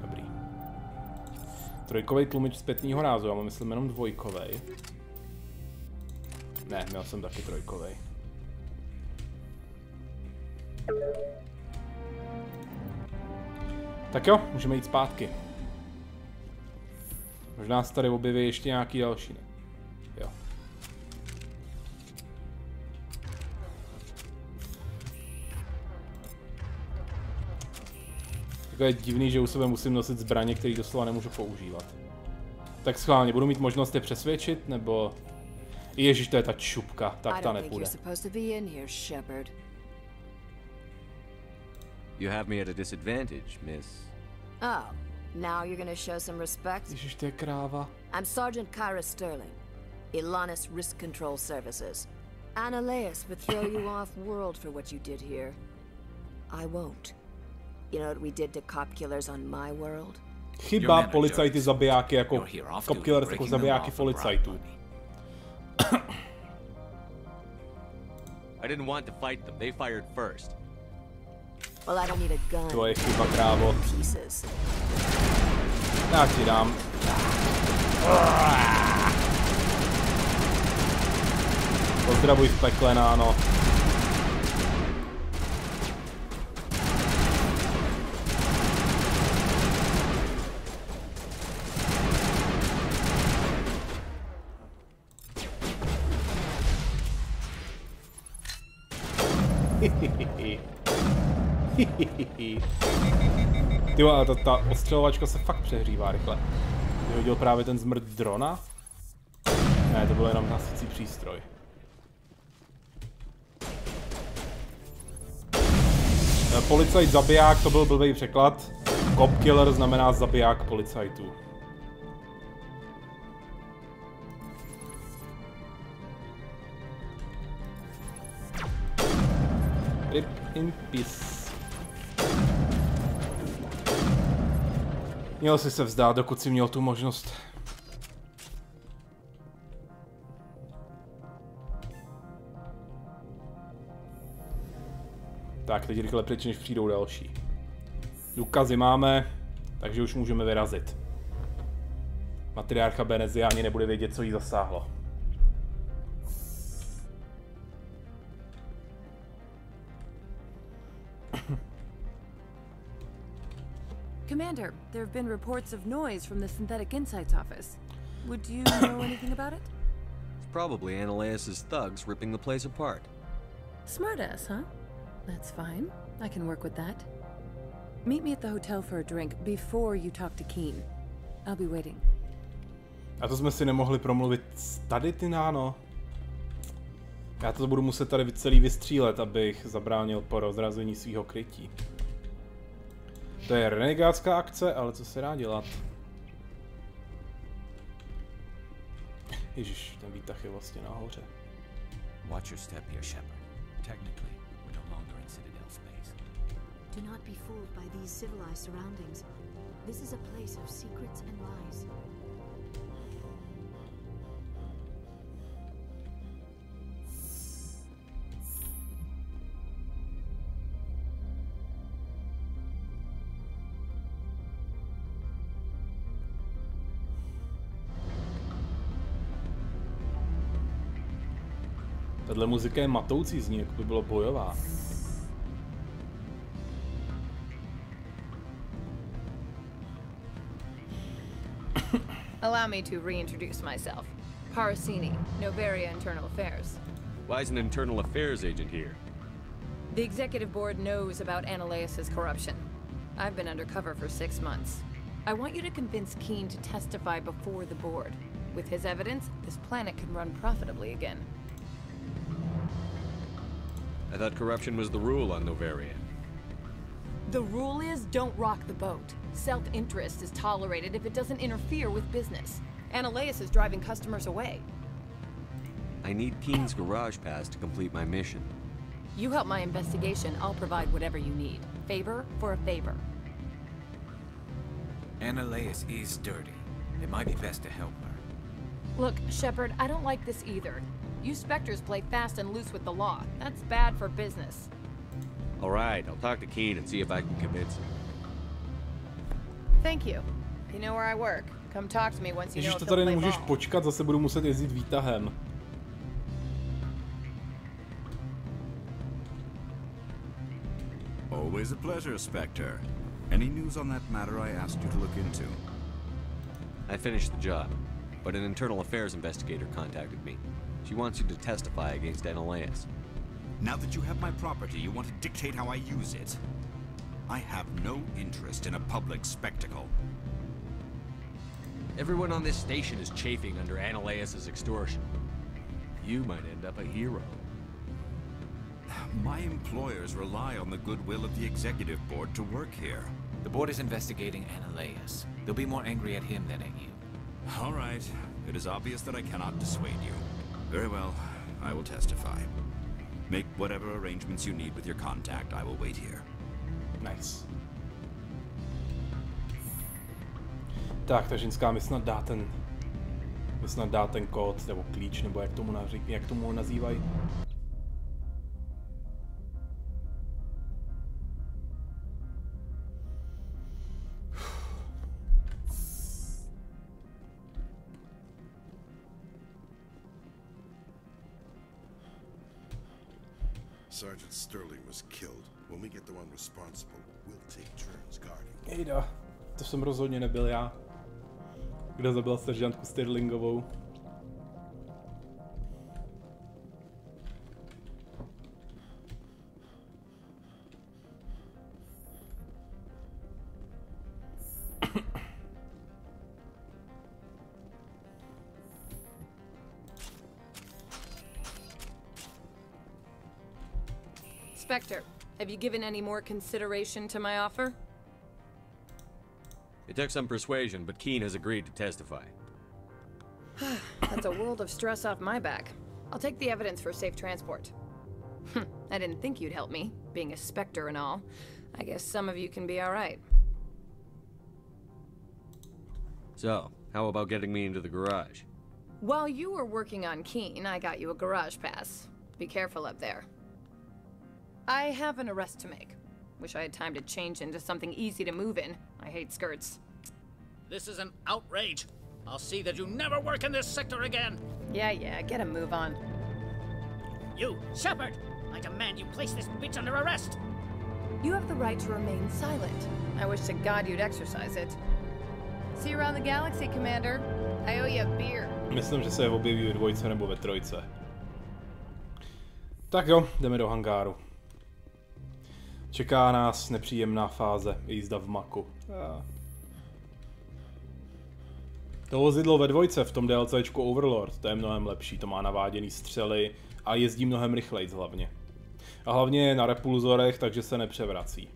Speaker 1: Dobrý. 3 tlumič zpětného rázu, já mám myslím jenom 2. Ne, měl jsem taky 3. Tak jo, můžeme jít zpátky. Možná se tady objeví ještě nějaký další, ne? Jo. Jako je divný, že u sebe musím nosit zbraně, které doslova nemůžu používat. Tak schválně, budu mít možnost je přesvědčit, nebo... Ježiš, to je ta čupka, tak ta nepůjde.
Speaker 2: You have me at a disadvantage, miss.
Speaker 12: Oh, now you're gonna show some respect?
Speaker 1: Ježiš, to je kráva.
Speaker 12: I'm Sergeant Kyra Sterling, Ilanis Risk Control Services. Annaleus would throw you off-world for what you did here. I won't. You know what we did to cop killers on my world?
Speaker 1: Chyba policajty zabijáky jako cop killers jako zabijáky policajtů.
Speaker 2: I didn't want to fight them. They fired first.
Speaker 12: Well, I don't need a gun.
Speaker 1: Tvoje chyba, krávo. Já ti dám. Pozdravuj v pekle, náno. Tyjo, ale ta ostřelovačka se fakt přehřívá rychle. Vyhodil právě ten zmrt drona? Ne, Ne, to byl jenom hasicí přístroj. Policajt zabiják, to byl blbý překlad. Cop killer znamená zabiják policajtů. Rip in peace. Měl jsi se vzdát, dokud jsi měl tu možnost. Tak, teď rychle pryč, než přijdou další. Důkazy máme, takže už můžeme vyrazit. Matriarcha Benezia ani nebude vědět, co jí zasáhlo.
Speaker 9: Commander, there have been reports of noise from the Synthetic Insights office. Would you know anything about it?
Speaker 2: It's probably Analaeus' thugs ripping the place apart.
Speaker 9: Smartass, huh? That's fine. I can work with that. Meet me at the hotel for a drink before you talk to Keen. I'll be waiting.
Speaker 1: A to jsme si nemohli promluvit tady, ty náno. Já to budu muset tady celý vystřílet, abych zabránil po rozrazení svého krytí. To je renegátská akce, ale co se dá dělat? Ježiš, ten výtah je vlastně nahoře.
Speaker 7: Watch your step here, Shepard. Technically, we're no longer in Citadel space.
Speaker 18: Do not be fooled by these civilized surroundings. This is a place of secrets and lies.
Speaker 1: Tahle muzika je matoucí, zní, jako by bylo bojová.
Speaker 17: Allow me to reintroduce myself. Parasini, Noveria Internal Affairs.
Speaker 2: Why is an internal affairs agent here?
Speaker 17: The executive board knows about Analaeus' corruption. I've been undercover for 6 months. I want you to convince Keen to testify before the board. With his evidence, this planet can run profitably again.
Speaker 2: I thought corruption was the rule on Noveria.
Speaker 17: The rule is don't rock the boat. Self-interest is tolerated if it doesn't interfere with business. Analaeus is driving customers away.
Speaker 2: I need Keen's garage pass to complete my mission.
Speaker 17: You help my investigation, I'll provide whatever you need. Favor for a favor.
Speaker 7: Analaeus is dirty. It might be best to help her.
Speaker 17: Look, Shepard, I don't like this either. You Spectres play fast and loose with the law. That's bad for business.
Speaker 2: All right, I'll talk to Keen and see if I can convince him.
Speaker 17: Thank you. You know where I work. Come talk to me once you know
Speaker 1: Ježiš,
Speaker 17: if
Speaker 1: to
Speaker 17: they'll
Speaker 1: tady
Speaker 17: play
Speaker 1: nemůžeš
Speaker 17: ball.
Speaker 1: počkat, zase budu muset jezdit výtahem.
Speaker 3: Always a pleasure, Spectre. Any news on that matter I asked you to look into?
Speaker 2: I finished the job, but an internal affairs investigator contacted me. She wants you to testify against Analaeus.
Speaker 3: Now that you have my property, you want to dictate how I use it. I have no interest in a public spectacle.
Speaker 2: Everyone on this station is chafing under Analaeus' extortion. You might end up a hero.
Speaker 3: My employers rely on the goodwill of the executive board to work here.
Speaker 7: The board is investigating Analaeus. They'll be more angry at him than at you.
Speaker 3: All right. It is obvious that I cannot dissuade you. Very well. I will testify. Make whatever arrangements you need with your contact. I will wait here.
Speaker 1: Nice. Tak, ta ženská mi snad dá ten kód, nebo klíč, nebo jak tomu nazývají.
Speaker 15: Sergeant Sterling was killed. When we get the one responsible, we'll take turns guarding.
Speaker 1: Ejda, to jsem rozhodně nebyl já. Kdo zabil seržantku Sterlingovou?
Speaker 17: Spectre, have you given any more consideration to my offer?
Speaker 2: It took some persuasion, but Keen has agreed to testify.
Speaker 17: That's a world of stress off my back. I'll take the evidence for safe transport. I didn't think you'd help me, being a Spectre and all. I guess some of you can be alright.
Speaker 2: So, how about getting me into the garage?
Speaker 17: While you were working on Keen, I got you a garage pass. Be careful up there. I have an arrest to make. Wish I had time to change into something easy to move in. I hate skirts.
Speaker 14: This is an outrage. I'll see that you never work in this sector again.
Speaker 17: Yeah, get a move on.
Speaker 14: You, Shepard! I demand you place this bitch under arrest!
Speaker 17: You have the right to remain silent. I wish to God you'd exercise it. See you around the galaxy, Commander. I owe you a beer.
Speaker 1: Myslím, že se objeví ve dvojce nebo ve trojce. Tak jo, jdeme do hangáru. Čeká nás nepříjemná fáze, jízda v maku. To vozidlo ve dvojce v tom DLCčku Overlord, to je mnohem lepší, to má naváděný střely a jezdí mnohem rychleji hlavně. A hlavně je na repulzorech, takže se nepřevrací.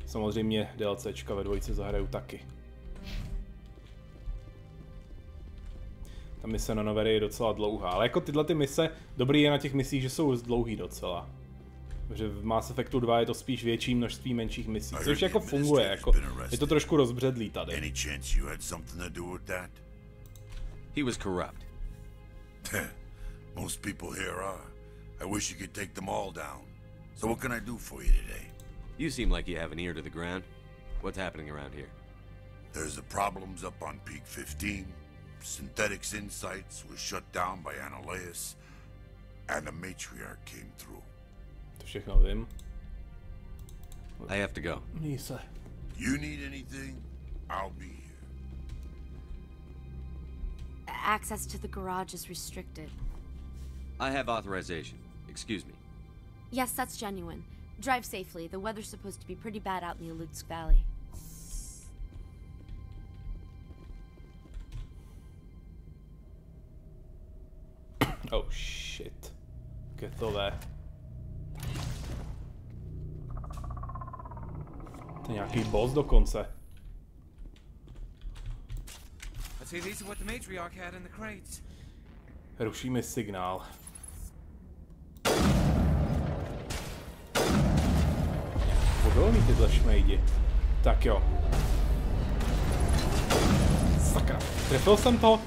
Speaker 1: Samozřejmě DLCčka ve dvojce zahraju taky. Ta mise na Noverii je docela dlouhá, ale jako tyhle ty mise, dobrý je na těch misích, že jsou dlouhý docela. Protože v Mass Effectu 2 je to spíš větší množství menších misí, což jako funguje, jako je to trošku rozbředlý tady.
Speaker 15: Any chance you had something to do with that?
Speaker 2: He was corrupt.
Speaker 15: Most people here are. I wish you could take them all down. So what can I do for you today?
Speaker 2: You seem like you have an ear to the ground. What's happening around here?
Speaker 15: There's the problems up on Peak 15. Synthetics Insights was shut down by Analeus. And the Matriarch came through.
Speaker 1: To všechno vím.
Speaker 2: I have to go.
Speaker 1: Mise.
Speaker 15: You need anything? I'll be here.
Speaker 18: Access to the garage is restricted.
Speaker 2: I have authorization. Excuse me.
Speaker 18: Yes, that's genuine. Drive safely. The weather's supposed to be pretty bad out in the Alutsk Valley.
Speaker 1: Oh shit. Getové. To je nějaký boss dokonce.
Speaker 7: I'd say these are what the Matriarch had in the crates.
Speaker 1: Ruší mi signál. Podolní tyhle šmejdi. Tak jo. Sakra. Trefil jsem to?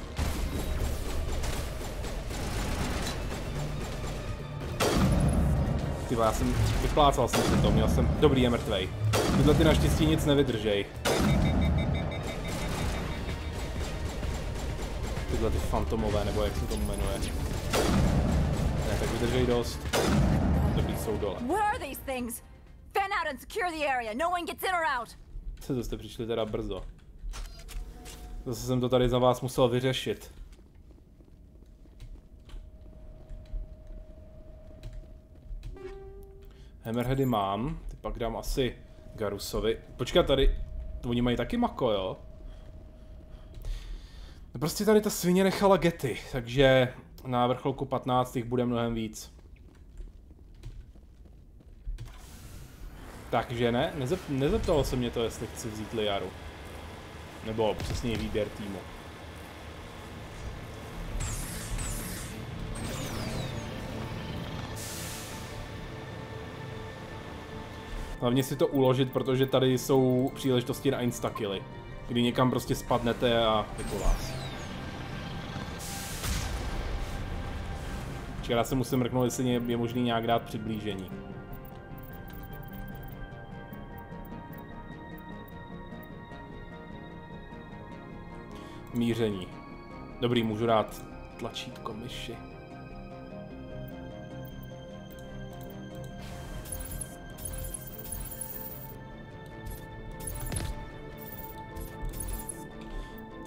Speaker 1: Tyba, já jsem vyplácal jsem si to, měl jsem... Dobrý, je mrtvej. Tyhle ty naštěstí nic nevydržej. Tyhle ty fantomové, nebo jak se tomu jmenuje. Ne, tak vydržej dost. Dobrý, jsou dole.
Speaker 22: Where are these things? Fan out and secure the area. No one gets in or out.
Speaker 1: To jste přišli teda brzo. Zase jsem to tady za vás musel vyřešit. Hammerheady mám, ty pak dám asi Garusovi. Počkat, tady, oni mají taky mako, jo? No prostě tady ta svině nechala gety, takže na vrcholku 15 jich bude mnohem víc. Takže ne, nezeptalo se mě to, jestli chci vzít Liaru. Nebo přesněji výběr týmu. Hlavně si to uložit, protože tady jsou příležitosti na instakilly, kdy někam prostě spadnete a jako vás. Já se musím mrknout, jestli je možný nějak dát přiblížení. Míření. Dobrý, můžu dát tlačítko myši.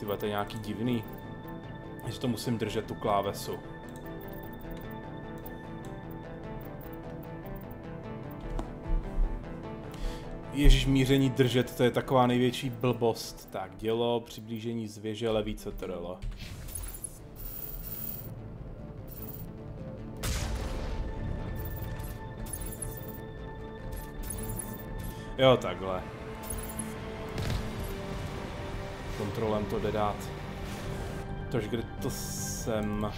Speaker 1: Tyba, to je nějaký divný. Že to musím držet tu klávesu. Ježíš, míření držet, to je taková největší blbost. Tak, dělo, přiblížení z věže, levý CTRL. Jo, takhle. Kontrolem to jde dát. Tož kde to jsem...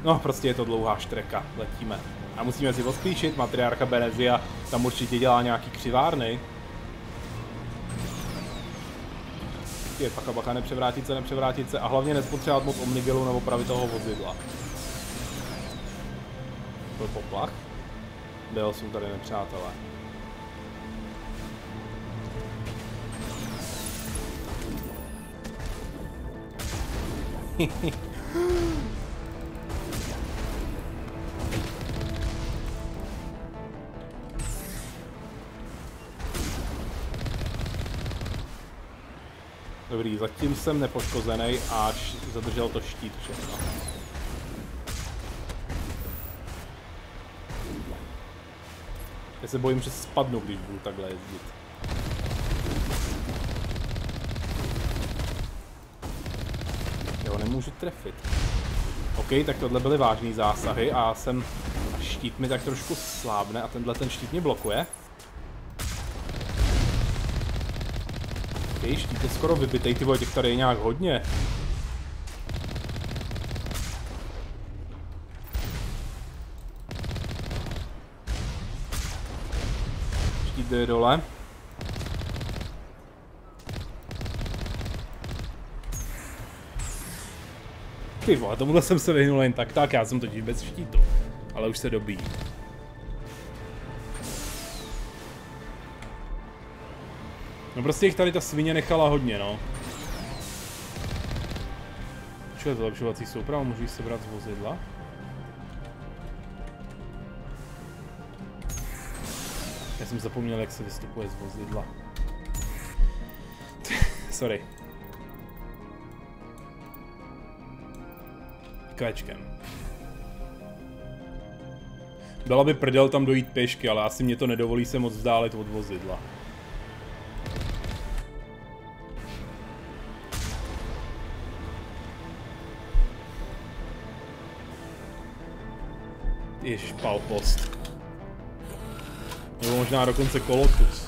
Speaker 1: No, prostě je to dlouhá štreka. Letíme. A musíme si pospíšit, matriarcha Benezia tam určitě dělá nějaký křivárny. Je bacha, nepřevrátit se a hlavně nespotřebovat moc omnigelu nebo opravy toho vozidla. Byl poplach. Byl, jsou tady nepřátelé. Dobrý, zatím jsem nepoškozený a zadržel to štít všechno. Já se bojím, že spadnu, když budu takhle jezdit. Jo, nemůžu trefit. OK, tak tohle byly vážný zásahy a štít mi tak trošku slábne a tenhle ten štít mě blokuje. OK, štít je skoro vybitej, ty vole, těch tady je nějak hodně. Štít jde dole. Ty vole, tomuhle jsem se vyhnul jen tak, já jsem totiž bez štítu. Ale už se dobíjí. No prostě jich tady ta svině nechala hodně, no. Co je zlepšovací souprava, můžu ji sebrat z vozidla? Já jsem zapomněl, jak se vystupuje z vozidla. Sorry. Kvečkem. Byla by prdel tam dojít pěšky, ale asi mě to nedovolí se moc vzdálit od vozidla. Ježiš, palpost. Nebo možná dokonce kolotus.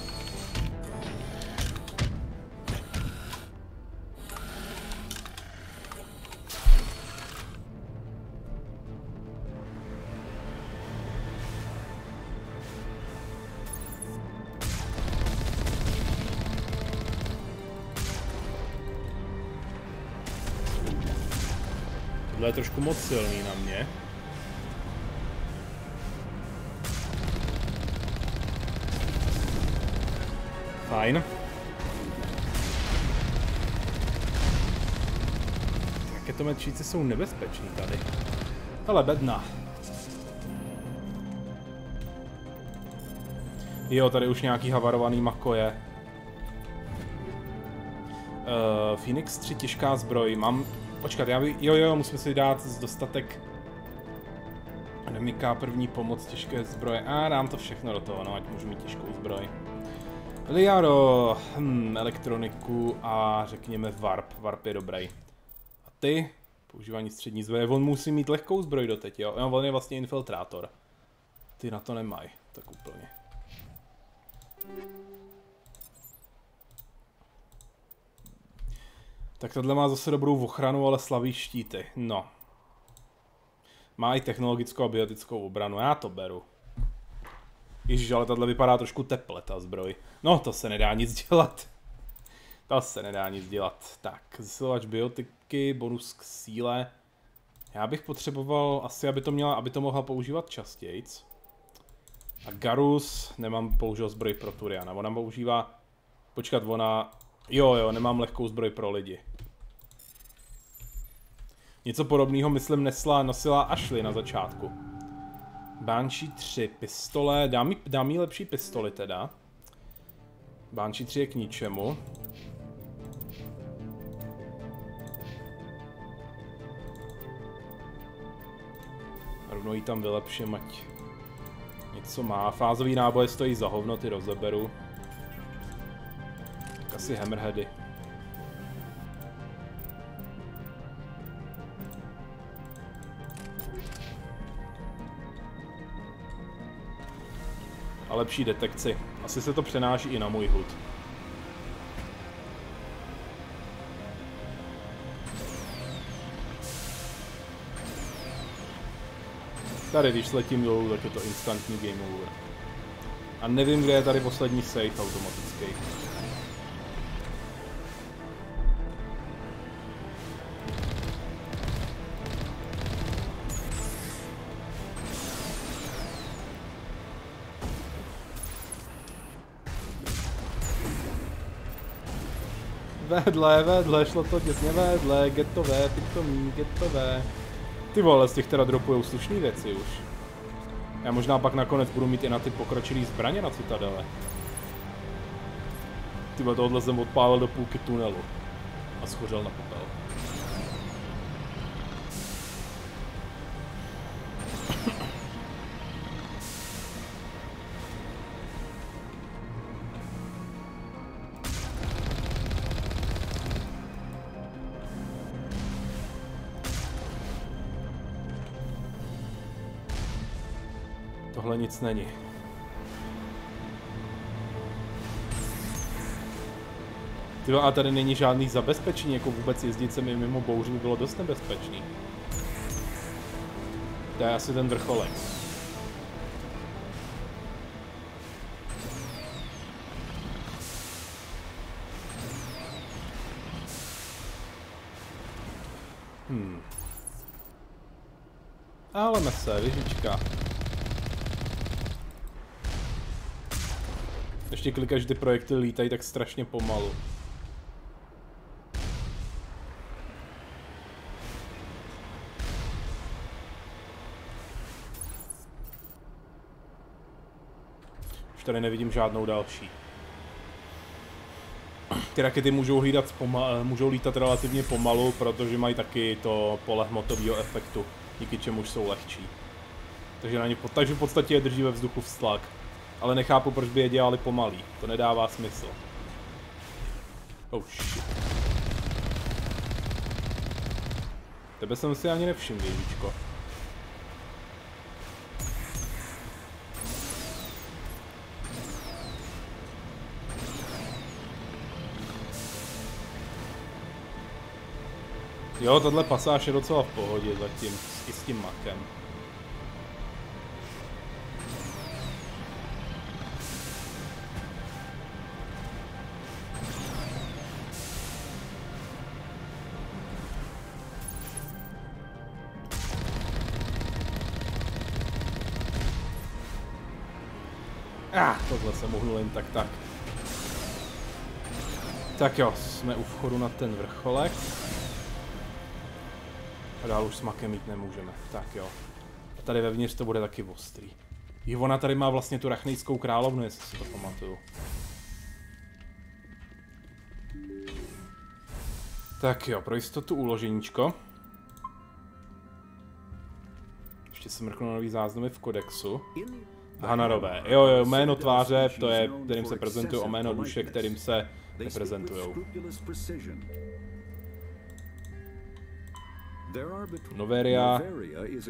Speaker 1: Tohle je trošku moc silný na mě. Fajn. Raketometříci jsou nebezpeční tady. Ale bedna. Jo, tady už nějaký havarovaný mako je. Phoenix 3 těžká zbroj. Mám... Počkat, jo, musím si dát dostatek... Nemyká první pomoc těžké zbroje. A dám to všechno do toho, no, ať můžu mít těžkou zbroj. Liaro, elektroniku a řekněme warp. Warp je dobrý. A ty? Používání střední zbroje. On musí mít lehkou zbroj doteď, jo? On je vlastně infiltrátor. Ty na to nemají, tak úplně. Tak tohle má zase dobrou ochranu, ale slabý štíty. No. Má i technologickou a biotickou obranu, já to beru. Ježiš, ale tahle vypadá trošku teple, ta zbroj. No, to se nedá nic dělat. To se nedá nic dělat. Tak, zesilovač biotiky, bonus k síle. Já bych potřeboval asi, aby to mohla používat častějc. A Garus, nemám použil zbroj pro Turiana. Ona používá... Počkat, ona... Jo, nemám lehkou zbroj pro lidi. Něco podobného, myslím, nosila Ashley na začátku. Banshee 3, pistole, dám jí lepší pistoli teda. Banshee 3 je k ničemu. Rovnou jí tam vylepším, ať něco má. Fázový náboje stojí za hovno, ty rozeberu. Tak asi hammerheady. lepší detekci. Asi se to přenáší i na můj HUD. Tady, když letím dolů, tak je to instantní game over. A nevím, kde je tady poslední save automatický. Vedle, šlo to těsně vedle, getové, pitomí, getové. Ty vole, z těch teda dropujou slušný věci už. Já možná pak nakonec budu mít i na ty pokročilý zbraně na Citadele. Tyhle tohle jsem odpálil do půlky tunelu. A schořel na popel. Tohle nic není. Tyjo, a tady není žádný zabezpečení, jako vůbec jezdit se mi mimo bouři by bylo dost nebezpečný. To je asi ten vrcholek. Ale se, věžička. Ještě klikaš, ty projekty lítají tak strašně pomalu. Už tady nevidím žádnou další. Ty rakety můžou lítat relativně pomalu, protože mají taky to pole hmotového efektu, díky čemuž jsou lehčí. Takže v podstatě je drží ve vzduchu vztlak. Ale nechápu, proč by je dělali pomalý. To nedává smysl. Oh shit. Tebe jsem si ani nevšiml, věžičko. Jo, tahle pasáž je docela v pohodě zatím, i s tím makem. Tohle jsem mohl jen tak. Tak jo, jsme u vchodu na ten vrcholek. A dál už s makem jít nemůžeme. Tak jo. A tady vevnitř to bude taky ostrý. Jo, ona tady má vlastně tu rachnejskou královnu, jestli si to pamatuju. Tak jo, pro jistotu uloženíčko. Ještě se mrknu na nový záznamy v kodexu. Hanarové. Jo, jméno tváře, to je, kterým se prezentují, a jméno duše, kterým se neprezentujou. Noveria,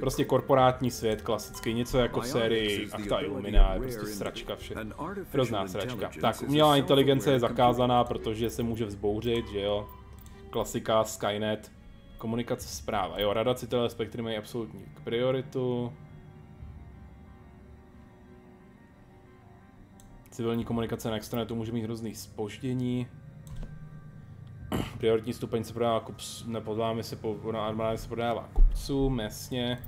Speaker 1: prostě korporátní svět, klasický, něco jako v sérii Akta Illumina, je prostě sračka vše. Hrozná sračka. Tak, umělá inteligence je zakázaná, protože se může vzbouřit, že jo. Klasika, Skynet, komunikace, zpráva. Jo, Rada Citadele Spektry mají absolutní prioritu. Civilní komunikace na extranetu může mít hrozný zpoždění. Prioritní stupeň se prodává na armádě se prodává kupcům, jasně.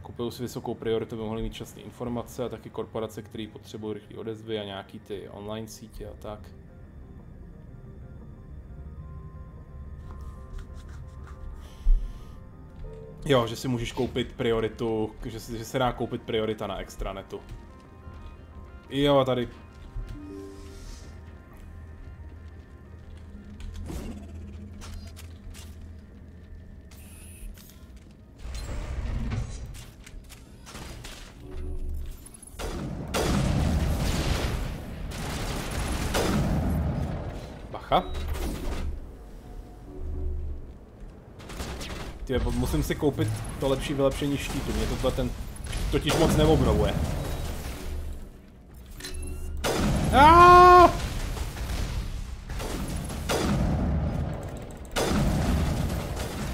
Speaker 1: Kupují si vysokou prioritu, by mohli mít časné informace a taky korporace, které potřebují rychlé odezvy a nějaký ty online sítě a tak. Jo, že si můžeš koupit prioritu, že se dá koupit priorita na extranetu. Jo, a tady... Bacha. Ty, musím si koupit to lepší vylepšení štítu, mě tohle ten totiž moc neobnovuje.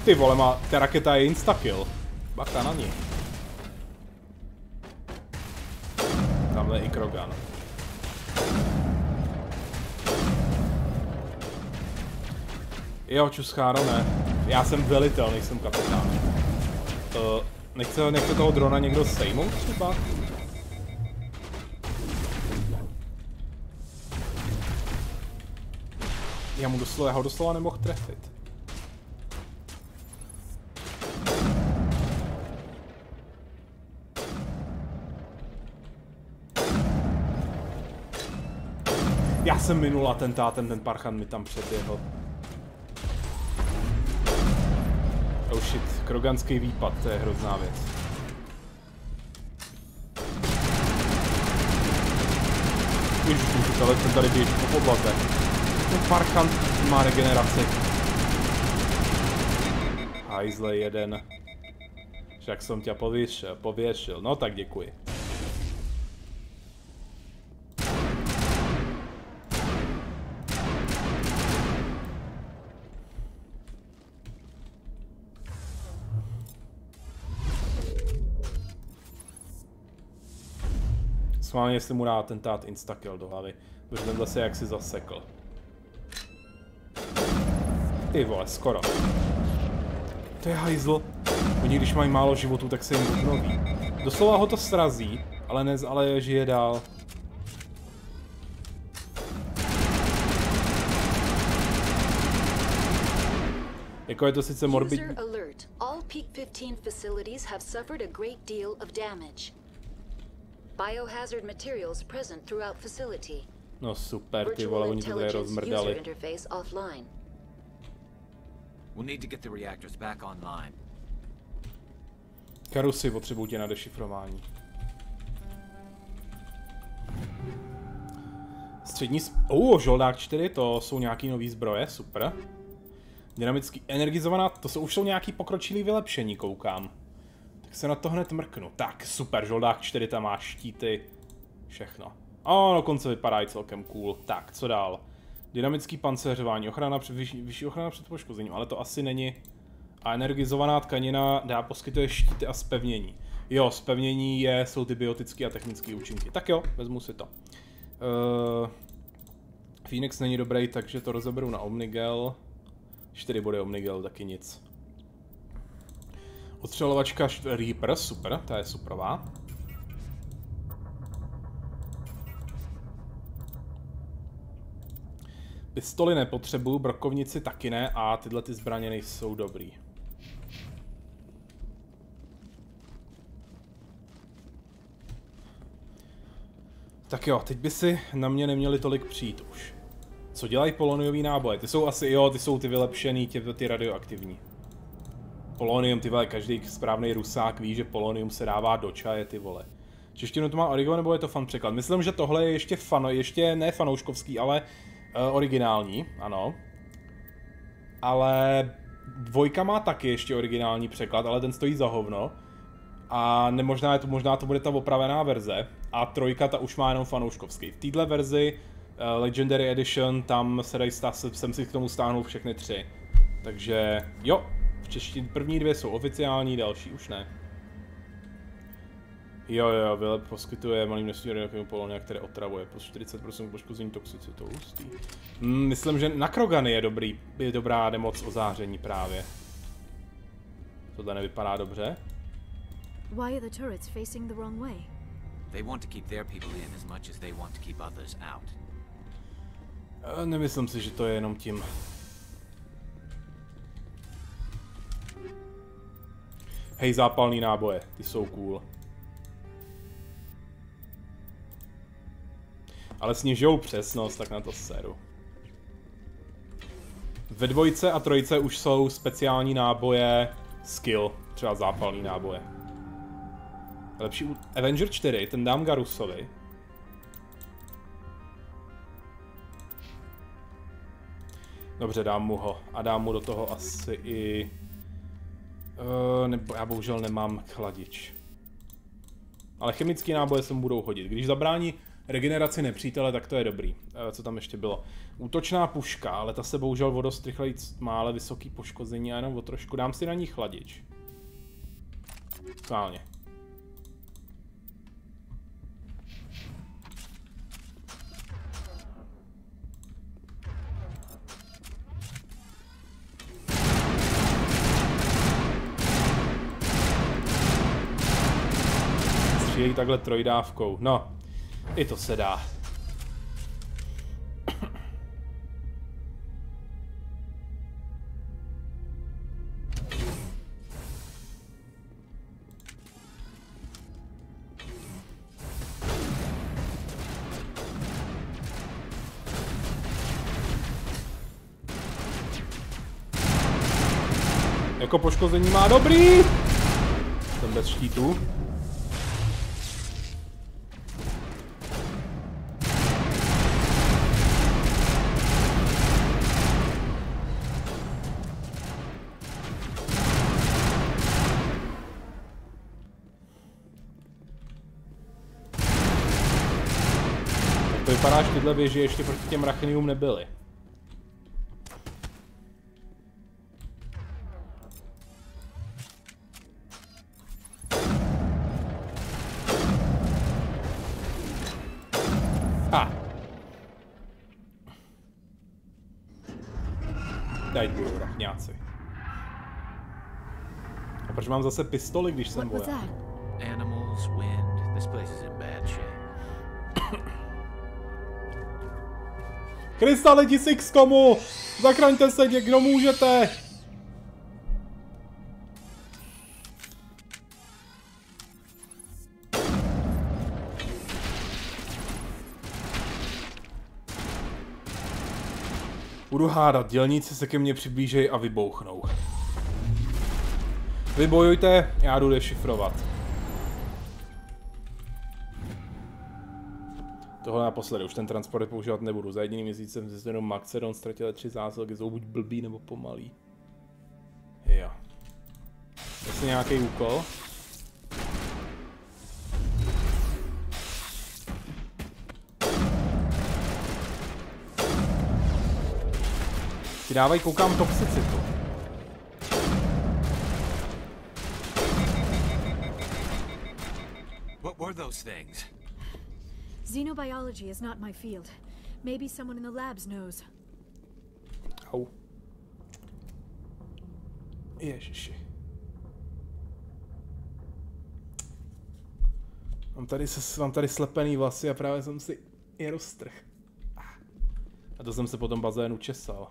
Speaker 1: Ty vole, ta raketa je instakill. Bacha na ní. Tamhle je i Krogan. Jo, čuscháro, ne. Já jsem velitel, nejsem kapitán. Nechce toho drona někdo sejmout třeba? Já ho doslova nemohl trefit. Já jsem minul atentátem, ten parchan mi tam předběhl. Oh shit, kroganský výpad, to je hrozná věc. Ježiš, ale ten tady běží po oblaze. Ten parchan má regeneraci. Hajzle jeden. Však jsem tě pověšil, no tak děkuji. Schválně, jestli mu dá atentát instakill do hlavy, protože tenhle se jaksi zasekl. Ty vole, skoro. To je hajzl. Oni když mají málo životů, tak se jim obnoví. Doslova ho to srazí, ale žije dál. Jako je to sice morbidní.
Speaker 6: All Peak 15 facilities have suffered a great deal of damage. Biohazard materials present throughout facility.
Speaker 1: No super, ty vole, oni to tady rozmrdali.
Speaker 7: We'll need to get the reactors back online.
Speaker 1: Karusy potřebují tě na dešifrování. Střední žoldák 4, to jsou nějaký nový zbroje, super. Dynamický energizovaná, to už jsou nějaký pokročilý vylepšení, koukám. Tak se na to hned mrknu. Tak, super, žoldák 4 tam má štíty, všechno. A dokonce vypadá i celkem cool. Tak, co dál? Dynamický pancéřování, vyšší ochrana před poškozením, ale to asi není. A energizovaná tkanina poskytuje štíty a zpevnění. Jo, zpevnění jsou ty biotické a technické účinky. Tak jo, vezmu si to. Phoenix není dobrý, takže to rozeberu na Omnigel. 4 body Omnigel, taky nic. Odstřelovačka Reaper, super, ta je superová. Pistoli nepotřebuju, brokovnici taky ne a tyhle ty zbraně nejsou dobrý. Tak jo, teď by si na mě neměli tolik přijít už. Co dělají poloniový náboje? Ty jsou asi, ty jsou ty vylepšený, ty radioaktivní. Polonium, ty vole, každý správný rusák ví, že polonium se dává do čaje, ty vole. Češtinu to má originál, nebo je to fan překlad? Myslím, že tohle je ještě ne fanouškovský, ale originální, ano. Ale dvojka má taky ještě originální překlad, ale ten stojí za hovno. A možná to bude ta opravená verze. A trojka ta už má jenom fanouškovský. V této verzi Legendary Edition, tam jsem si k tomu stáhnul všechny 3. Takže jo, v češtině první 2 jsou oficiální, další už ne. Jo, vylep poskytuje malý množství radioaktivního polonia, které otravuje. Plus 40% poškození toxicitou. Hustý. Myslím, že na Krogany je dobrá nemoc ozáření právě. Tohle nevypadá dobře.
Speaker 18: Why are the turrets facing the wrong way?
Speaker 7: They want to keep their people in as much as they want to keep others out.
Speaker 1: Nemyslím si, že to je jenom tím. Hej, zápalný náboje, ty jsou cool. Ale snižujou přesnost, tak na to seru. Ve 2 a 3 už jsou speciální náboje skill, třeba zápalný náboje. Lepší u Avenger 4, ten dám Garusovi. Dobře, dám mu ho. A dám mu do toho asi i... nebo já bohužel nemám chladič. Ale chemické náboje se mu budou hodit. Když zabrání Regeneraci nepřítele, tak to je dobrý. Co tam ještě bylo? Útočná puška, ale ta se bohužel o dost rychleji má, ale vysoký poškození a jenom o trošku. Dám si na ní chladič. Schválně. Střílej takhle trojdávkou. No, i to se dá. Jako poškození má dobrý! Jsem bez štítu. Tak to vypadá, že tyhle věži ještě proti těm rachnium nebyly. Teď budou rachňáci. A proč mám zase pistoli, když jsem voják?
Speaker 7: Animals, wind, this place is in bad shape.
Speaker 1: Krista, lidi si k komu! Zachraňte se, kdo můžete! Budu hádat, dělníci se ke mně přiblížejí a vybouchnou. Vy bojujte, já jdu dešifrovat. Tohle naposledy, už ten transport používat nebudu. Za jediným měsícem se jenom Maxedon ztratil 3 zásilky, jsou buď blbý nebo pomalý. Jo. Jestli nějaký úkol. Ti dávají, koukám, toxicitu.
Speaker 7: What were those things?
Speaker 18: Xenobiology is not my field. Maybe someone in the labs knows.
Speaker 1: Au. Ježiši. Mám tady slepený vlasy a právě jsem si je roztrhl. A to jsem se po tom bazénu česal.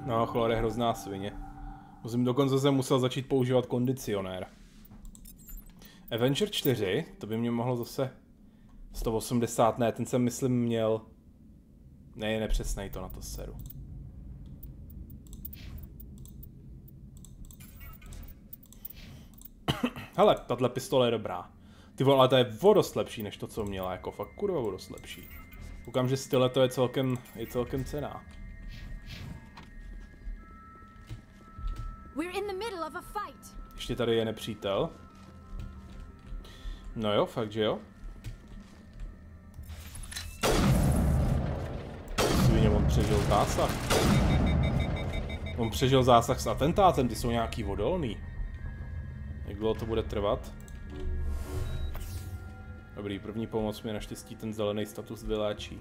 Speaker 1: No, chlor je hrozná svině. Dokonce jsem musel začít používat kondicionér. Avenger 4, to by mě mohlo zase 180, ne, ten jsem myslím měl. Ne, nepřesnej to, na to seru. Hele, tahle pistole je dobrá. Ty vole, ale ta je vodost lepší než to, co měla, jako fakt kurva vodost lepší. Koukám, že style to je celkem cenná. Ještě tady je nepřítel. No jo, fakt, že jo? Svině, on přežil zásah. On přežil zásah s atentátem, ty jsou nějaký odolný. Jak dlouho to bude trvat? Dobrý, první pomoc mě naštěstí ten zelený status vyléčí.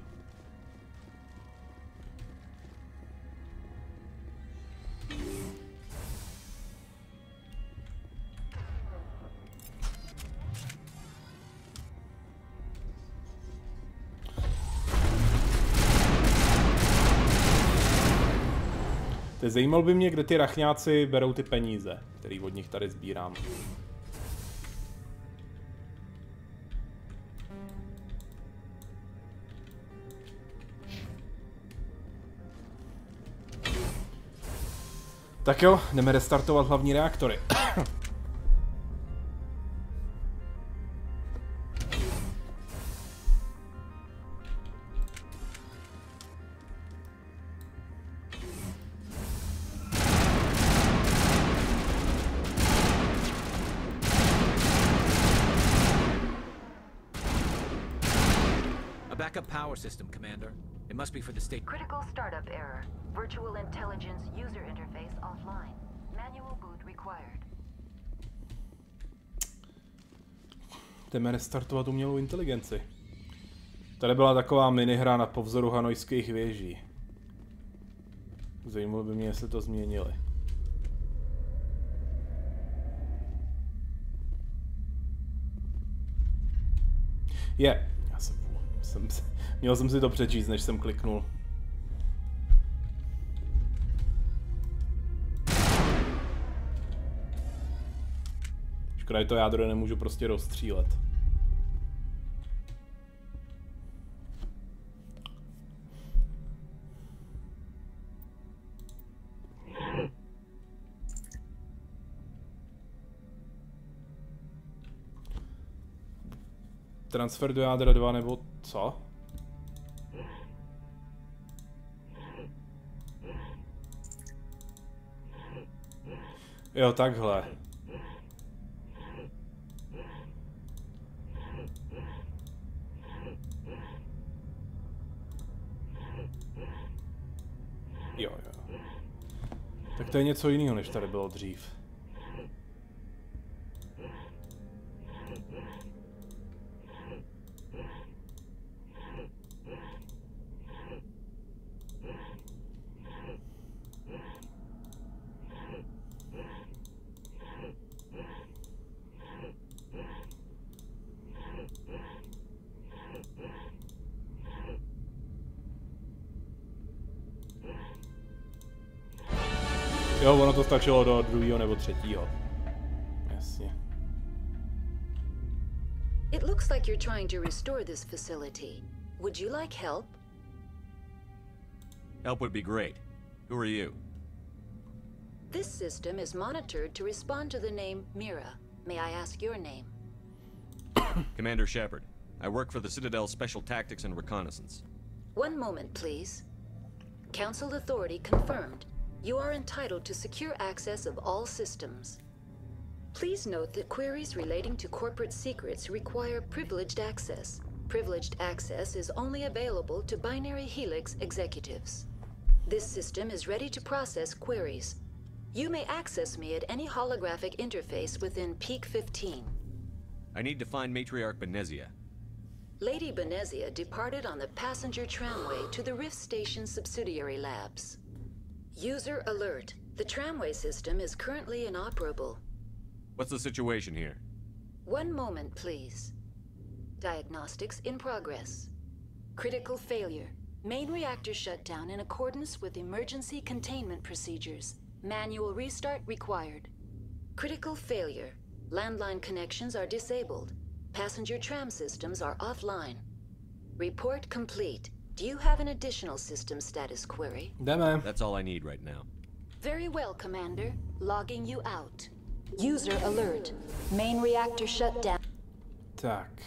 Speaker 1: Zajímalo by mě, kde ty rachňáci berou ty peníze, který od nich tady sbírám. Tak jo, jdeme restartovat hlavní reaktory.
Speaker 7: backup power system, Commander. It must be for the state.
Speaker 6: Critical startup error. Virtual intelligence user interface offline. Manual boot required.
Speaker 1: Jdeme restartovat umělou inteligenci. Tady byla taková minihra na povzoru hanojských věží. Zajímalo by mě, jestli to změnili. Já měl jsem si to přečíst, než jsem kliknul. Škoda, že to jádro nemůžu prostě rozstřílet. Transfer do jádra 2 nebo co? Jo, takhle. Jo. Tak to je něco jiného, než tady bylo dřív. Jo, ono to stačilo do druhého nebo třetího. Jasně.
Speaker 6: It looks like you're trying to restore this facility. Would you like help?
Speaker 2: Help would be great. Who are you?
Speaker 6: This system is monitored to respond to the name Mira. May I ask your name?
Speaker 2: Commander Shepard. I work for the Citadel's Special Tactics and Reconnaissance.
Speaker 6: One moment, please. Council authority confirmed. You are entitled to secure access of all systems. Please note that queries relating to corporate secrets require privileged access. Privileged access is only available to Binary Helix executives. This system is ready to process queries. You may access me at any holographic interface within Peak 15.
Speaker 2: I need to find Matriarch Benezia.
Speaker 6: Lady Benezia departed on the passenger tramway to the Rift Station subsidiary labs. User alert. The tramway system is currently inoperable.
Speaker 2: What's the situation here?
Speaker 6: One moment, please. Diagnostics in progress. Critical failure. Main reactor shut down in accordance with emergency containment procedures. Manual restart required. Critical failure. Landline connections are disabled. Passenger tram systems are offline. Report complete. Do you have an additional system status query?
Speaker 2: That's all I need right now.
Speaker 6: Very well, Commander. Logging you out. User alert. Main reactor shut down.
Speaker 1: Tak.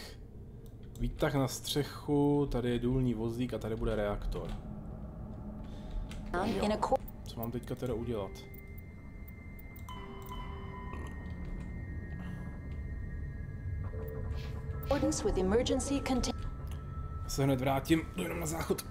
Speaker 1: Výtah na střechu, tady je důlní vozík a tady bude reaktor. Co mám teďka teda udělat? Já se hned vrátím, jdu jenom na záchod.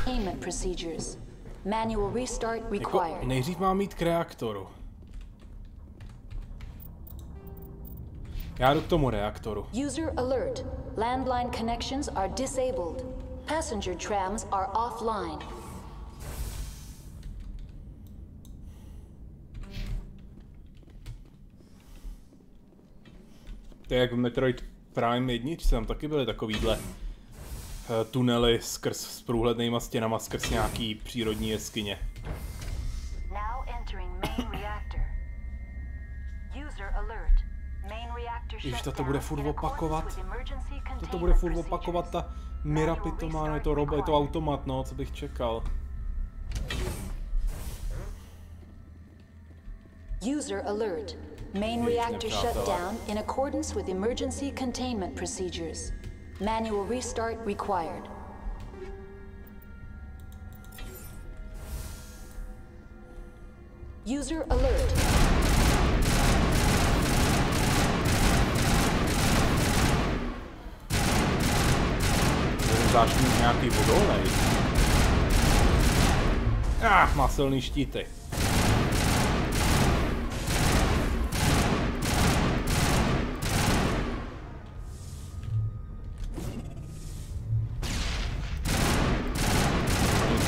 Speaker 6: containment procedures. Manual restart required.
Speaker 1: Nejdřív mám jít k reaktoru. Já jdu k tomu reaktoru.
Speaker 6: User alert. Landline connections are disabled. Passenger trams are offline.
Speaker 1: To je jak v Metroid Prime 1, tam taky byly takovýhle tunely s průhlednýma stěnama skrz nějaký přírodní jeskyně. Ježiš, to bude furt opakovat. To bude furt opakovat ta Mira pitomá, je to automat, no, co bych čekal.
Speaker 6: User alert. Main reactor shut down in accordance with emergency containment procedures. Manual restart required. User alert.
Speaker 1: Zášník nějaký vodolej. Má silný štíty.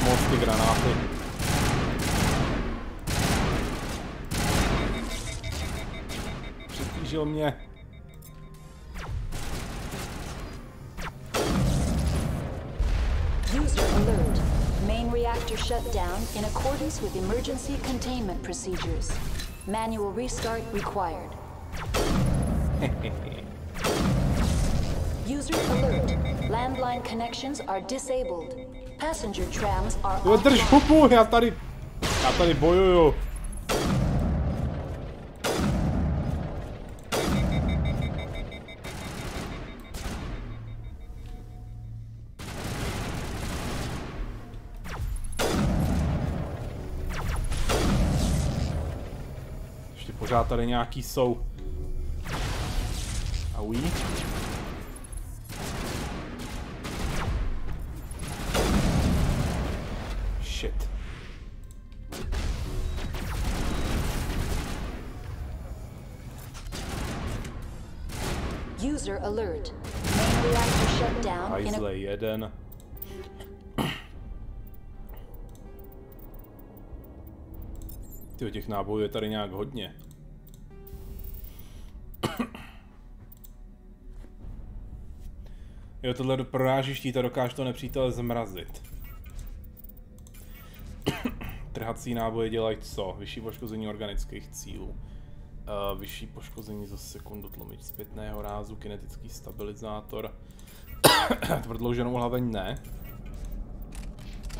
Speaker 1: Mosty, granáty. Přitížil mě.
Speaker 6: User alert. Main reactor shut down in accordance with emergency containment procedures. Manual restart required. User alert. Landline connections are disabled. Passenger trams are offline.
Speaker 1: Drž hubu, já tady bojuju. Ještě pořád tady nějaký jsou. Aují. Shit.
Speaker 6: User alert. Main reactor shut down in a...
Speaker 1: jeden. Tyjo, těch nábojů je tady nějak hodně. Jo, tohle proráží štíta, dokáže to nepřítele zmrazit. Trhací náboje dělají co? Vyšší poškození organických cílů. Vyšší poškození za sekundu, tlumič zpětného rázu, kinetický stabilizátor. Prodlouženou hlaveň ne.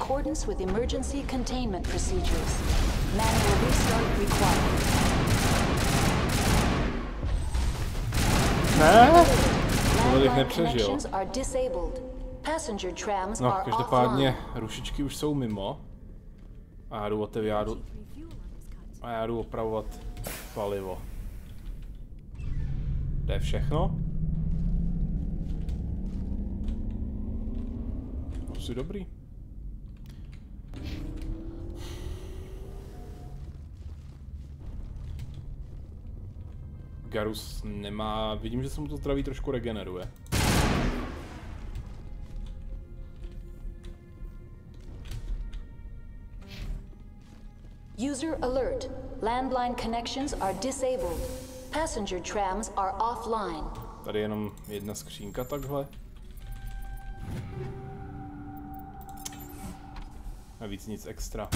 Speaker 6: Accordance with emergency containment procedures. Manual restart required.
Speaker 1: Ne? To bych nepřežil. No, každopádně rušičky už jsou mimo. A já jdu otevírat. A já jdu opravovat palivo. To je všechno? Asi dobrý. Garus nemá... Vidím, že se mu to zdraví trošku regeneruje.
Speaker 6: User alert. Landline connections are disabled. Passenger trams are offline.
Speaker 1: Tady je jenom jedna skřínka takhle. A víc nic extra.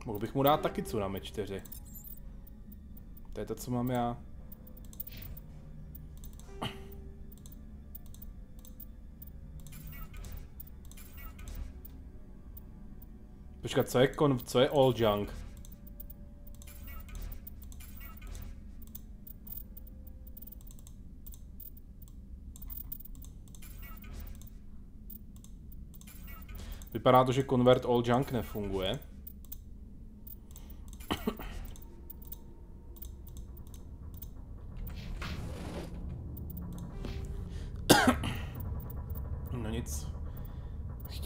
Speaker 1: Mohl bych mu dát taky Tsunami 4. To je to, co mám já. Počkat, co je all junk? Vypadá to, že convert all junk nefunguje.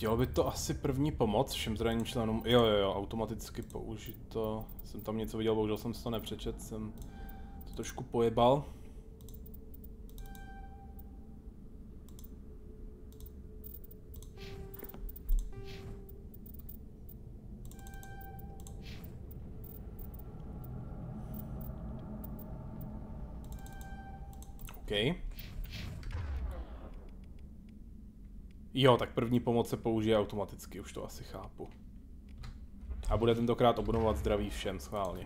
Speaker 1: Chtělo by to asi první pomoc všem zraneným členům. Jo, automaticky použito. Jsem tam něco viděl, bohužel jsem si to nepřečet, jsem to trošku pojebal. OK. Jo, tak první pomoc se použije automaticky, už to asi chápu. A bude tentokrát obnovovat zdraví všem, schválně.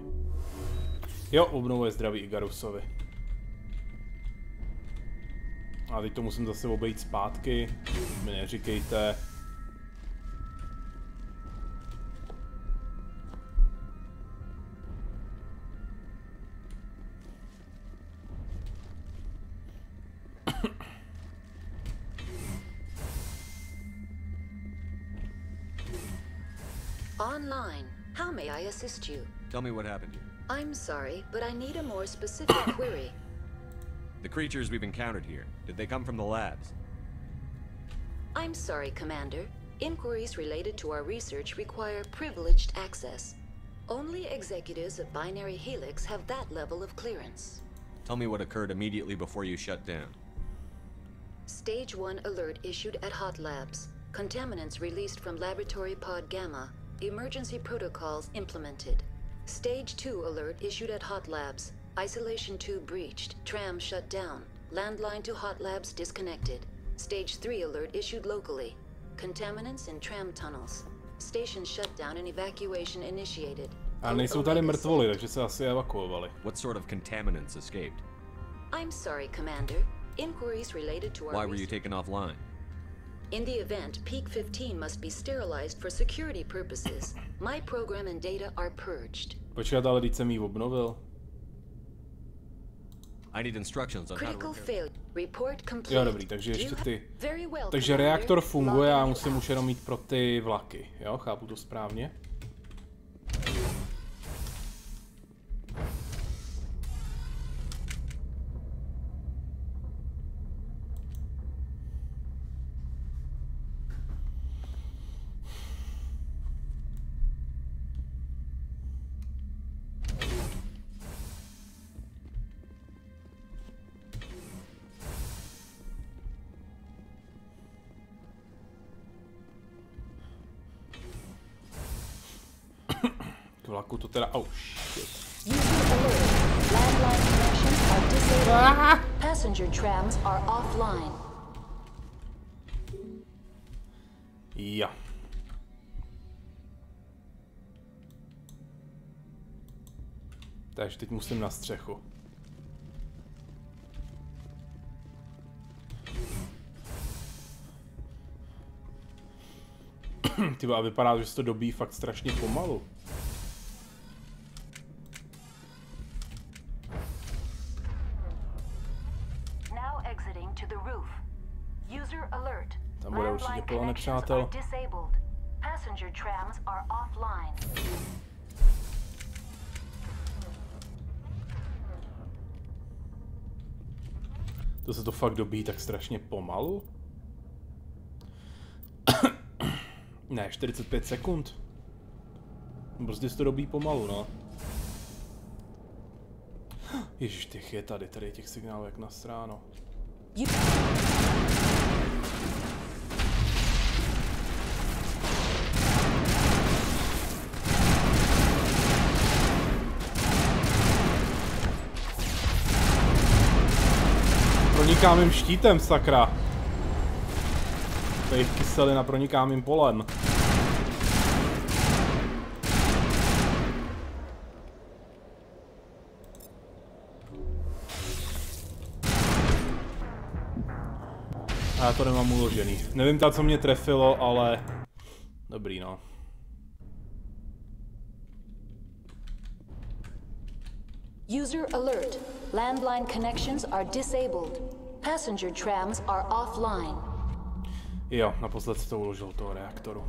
Speaker 1: Jo, obnovuje zdraví Igarusovi. A teď to musím zase obejít zpátky, mi neříkejte.
Speaker 6: Online. How may I assist you?
Speaker 2: Tell me what happened here.
Speaker 6: I'm sorry, but I need a more specific query.
Speaker 2: The creatures we've encountered here, did they come from the labs?
Speaker 6: I'm sorry, Commander. Inquiries related to our research require privileged access. Only executives of Binary Helix have that level of clearance.
Speaker 2: Tell me what occurred immediately before you shut down.
Speaker 6: Stage 1 alert issued at Hot Labs. Contaminants released from Laboratory Pod Gamma. Emergency protocols implemented. Stage 2 alert issued at Hot Labs. Isolation 2 breached. Tram shut down. Landline to Hot Labs disconnected. Stage 3 alert issued locally. Contaminants in tram tunnels. Station shut down and evacuation initiated.
Speaker 1: A nejsou tady mrtvoli, takže se asi evakuovali.
Speaker 2: What sort of contaminants escaped?
Speaker 6: I'm sorry, Commander. Inquiries related to our
Speaker 2: Why were you taken offline?
Speaker 6: In the event, Peak 15 must be sterilized for security purposes. My program and data are purged.
Speaker 1: Počkat, ale teď jsem jí obnovil.
Speaker 2: I need instructions on
Speaker 6: Critical failure. Report complete.
Speaker 1: Jo, dobrý, takže ještě ty. Takže reaktor funguje a musím už jenom mít pro ty vlaky. Jo, chápu to správně. Vlaku to teda... Oh, shit.
Speaker 6: Passenger trams are offline.
Speaker 1: Ja. Takže teď musím na střechu. Tyba, a vypadá, že se to dobíjí fakt strašně pomalu. Tam bude určitě plno nepřátel. To se to fakt dobíjí tak strašně pomalu? Ne, 45 sekund. Prostě se to dobíjí pomalu, no. Ježiš, těch je tady je těch signálů jak nasráno. Pronikám jim štítem, sakra. To je jich kyselina, pronikám jim polem. A já to nemám uložený. Nevím ta, co mě trefilo, ale... Dobrý, no.
Speaker 6: User alert. Landline connections are disabled. Passenger trams are offline.
Speaker 1: Jo, naposled se to uložil toho reaktoru.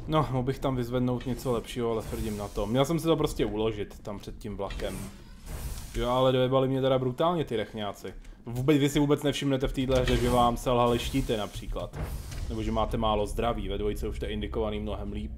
Speaker 1: No, mohl bych tam vyzvednout něco lepšího, ale tvrdím na to. Měl jsem si to prostě uložit tam před tím vlakem. Jo, ale dojebali mě teda brutálně ty rechňáci. Vy si vůbec nevšimnete v téhle hře, že vám selhali štíty například. Nebo že máte málo zdraví, ve dvojce už to je indikovaný mnohem líp.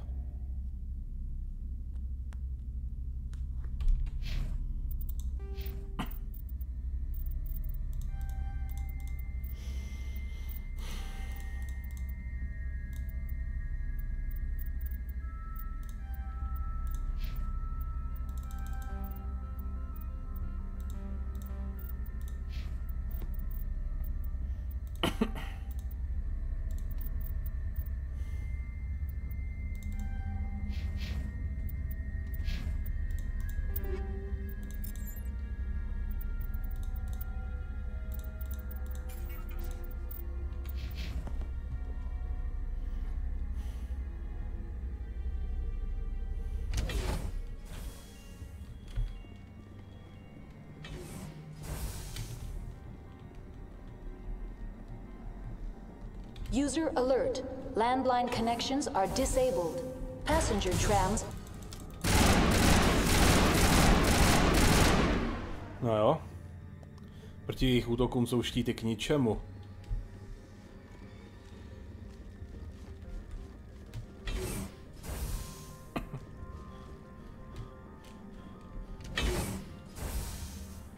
Speaker 6: User alert. Landline connections are disabled. Passenger trams.
Speaker 1: No jo. Proti jejich útokům jsou štíty k ničemu.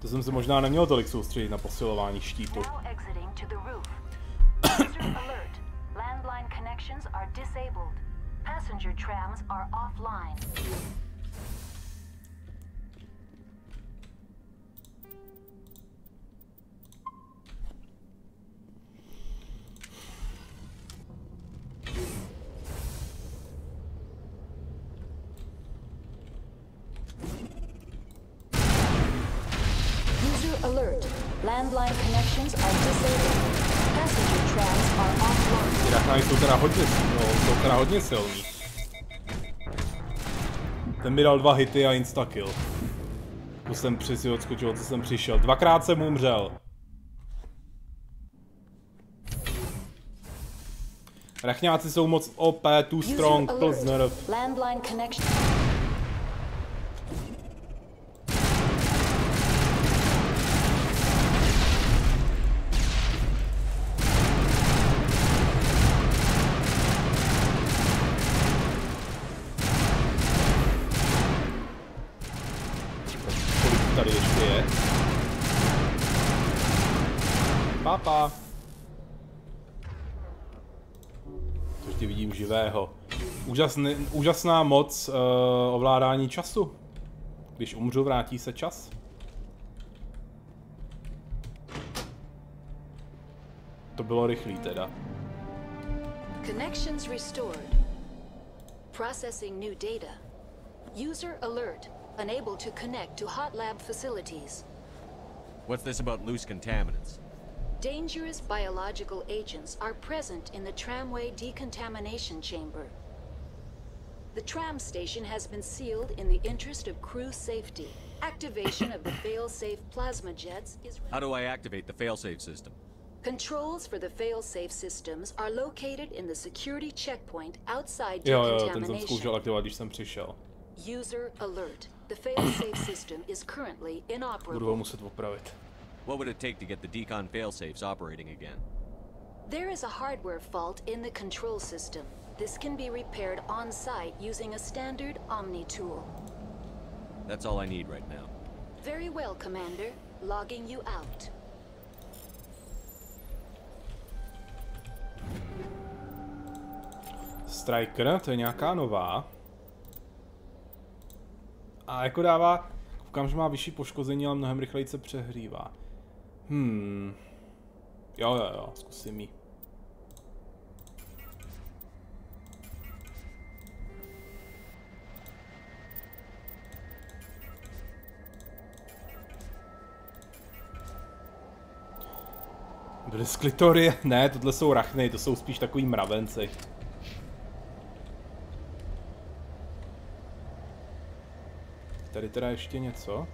Speaker 1: To jsem se možná neměl tolik soustředit na posilování štítu.
Speaker 6: Alert. Landline connections are disabled. Passenger trams are offline. User alert. Landline connections are disabled. Passenger trams are offline.
Speaker 1: Ty rachnáji jsou teda hodně silní. Ten mi dal 2 hity a instakill. Tu jsem si odskočil, co jsem přišel. 2krát jsem umřel. Rachňáci jsou moc OP, too strong, plus nerv.
Speaker 6: Landline connection.
Speaker 1: Tady ještě je. Papa. To ještě vidím živého. Úžasná moc ovládání času. Když umřu, vrátí se čas. To bylo rychlý teda.
Speaker 6: Connections restored. Processing new data. User alert. Unable to connect to hot lab facilities.
Speaker 2: What's this about loose contaminants?
Speaker 6: Dangerous biological agents are present in the tramway decontamination chamber. The tram station has been sealed in the interest of crew safety. Activation of the fail-safe plasma jets is...
Speaker 2: How do I activate the fail-safe system?
Speaker 6: Controls for the fail-safe systems are located in the security checkpoint outside
Speaker 1: Jo,
Speaker 6: decontamination.
Speaker 1: ten jsem zkoušel aktivovat, když jsem přišel.
Speaker 6: User alert. The fail-safe system is currently inoperable.
Speaker 1: Budu ho muset opravit.
Speaker 2: What would it take to get the decon fail-safes operating again?
Speaker 6: There is a hardware fault in the control system. This can be repaired on-site using a standard Omni tool.
Speaker 2: That's all I need right now.
Speaker 6: Very well, Commander. Logging you out.
Speaker 1: Striker, to je nějaká nová. A jako dává, koukám, že má vyšší poškození, ale mnohem rychleji se přehrívá. Jo, zkusím ji. Byly sklitory? Ne, tohle jsou rachny, to jsou spíš takový mravenci. Tady teda ještě něco.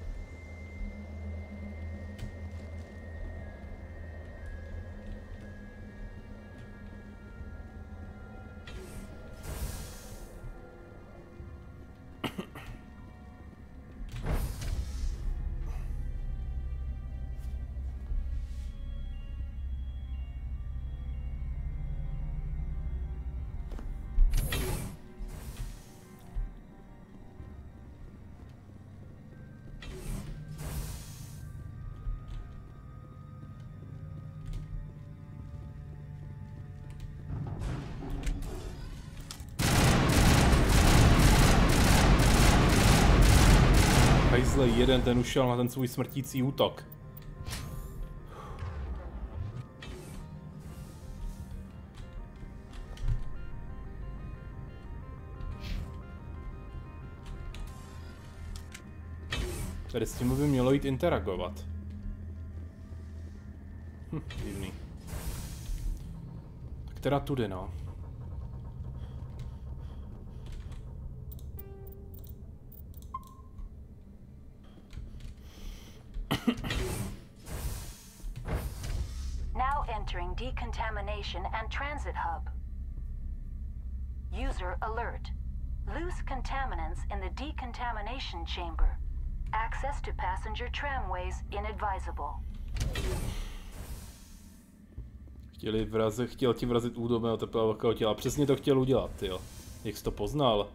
Speaker 1: Takhle jeden, ten ušel na ten svůj smrtící útok. Tady s tím by mělo jít interagovat. Divný. Tak teda tudy, no.
Speaker 6: Now entering decontamination and transit hub. User alert. Loose contaminants in the decontamination chamber. Access to passenger tramways inadvisable.
Speaker 1: Chtěl ti vrazit údobného teplého těla. Přesně to chtěl udělat, jo. Jak jsi to poznal?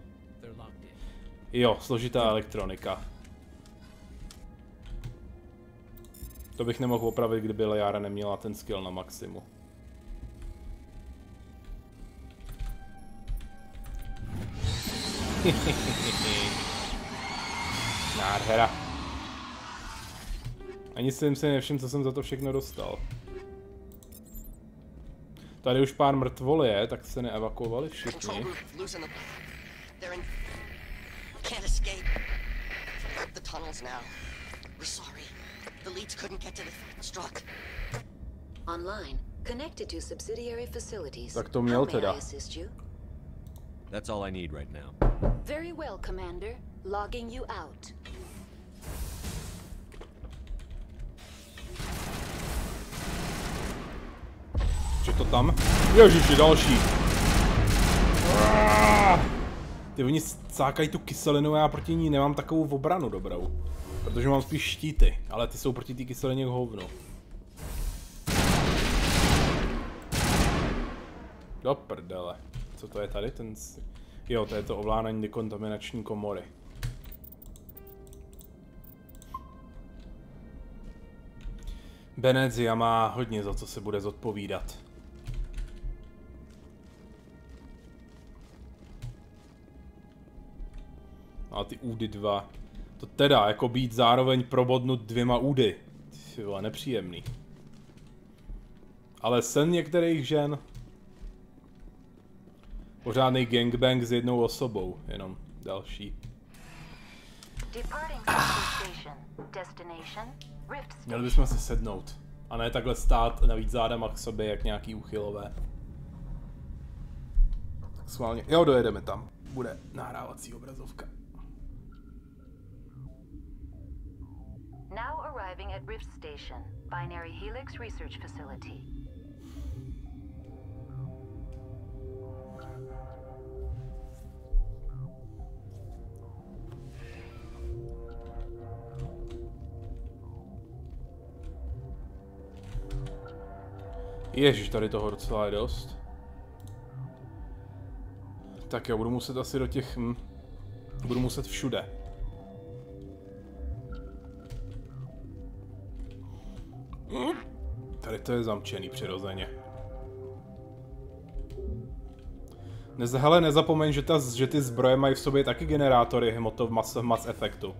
Speaker 1: Jo, složitá elektronika. To bych nemohl opravit, kdyby Liara neměla ten skill na maximu. Nádhera. Ani jsem si nevšiml, co jsem za to všechno dostal. Tady už pár mrtvol je, tak se neevakuovali všichni. Tak to měl teda.
Speaker 2: That's all I need right now.
Speaker 6: Very well, Commander. Logging you out.
Speaker 1: Co to tam? Ježiši, další. Ty oni cákají tu kyselinu, já proti ní nemám takovou obranu dobrou. Protože mám spíš štíty, ale ty jsou proti té kyselině k hovnu. Do prdele. Co to je tady? Ten... Jo, to je to ovládání dekontaminační komory. Benezia má hodně za co se bude zodpovídat. A ty údy dva. To teda, jako být zároveň probodnut dvěma údy. Tyhle, nepříjemný. Ale sen některých žen. Pořádný gangbang s jednou osobou, jenom další. Měli bychom si sednout. A ne takhle stát navíc zádama k sobě, jak nějaký uchylové. Tak schválně. Jo, dojedeme tam. Bude nahrávací obrazovka.
Speaker 6: Now arriving at Rift Station, Binary Helix Research Facility.
Speaker 1: Ježiš, tady toho docela je dost. Tak jo, budu muset asi do těch... budu muset všude. Tady to je zamčený přirozeně. Hele, nezapomeň, že ty zbroje mají v sobě taky generátory hmotov mass efektu.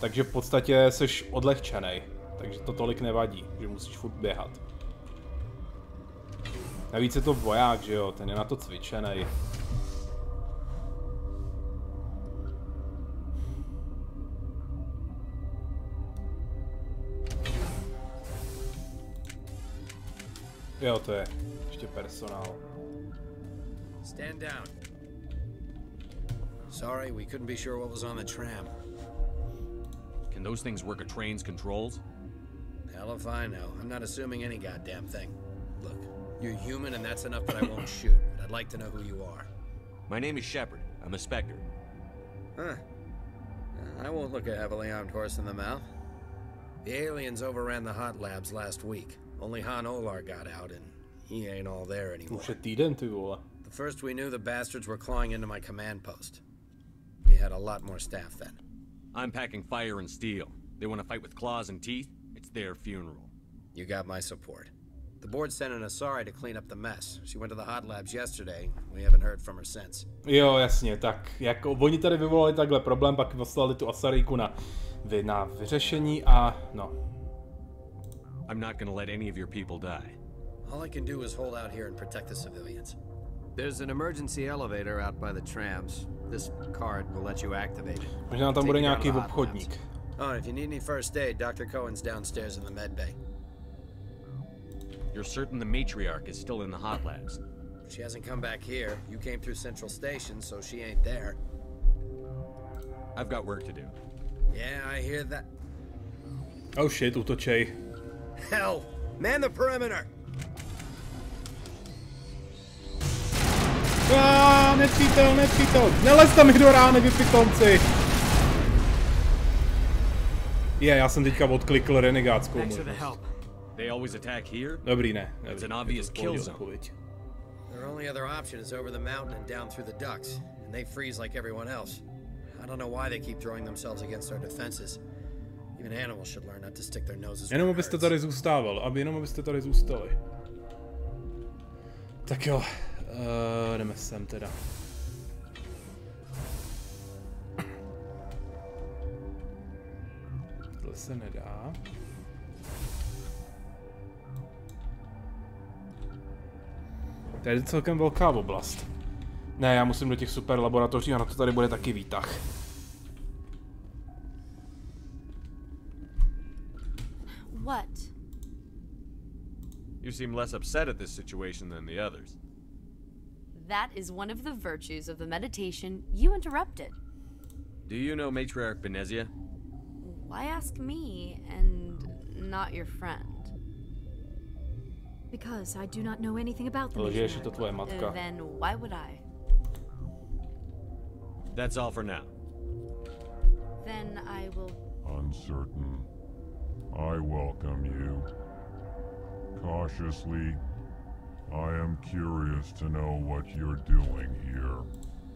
Speaker 1: Takže v podstatě jsi odlehčenej. Takže to tolik nevadí, že musíš furt běhat. Navíc je to voják, že jo, ten je na to cvičenej. Jo, to je ještě personál.
Speaker 19: Stand down. Sorry, we couldn't be sure what was on the tram.
Speaker 7: Can those things work a train's controls?
Speaker 19: Hell if I know. I'm not assuming any goddamn thing. Look, you're human and that's enough that I won't shoot, but I'd like to know who you are.
Speaker 7: My name is Shepard. I'm a Spectre.
Speaker 19: Huh. I won't look a heavily armed horse in the mouth. The aliens overran the hot labs last week. Only Han Olar got out, and he ain't all there anymore. The first we knew, the bastards were clawing into my command post. We had a lot more staff then.
Speaker 7: I'm packing fire and steel. They want to fight with claws and teeth? It's their funeral.
Speaker 19: You got my support. The board sent an Asari to clean up the mess. She went to the hot labs yesterday. We haven't heard from her since.
Speaker 1: Jo, jasně, tak jako oni tady vyvolali takhle problém, pak poslali tu Asariku na vyřešení a no.
Speaker 2: I'm not gonna let any of your people die.
Speaker 19: All I can do is hold out here and protect the civilians.
Speaker 11: There's an emergency elevator out by the trams. This card will let you activate it.
Speaker 1: Možná tam bude nějaký obchodník.
Speaker 19: Oh, if you need any first aid, Dr. Cohen's downstairs in the med bay.
Speaker 2: You're certain the matriarch is still in the hot labs?
Speaker 19: She hasn't come back here. You came through Central Station, so she ain't there.
Speaker 2: I've got work to do.
Speaker 19: Yeah, I hear that.
Speaker 1: Oh shit, útočej.
Speaker 19: Hell! Man the perimeter!
Speaker 1: Nepřítel! Nelez tam do rány, vy pitomci! Já jsem teďka odklikl renegátskou možnost.
Speaker 2: They always attack here?
Speaker 1: Dobrý, ne.
Speaker 2: It's an obvious kill zone.
Speaker 19: Their only other option is over the mountain and down through the ducts, and they freeze like everyone else. I don't know why they keep throwing themselves against our defenses. Even animals should learn not to stick their noses.
Speaker 1: Jenom abyste tady zůstali. Tak jo, jdeme sem teda. Tohle se nedá. Tady je celkem velká oblast. Ne, já musím do těch super laboratoří a na to tady bude taky výtah.
Speaker 20: What?
Speaker 2: You seem less upset at this situation than the others.
Speaker 20: That is one of the virtues of the meditation you interrupted.
Speaker 2: Do you know Matriarch Benezia?
Speaker 20: Why ask me and not your friend?
Speaker 18: Because I do not know anything about the
Speaker 1: Lžeš, je to tvoje matka.
Speaker 20: Then why would I?
Speaker 2: That's all for now.
Speaker 20: Then I will...
Speaker 21: Uncertain. I welcome you. Cautiously, I am curious to know what you're doing here.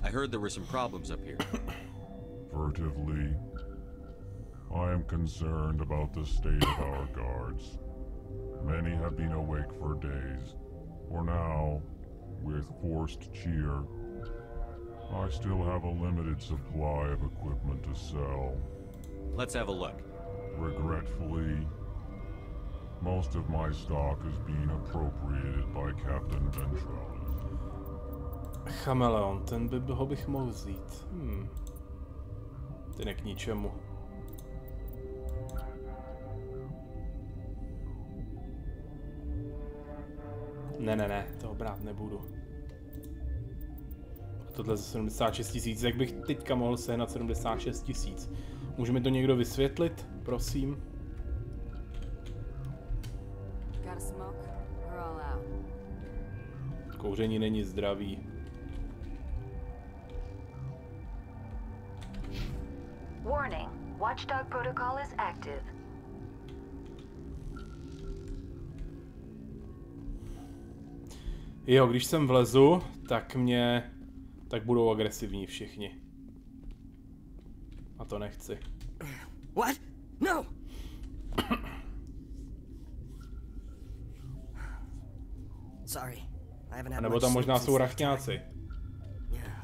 Speaker 2: I heard there were some problems up here.
Speaker 21: Furtively, I am concerned about the state of our guards. Many have been awake for days. For now, with forced cheer, I still have a limited supply of equipment to sell.
Speaker 2: Let's have a look.
Speaker 21: Regretfully, most of my stock is being appropriated by Captain Ventrell.
Speaker 1: Chameleon, ho bych mohl vzít. Ten je k ničemu. Ne, toho brát nebudu. Tohle za 76 000, jak bych teďka mohl sehnat 76 000. Může mi to někdo vysvětlit, prosím? Kouření není zdravý.
Speaker 6: Warning, Watchdog protocol is active.
Speaker 1: Jo, když sem vlezu, tak budou agresivní všichni. A to nechci.
Speaker 24: What? No. Sorry. I haven't had.
Speaker 1: A nebo tam možná jsou rachňáci.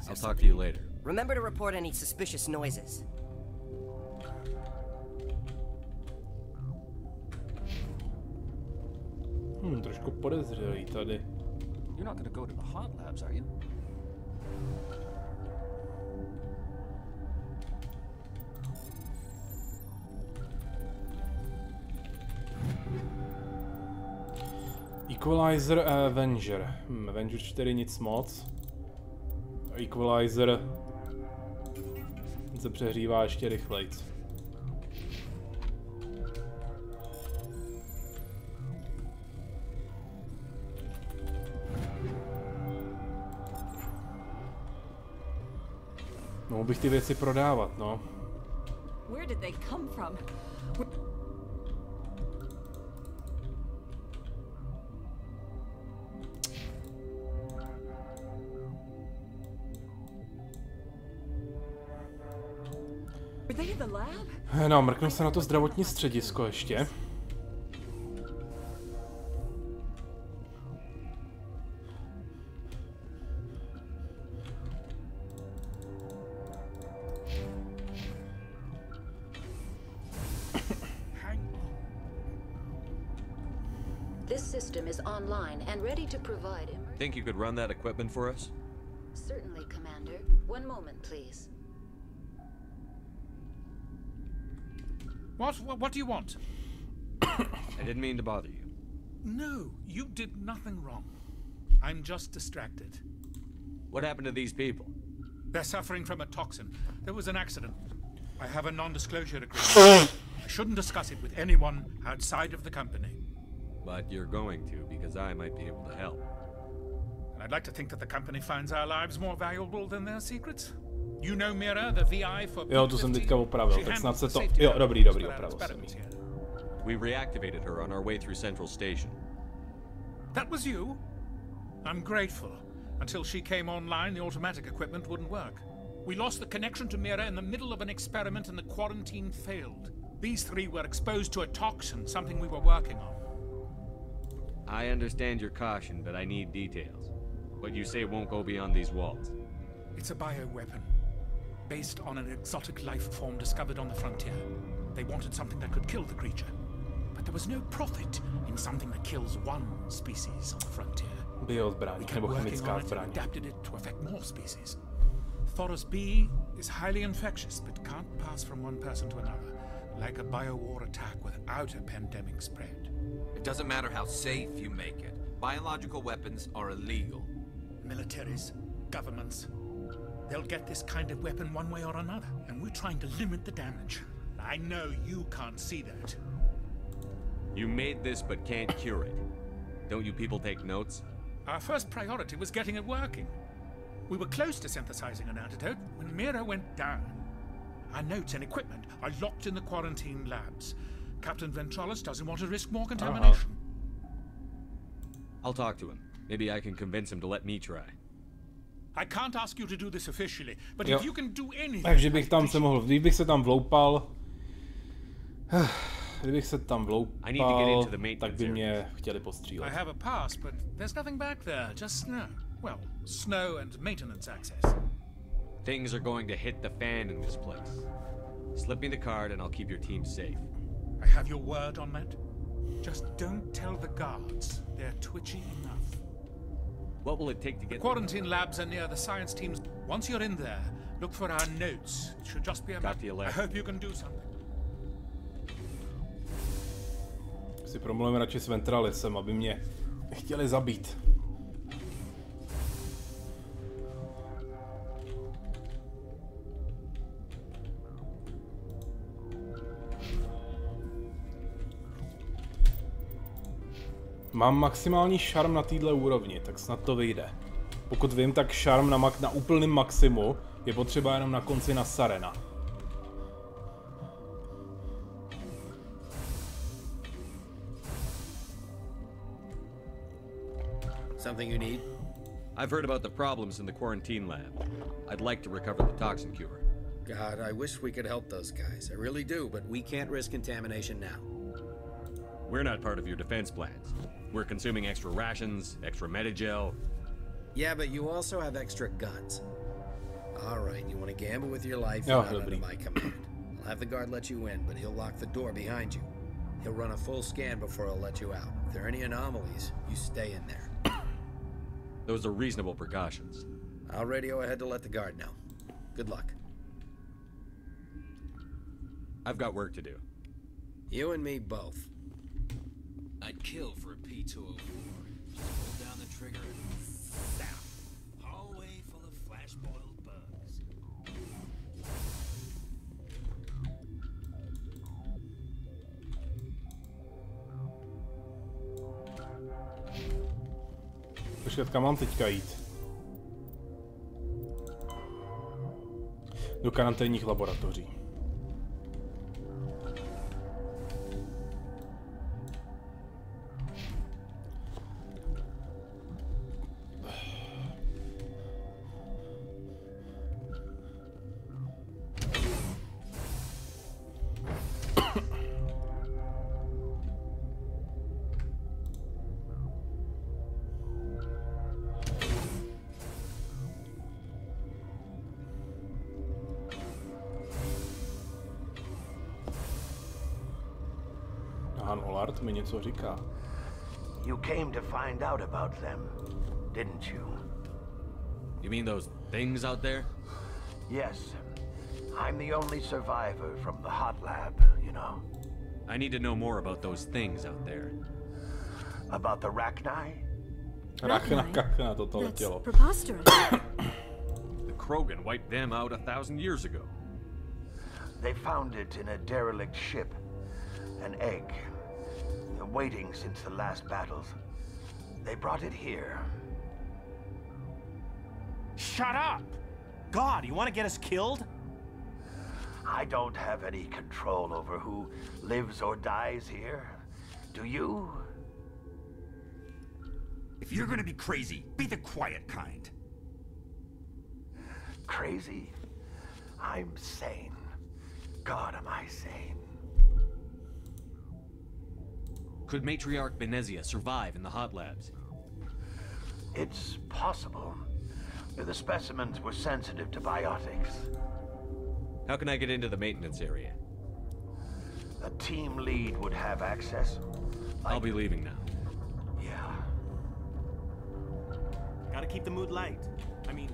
Speaker 2: I'll talk to you later.
Speaker 24: Remember to report any suspicious noises.
Speaker 1: Trošku podezřelý tady.
Speaker 25: You're not gonna go to the hot labs, are you?
Speaker 1: Equalizer a Avenger. Avenger 4 nic moc. Equalizer se přehřívá ještě rychlejc. Mohl bych ty věci prodávat, no.
Speaker 17: Where did they come from?
Speaker 1: No, mrknu se na to zdravotní středisko ještě.
Speaker 6: This system is online and ready to provide him.
Speaker 2: Think you could run that equipment for us?
Speaker 6: Certainly, Commander. One moment, please.
Speaker 4: What do you want?
Speaker 2: I didn't mean to bother you.
Speaker 4: No, you did nothing wrong. I'm just distracted.
Speaker 2: What happened to these people?
Speaker 4: They're suffering from a toxin. There was an accident. I have a non-disclosure agreement. I shouldn't discuss it with anyone outside of the company.
Speaker 2: But you're going to, because I might be able to help.
Speaker 4: And I'd like to think that the company finds our lives more valuable than their secrets. You know Mira, the VI for
Speaker 1: Jo, tu jsem teďka opravil, tak snad se to... Jo, dobrý, opravil jsem ji.
Speaker 2: We reactivated her on our way through Central Station.
Speaker 4: That was you? I'm grateful. Until she came online, the automatic equipment wouldn't work. We lost the connection to Mira in the middle of an experiment and the quarantine failed. These three were exposed to a toxin, something we were working on.
Speaker 2: I understand your caution, but I need details. What you say won't go beyond these walls.
Speaker 4: It's a bioweapon, based on an exotic life form discovered on the frontier. They wanted something that could kill the creature. But there was no profit in something that kills one species on the frontier.
Speaker 1: Biozbraň, nebo chemická zbraň.
Speaker 4: Adapted it to affect more species. Thoros B is highly infectious, but can't pass from one person to another, like a biowar attack without a pandemic spread.
Speaker 7: It doesn't matter how safe you make it. Biological weapons are illegal.
Speaker 4: Militaries, governments, they'll get this kind of weapon one way or another, and we're trying to limit the damage. I know you can't see that.
Speaker 2: You made this but can't cure it. Don't you people take notes?
Speaker 4: Our first priority was getting it working. We were close to synthesizing an antidote when Mira went down. Our notes and equipment are locked in the quarantine labs. Captain Ventralis doesn't want to risk more contamination.
Speaker 2: I'll talk to him. Maybe I can convince him to let me try.
Speaker 4: I can't ask you to do this officially, but if you can do anything...
Speaker 1: Takže bych tam se mohl, kdybych se tam vloupal, tak by mě chtěli postřílet.
Speaker 4: I have a pass, but there's nothing back there, just snow. Well, snow and maintenance access.
Speaker 2: Things are going to hit the fan in this place. Slip me the card and I'll keep your team safe.
Speaker 4: I have your word on that. Just don't tell the guards. They're twitchy enough.
Speaker 2: What will it take to get...
Speaker 4: The quarantine labs are near the science teams. Once you're in there, look for our notes. It should just be a matter. I hope you can do something.
Speaker 1: Si promluvím radši s Ventralisem, aby mě chtěli zabít. Mám maximální šarm na této úrovni, tak snad to vyjde. Pokud vím, tak šarm na úplném maximu je potřeba jenom na konci na Sarena.
Speaker 11: Something you need?
Speaker 2: I've heard about the problems in the quarantine lab. I'd like to recover the toxin cure.
Speaker 11: God, I wish we could help those guys. I really do, but we can't risk contamination now.
Speaker 2: We're not part of your defense plans. We're consuming extra rations, extra Medigel.
Speaker 11: Yeah, but you also have extra guns. All right, you want to gamble with your life? You're not under my command. I'll have the guard let you in, but he'll lock the door behind you. He'll run a full scan before he'll let you out. If there are any anomalies, you stay in there.
Speaker 2: Those are reasonable precautions.
Speaker 11: I'll radio ahead to let the guard know. Good luck.
Speaker 2: I've got work to do.
Speaker 11: You and me both.
Speaker 7: I'd kill for a P204. Just pull down the trigger and snap. Hallway full of flash-boiled bugs.
Speaker 1: Počkat, kam mám teďka jít? Do karanténních laboratoří. Mi něco říká.
Speaker 8: You came to find out about them, didn't you?
Speaker 2: You mean those things out there?
Speaker 8: Yes. I'm the only survivor from the hot lab, you know.
Speaker 2: I need to know more about those things out there.
Speaker 8: About the Rachni?
Speaker 18: That's preposterous.
Speaker 2: The Krogan wiped them out 1,000 years ago.
Speaker 8: They found it in a derelict ship. An egg. Waiting since the last battles. They brought it here.
Speaker 10: Shut up! God, you want to get us killed?
Speaker 8: I don't have any control over who lives or dies here. Do you?
Speaker 10: If you're gonna be crazy, be the quiet kind.
Speaker 8: Crazy? I'm sane. God, am I sane.
Speaker 2: Could Matriarch Benezia survive in the hot labs?
Speaker 8: It's possible. The specimens were sensitive to biotics.
Speaker 2: How can I get into the maintenance area?
Speaker 8: A team lead would have access.
Speaker 2: I'll be leaving now.
Speaker 8: Yeah.
Speaker 10: Gotta keep the mood light. I mean...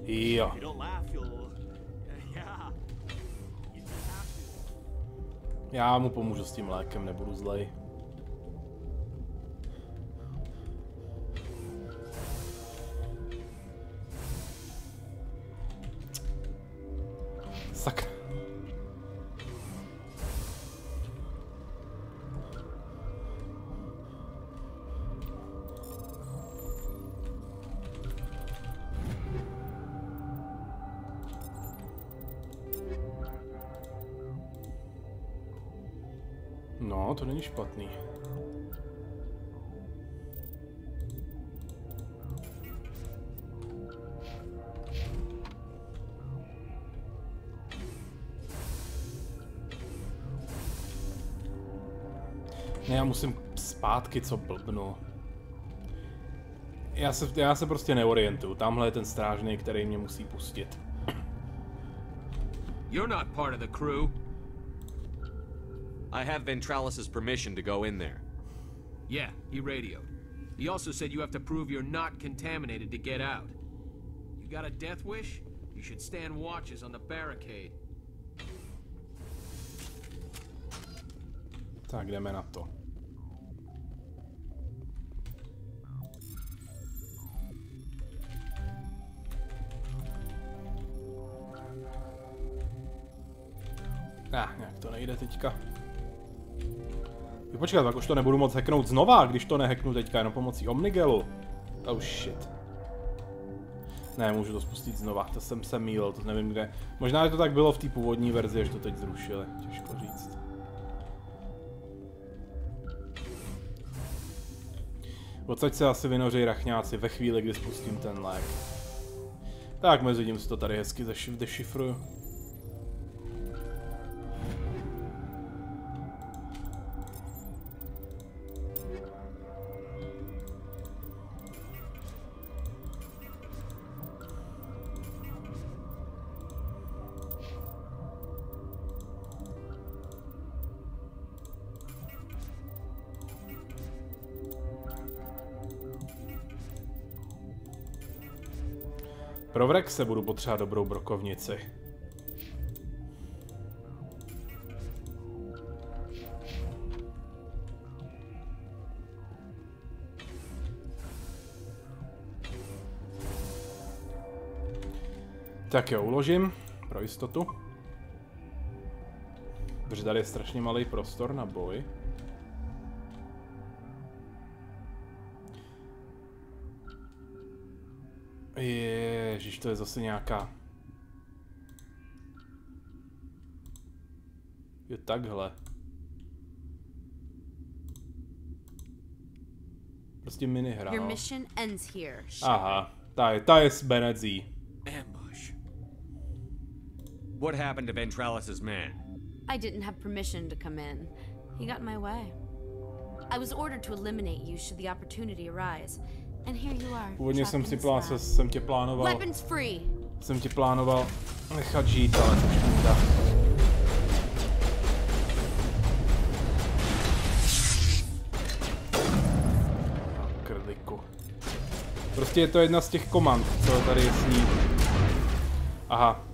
Speaker 1: Jo.
Speaker 10: You don't laugh, you'll... Yeah.
Speaker 1: Já mu pomůžu s tím lékem, nebudu zlej. Sakra. No, to není špatný. Ne, já musím zpátky, co blbnu. Já se prostě neorientuju. Tamhle je ten strážný, který mě musí pustit.
Speaker 2: You're not part of the crew. I have Ventralis's permission to go in there.
Speaker 13: Yeah, he radioed. He also said you have to prove you're not contaminated to get out. You got a death wish? You should stand watches on the barricade.
Speaker 1: Tak jdeme na to. Nějak to nejde teďka. Počkat, tak už to nebudu moc hacknout znova, když to nehacknu teďka jenom pomocí Omnigelu. Oh shit. Ne, můžu to spustit znova, to jsem se mýlil, to nevím kde. Možná, že to tak bylo v té původní verzi, že to teď zrušili, těžko říct. Odsaď se asi vynoří rachňáci ve chvíli, kdy spustím ten lék. Tak, mezi tím si to tady hezky dešifruju. Pro vrek se budu potřebovat dobrou brokovnici. Tak jo, uložím pro jistotu. Protože tady je strašně malý prostor na boj. Ježiš, to je zase nějaká... Jo, takhle. Prostě minihra, no. Aha, ta je s Benezí.
Speaker 2: Ambush. What happened to Ventralis's man?
Speaker 20: I didn't have permission to come in. He got in my way. I was ordered to eliminate you should the opportunity arise. And here you are.
Speaker 1: Původně jsem tě plánoval Jsem ti plánoval nechat žít, ale to škoda. Krliku. Prostě je to jedna z těch komand, co tady je s ní. Aha.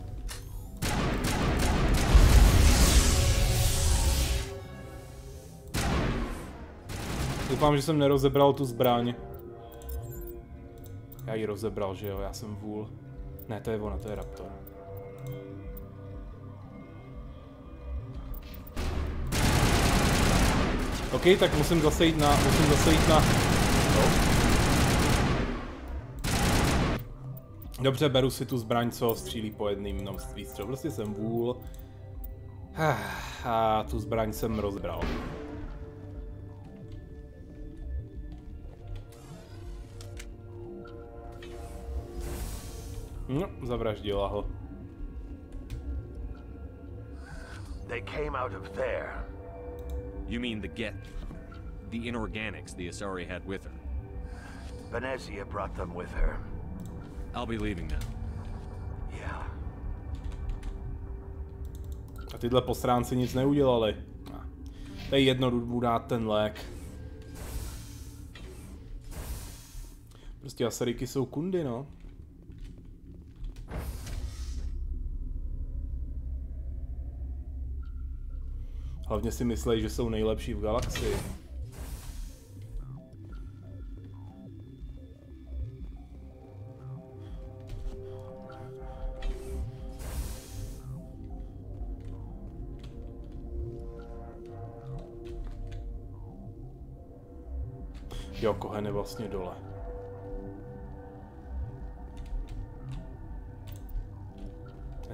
Speaker 1: Doufám, že jsem nerozebral tu zbraň. Já ji rozebral, že jo? Já jsem vůl. Ne, to je ona, to je Raptor. OK, tak musím zase jít na... No. Dobře, beru si tu zbraň, co střílí po jedným množství střel. Prostě jsem vůl. A tu zbraň jsem rozbral. No, zavraždila ho.
Speaker 8: They came out of there.
Speaker 2: You mean the Geth? The inorganics the Asari had with her?
Speaker 8: Venezia brought them with her.
Speaker 2: I'll be leaving now.
Speaker 8: Yeah.
Speaker 1: A tyhle posránci nic neudělali. To je jedno, jdu dát ten lék. Prostě Asariky jsou kundy, no. Hlavně si myslej, že jsou nejlepší v galaxii. Jo, Kohen je vlastně dole.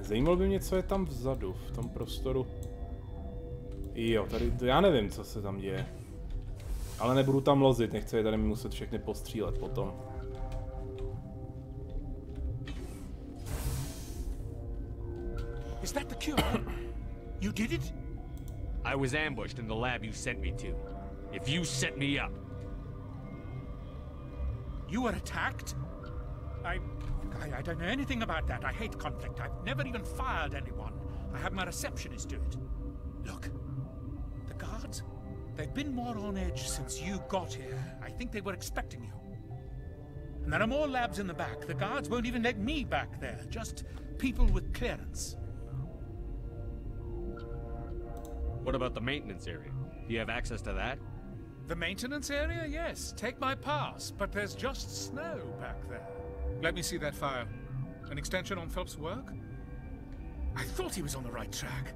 Speaker 1: Zajímalo by mě, co je tam vzadu, v tom prostoru. Jo, tady, já nevím, co se tam děje. Ale nebudu tam lozit, nechci je tady muset všechny postřílet potom.
Speaker 4: Is that the cure? You did it?
Speaker 2: I was ambushed in the lab you sent me to. If you set me up.
Speaker 4: You were attacked? I don't know anything about that. I hate conflict. I've never even fired anyone. I have my receptionist do it. Look, the guards, they've been more on edge since you got here. I think they were expecting you. And there are more labs in the back. The guards won't even let me back there. Just people with clearance.
Speaker 2: What about the maintenance area? Do you have access to that?
Speaker 4: The maintenance area? Yes. Take my pass. But there's just snow back there. Let me see that file. An extension on Phelps' work? I thought he was on the right track.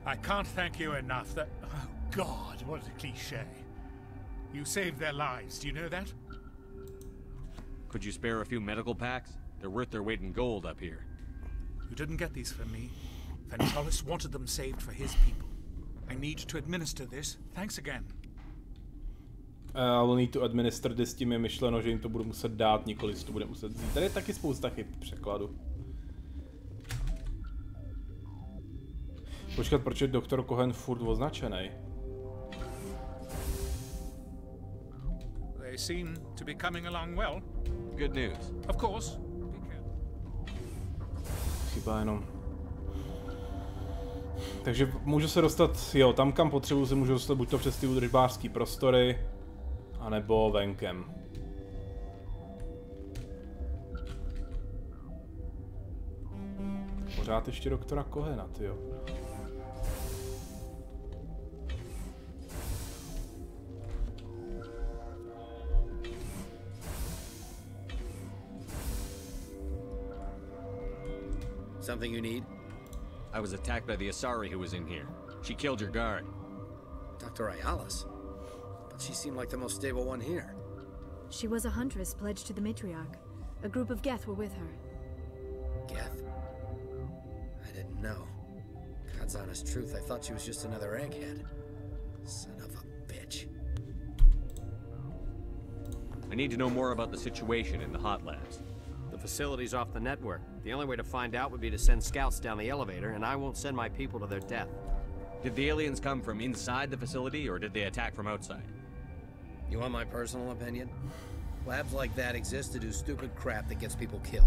Speaker 4: I can't thank you enough. That... Oh, God, what a cliché. You saved their lives. Do you know that?
Speaker 2: Could you spare a few medical packs? They're worth their weight in gold up here.
Speaker 4: You didn't get these from me. Ventolus wanted them saved for his people. I need to administer this. Thanks again.
Speaker 1: I will need to administer this, tím je myšleno, že jim to budu muset dát, nikoliv to bude muset vzít. Tady je taky spousta chyb překladu. Počkat, proč je doktor Cohen furt označený?
Speaker 4: They seem to be coming along well.
Speaker 2: Good news.
Speaker 4: Of course.
Speaker 1: Chyba jenom. Takže můžu se dostat, jo, tam kam potřebuji se můžu dostat buď to přes ty údržbářský prostory, anebo venkem. Pořád ještě doktora Kohena, tyjo.
Speaker 11: Something you need?
Speaker 2: I was attacked by the Asari who was in here. She killed your guard.
Speaker 11: Dr. Ayalas? But she seemed like the most stable one here.
Speaker 18: She was a huntress pledged to the matriarch. A group of Geth were with her.
Speaker 11: Geth? I didn't know. God's honest truth, I thought she was just another egghead. Son of a bitch.
Speaker 2: I need to know more about the situation in the hot labs.
Speaker 10: The facility's off the network. The only way to find out would be to send scouts down the elevator, and I won't send my people to their death.
Speaker 2: Did the aliens come from inside the facility, or did they attack from outside?
Speaker 11: You want my personal opinion? Labs like that exist to do stupid crap that gets people killed.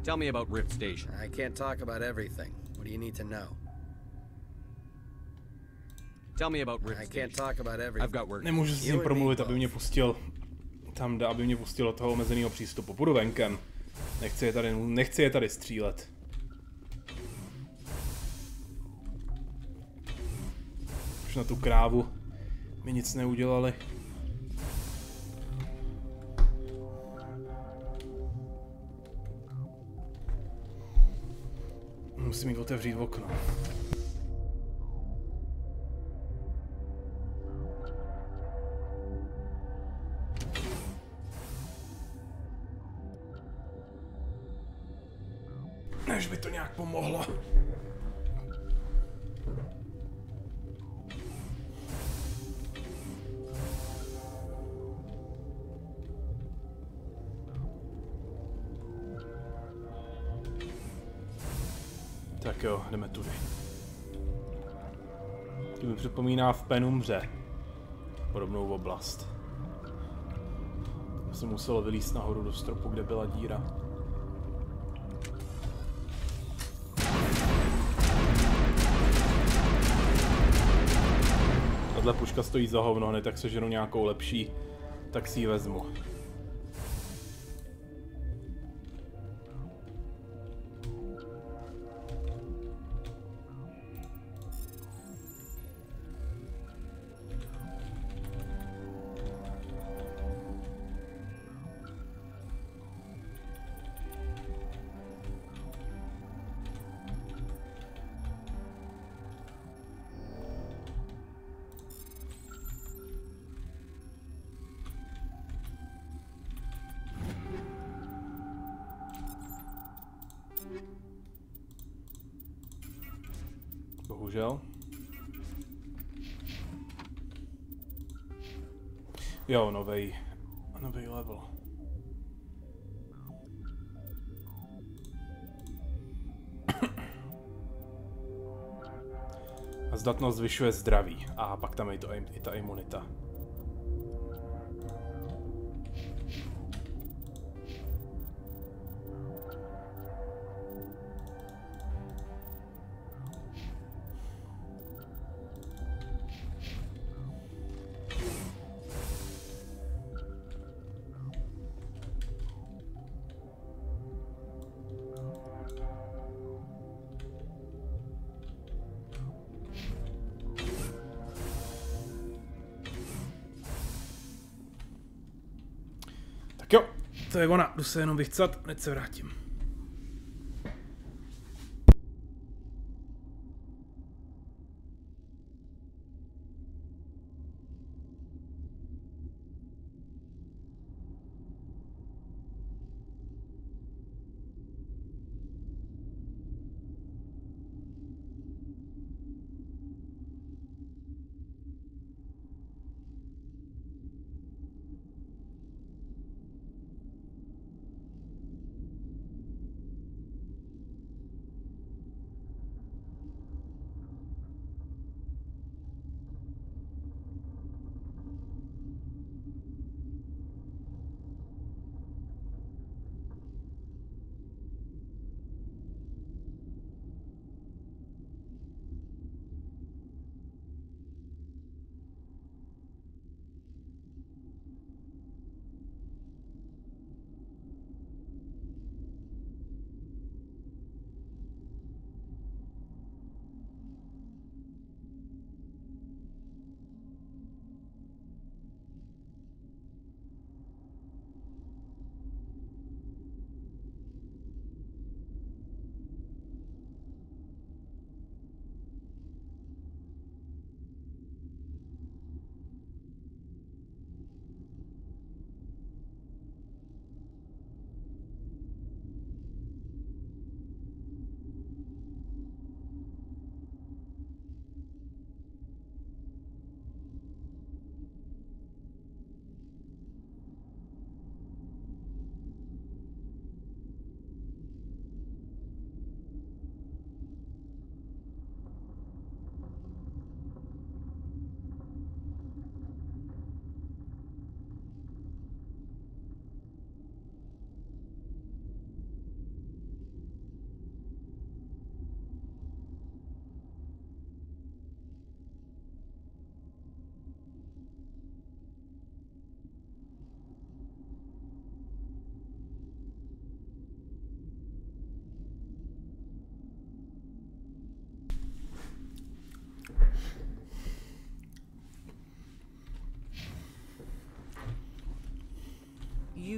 Speaker 10: Tell me about Rift Station.
Speaker 11: I can't talk about everything. What do you need to know?
Speaker 10: Tell me about Rift
Speaker 11: I can't talk about everything.
Speaker 10: I've got work.
Speaker 1: Nemůžu si s ním promluvit, aby mě pustil tam, aby mě pustil do toho omezeného přístupu. Půjdu venkem. Nechci je tady střílet. Už na tu krávu mi nic neudělali. Musím jít otevřít okno. Než by to nějak pomohlo. Tak jo, jdeme tudy. Tím mi připomíná v Penumře podobnou oblast. Jsem musel vylízt nahoru do stropu, kde byla díra. Tahle puška stojí za hovno, hned tak seženu nějakou lepší, tak si ji vezmu. Bohužel. Jo, nový level. A zdatnost zvyšuje zdraví. A pak tam je i ta imunita. Jo, to je ona, jdu se jenom vychcat, hned se vrátím.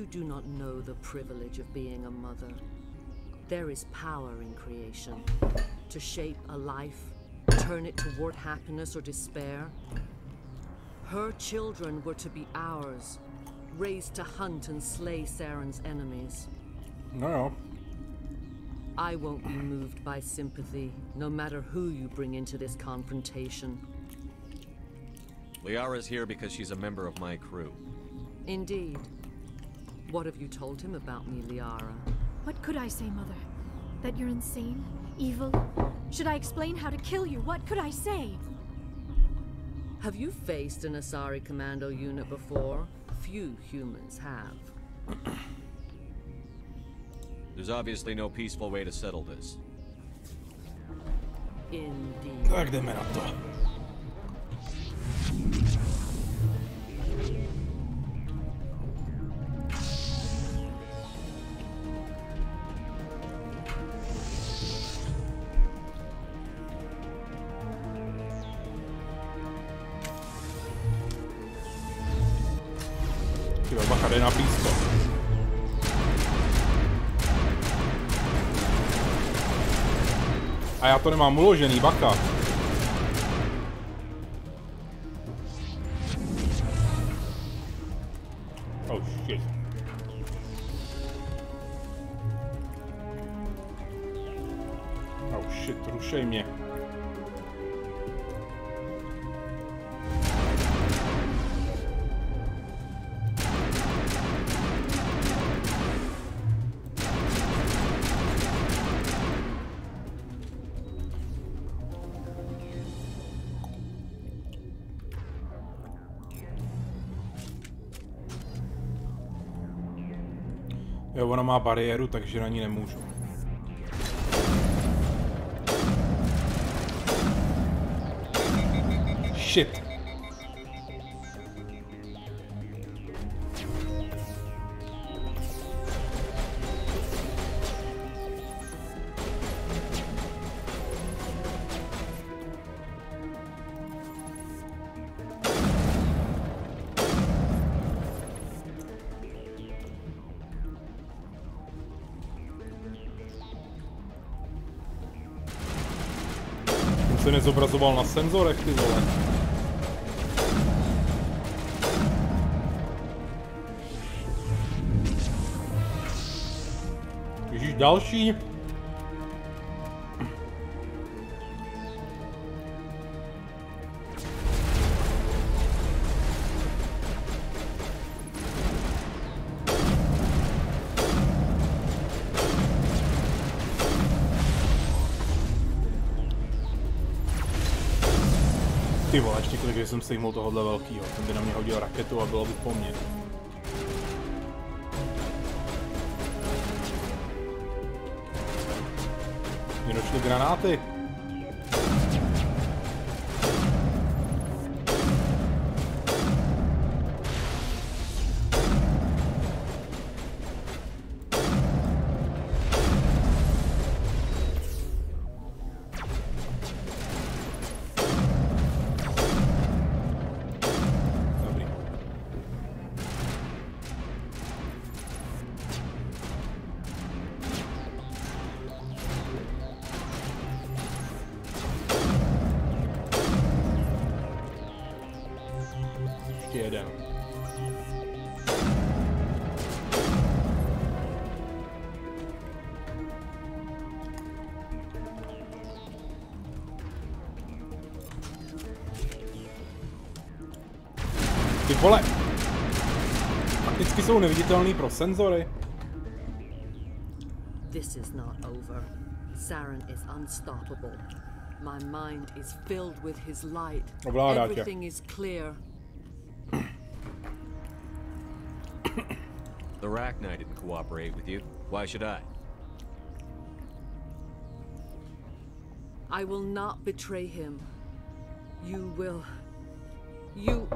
Speaker 5: You do not know the privilege of being a mother. There is power in creation. To shape a life, turn it toward happiness or despair. Her children were to be ours, raised to hunt and slay Saren's enemies.
Speaker 1: No.
Speaker 5: I won't be moved by sympathy, no matter who you bring into this confrontation.
Speaker 2: Liara's here because she's a member of my crew.
Speaker 5: Indeed. What have you told him about me, Liara?
Speaker 18: What could I say, Mother? That you're insane? Evil? Should I explain how to kill you? What could I say?
Speaker 5: Have you faced an Asari commando unit before? Few humans have.
Speaker 2: There's obviously no peaceful way to settle this.
Speaker 5: Indeed.
Speaker 1: Tak jdeme na to. Tyba, bacha, jde na blízko. A já to nemám uložený, baka. Oh shit. Oh shit, rušej mě. Jo, ona má bariéru, takže na ní nemůžu. Shit. Se nezobrazoval na senzorech, ty vole. Ježíš, další. Ty vole, ještě kolik, že jsem sejmul tohohle velkýho, ten by na mě hodil raketu a bylo by po mně. Mě došly granáty. Jeden. Ty vole! Fakticky jsou neviditelný pro senzory.
Speaker 5: This is not over. Saren is unstoppable. My mind is filled with his light. Everything is clear.
Speaker 2: The Rachni didn't cooperate with you. Why should I?
Speaker 5: I will not betray him. You will... You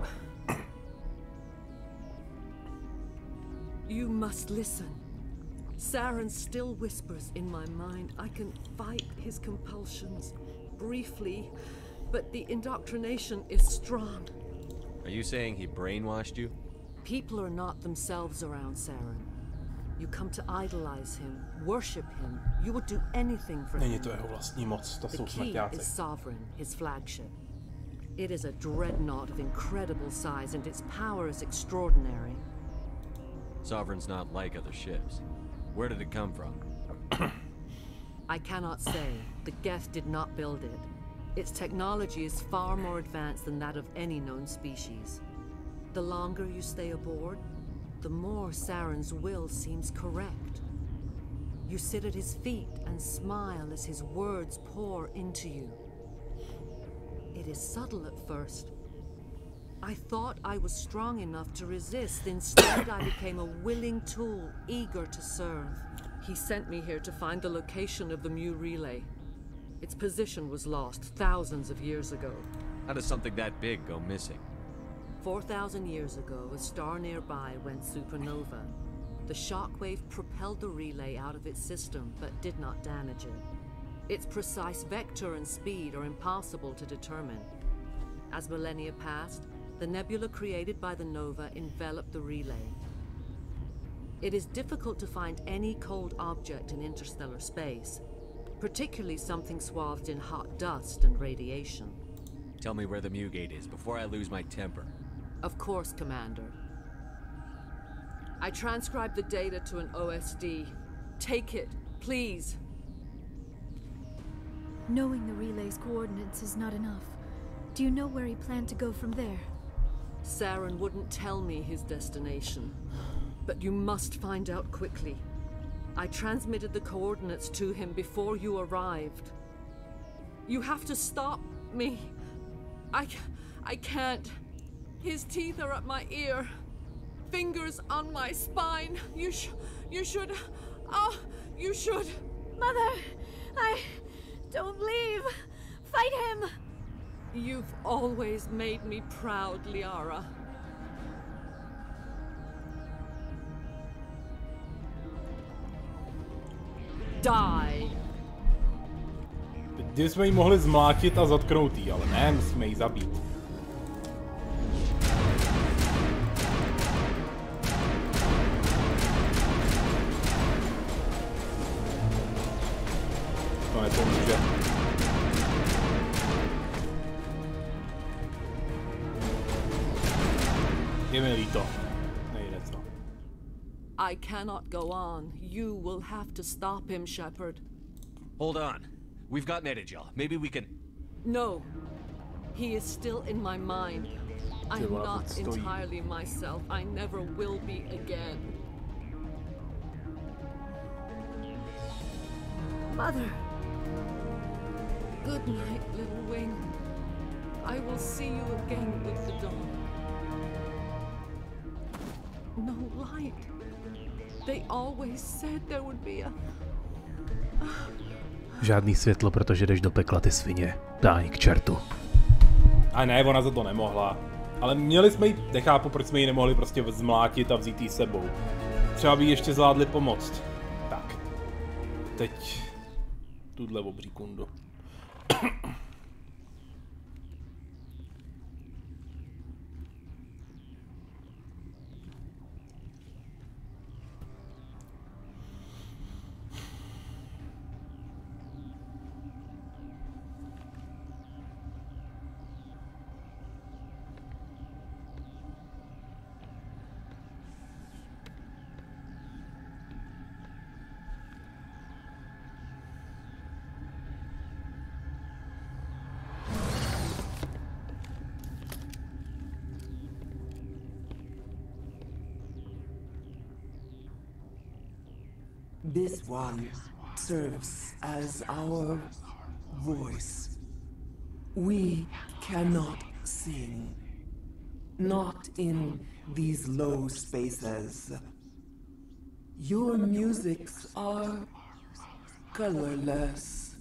Speaker 5: must listen. Saren still whispers in my mind. I can fight his compulsions briefly, but the indoctrination is strong.
Speaker 2: Are you saying he brainwashed you?
Speaker 5: People are not themselves around Saren. You come to idolize him, worship him. You would do anything for him.
Speaker 1: Není to jeho vlastní moc, to jsou smrťáci.
Speaker 5: The key is Sovereign, his flagship. It is a dreadnought of incredible size, and its power is extraordinary.
Speaker 2: Sovereign's not like other ships. Where did it come from?
Speaker 5: I cannot say. The Geth did not build it. Its technology is far more advanced than that of any known species. The longer you stay aboard, the more Saren's will seems correct. You sit at his feet and smile as his words pour into you. It is subtle at first. I thought I was strong enough to resist. Instead, I became a willing tool, eager to serve. He sent me here to find the location of the Mu relay. Its position was lost thousands of years ago.
Speaker 2: How does something that big go missing?
Speaker 5: 4,000 years ago, a star nearby went supernova. The shockwave propelled the relay out of its system, but did not damage it. Its precise vector and speed are impossible to determine. As millennia passed, the nebula created by the nova enveloped the relay. It is difficult to find any cold object in interstellar space, particularly something swathed in hot dust and radiation.
Speaker 2: Tell me where the Mu gate is before I lose my temper.
Speaker 5: Of course, Commander. I transcribed the data to an OSD. Take it, please.
Speaker 18: Knowing the relay's coordinates is not enough. Do you know where he planned to go from there?
Speaker 5: Saren wouldn't tell me his destination. But you must find out quickly. I transmitted the coordinates to him before you arrived. You have to stop me. I can't. His teeth are at my ear. Fingers on my spine. You should... Oh, you should...
Speaker 18: Mother! Don't leave! Fight him!
Speaker 5: You've always made me proud, Liara. Die!
Speaker 1: Teď jsme jí mohli zmlátit a zatknout jí, ale ne, musíme jí zabít. To nepomůže. Je mi líto. Nejde co.
Speaker 5: I cannot go on. You will have to stop him, Shepard.
Speaker 2: Hold on. We've got Netagel. Maybe we can...
Speaker 5: No. He is still in my mind. I'm not entirely myself. I never will be again.
Speaker 18: Mother.
Speaker 5: Good night, little wing. I will see you again with the dawn. No light. They always said there would be a...
Speaker 1: Žádný světlo, protože jdeš do pekla, ty svině. Dání k čertu. A ne, ona za to nemohla. Ale měli jsme jí, nechápu, proč jsme ji nemohli prostě zmlátit a vzít jí sebou. Třeba by jí ještě zvládli pomoct. Tak. Teď tuhle obří kundu.
Speaker 3: This one serves as our voice. We cannot sing. Not in these low spaces. Your musics are colorless.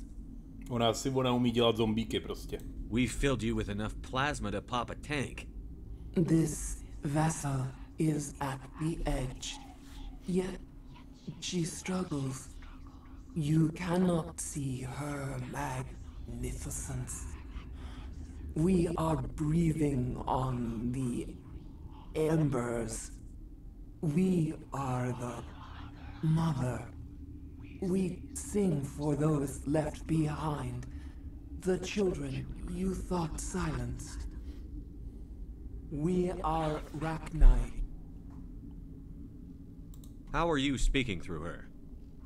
Speaker 1: Ona si umí dělat zombíky prostě.
Speaker 2: We filled you with enough plasma to pop a tank.
Speaker 3: This vessel is at the edge. Yet she struggles. You cannot see her magnificence. We are breathing on the embers. We are the mother. We sing for those left behind, the children you thought silenced. We are Rachni.
Speaker 2: How are you speaking through her?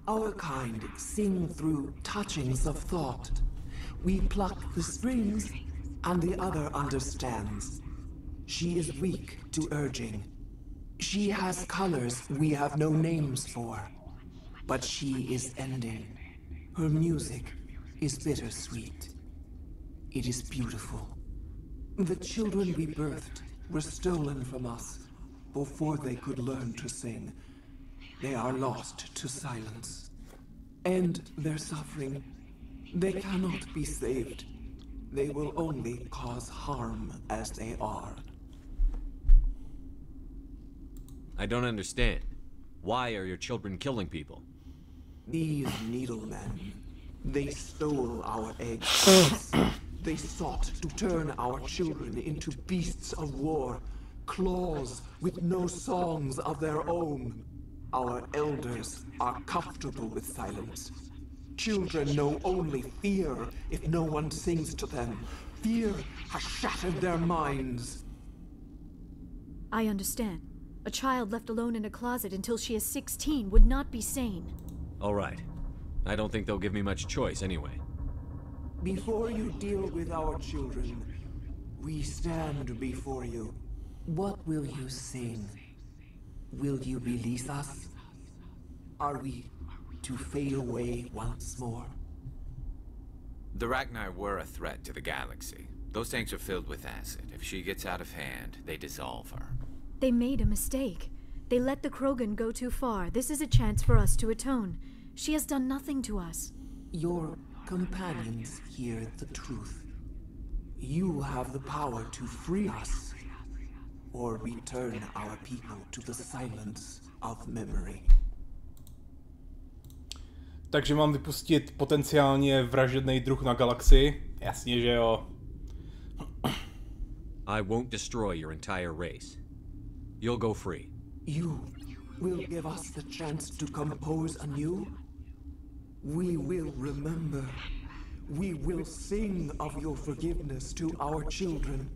Speaker 3: Our kind sing through touchings of thought. We pluck the strings, and the other understands. She is weak to urging. She has colors we have no names for. But she is ending. Her music is bittersweet. It is beautiful. The children we birthed were stolen from us before they could learn to sing. They are lost to silence. And their suffering, they cannot be saved. They will only cause harm as they are.
Speaker 2: I don't understand. Why are your children killing people?
Speaker 3: These needlemen, they stole our eggs. They sought to turn our children into beasts of war, claws with no songs of their own. Our elders are comfortable with silence. Children know only fear if no one sings to them. Fear has shattered their minds.
Speaker 18: I understand. A child left alone in a closet until she is 16 would not be sane.
Speaker 2: All right. I don't think they'll give me much choice anyway.
Speaker 3: Before you deal with our children, we stand before you. What will you sing? Will you release us? Are we to fade away once more?
Speaker 9: The Rachni were a threat to the galaxy. Those tanks are filled with acid. If she gets out of hand, they dissolve her.
Speaker 18: They made a mistake. They let the Krogan go too far. This is a chance for us to atone. She has done nothing to us.
Speaker 3: Your companions hear the truth. You have the power to free us, or return our people to the silence of memory.
Speaker 1: Takže mám vypustit potenciálně vražedný druh na galaxii? Jasně, že jo.
Speaker 2: I won't destroy your entire race. You'll go free.
Speaker 3: You will give us the chance to compose anew? We will remember. We will sing of your forgiveness to our children.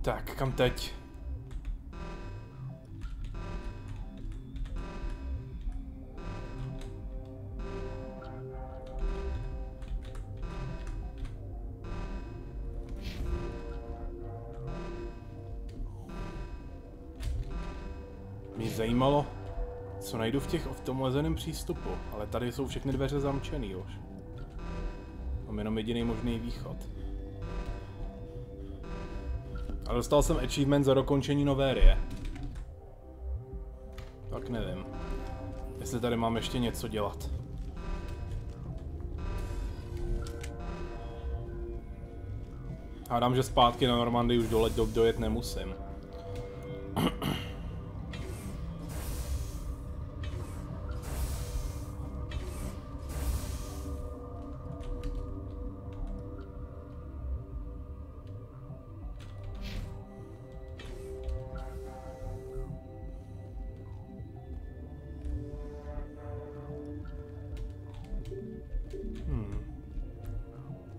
Speaker 1: Tak, kam teď? Mě zajímalo, co najdu v tom lezeném přístupu, ale tady jsou všechny dveře zamčený už. Mám jenom jediný možný východ. A dostal jsem achievement za dokončení Noverie. Tak nevím, jestli tady mám ještě něco dělat. Hádám, že zpátky na Normandii už dojet nemusím.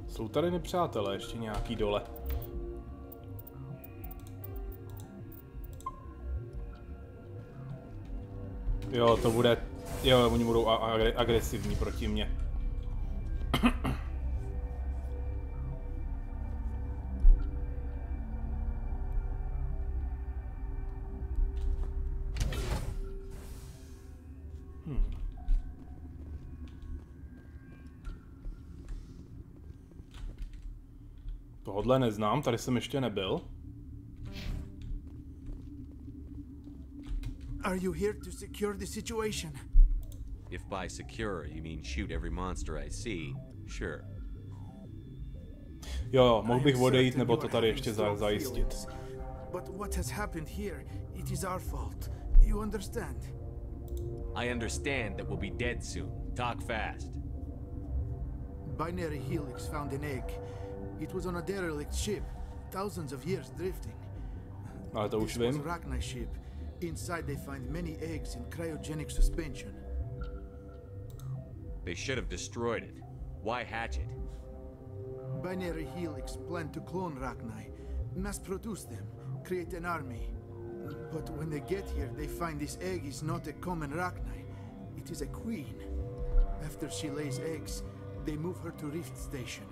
Speaker 1: Jsou tady nepřátelé ještě nějaký dole. Jo, to bude... Jo, oni budou agresivní proti mně. Tohle neznám, tady jsem ještě nebyl.
Speaker 12: Are you here to secure the situation?
Speaker 2: If by secure you mean shoot every monster I see, sure.
Speaker 1: Jo, mohl bych odejít nebo to tady ještě zajistit.
Speaker 12: But what has happened here, it is our fault. You understand?
Speaker 2: I understand that we'll be dead soon. Talk fast.
Speaker 12: Binary Helix found an egg. It was on a derelict ship, thousands of years drifting.
Speaker 1: Ale to už vím.
Speaker 12: Rachni ship. Inside they find many eggs in cryogenic suspension.
Speaker 2: They should have destroyed it. Why hatch it?
Speaker 12: Binary Helix planned to clone Rachni, mass produce them, create an army. But when they get here, they find this egg is not a common Rachni. It is a queen. After she lays eggs, they move her to Rift Station.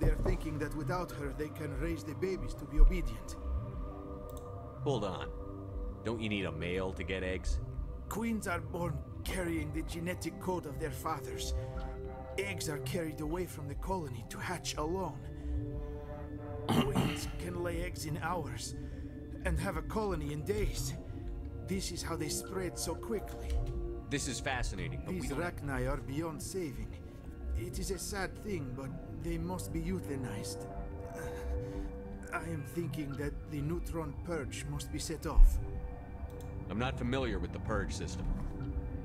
Speaker 12: They are thinking that without her, they can raise the babies to be obedient.
Speaker 2: Hold on. Don't you need a male to get eggs?
Speaker 12: Queens are born carrying the genetic code of their fathers. Eggs are carried away from the colony to hatch alone. Queens can lay eggs in hours and have a colony in days. This is how they spread so quickly.
Speaker 2: This is fascinating, but
Speaker 12: These Rachni are beyond saving. It is a sad thing, but they must be euthanized. I am thinking that the neutron purge must be set off.
Speaker 2: I'm not familiar with the purge system.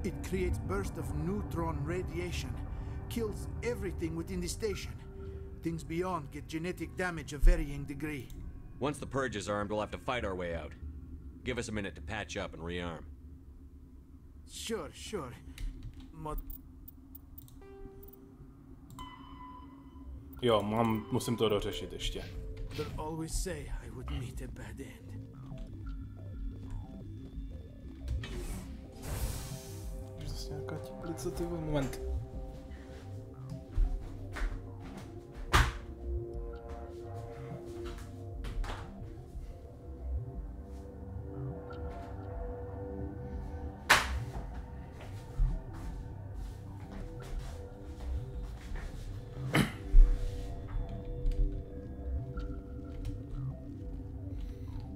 Speaker 12: It creates bursts of neutron radiation, kills everything within the station. Things beyond get genetic damage of varying degree.
Speaker 2: Once the purge is armed, we'll have to fight our way out. Give us a minute to patch up and rearm.
Speaker 12: Sure.
Speaker 1: Jo, musím to dořešit ještě.
Speaker 12: They'll always say I would meet a bad end.
Speaker 1: Zase nějaká tiplice, ty moment.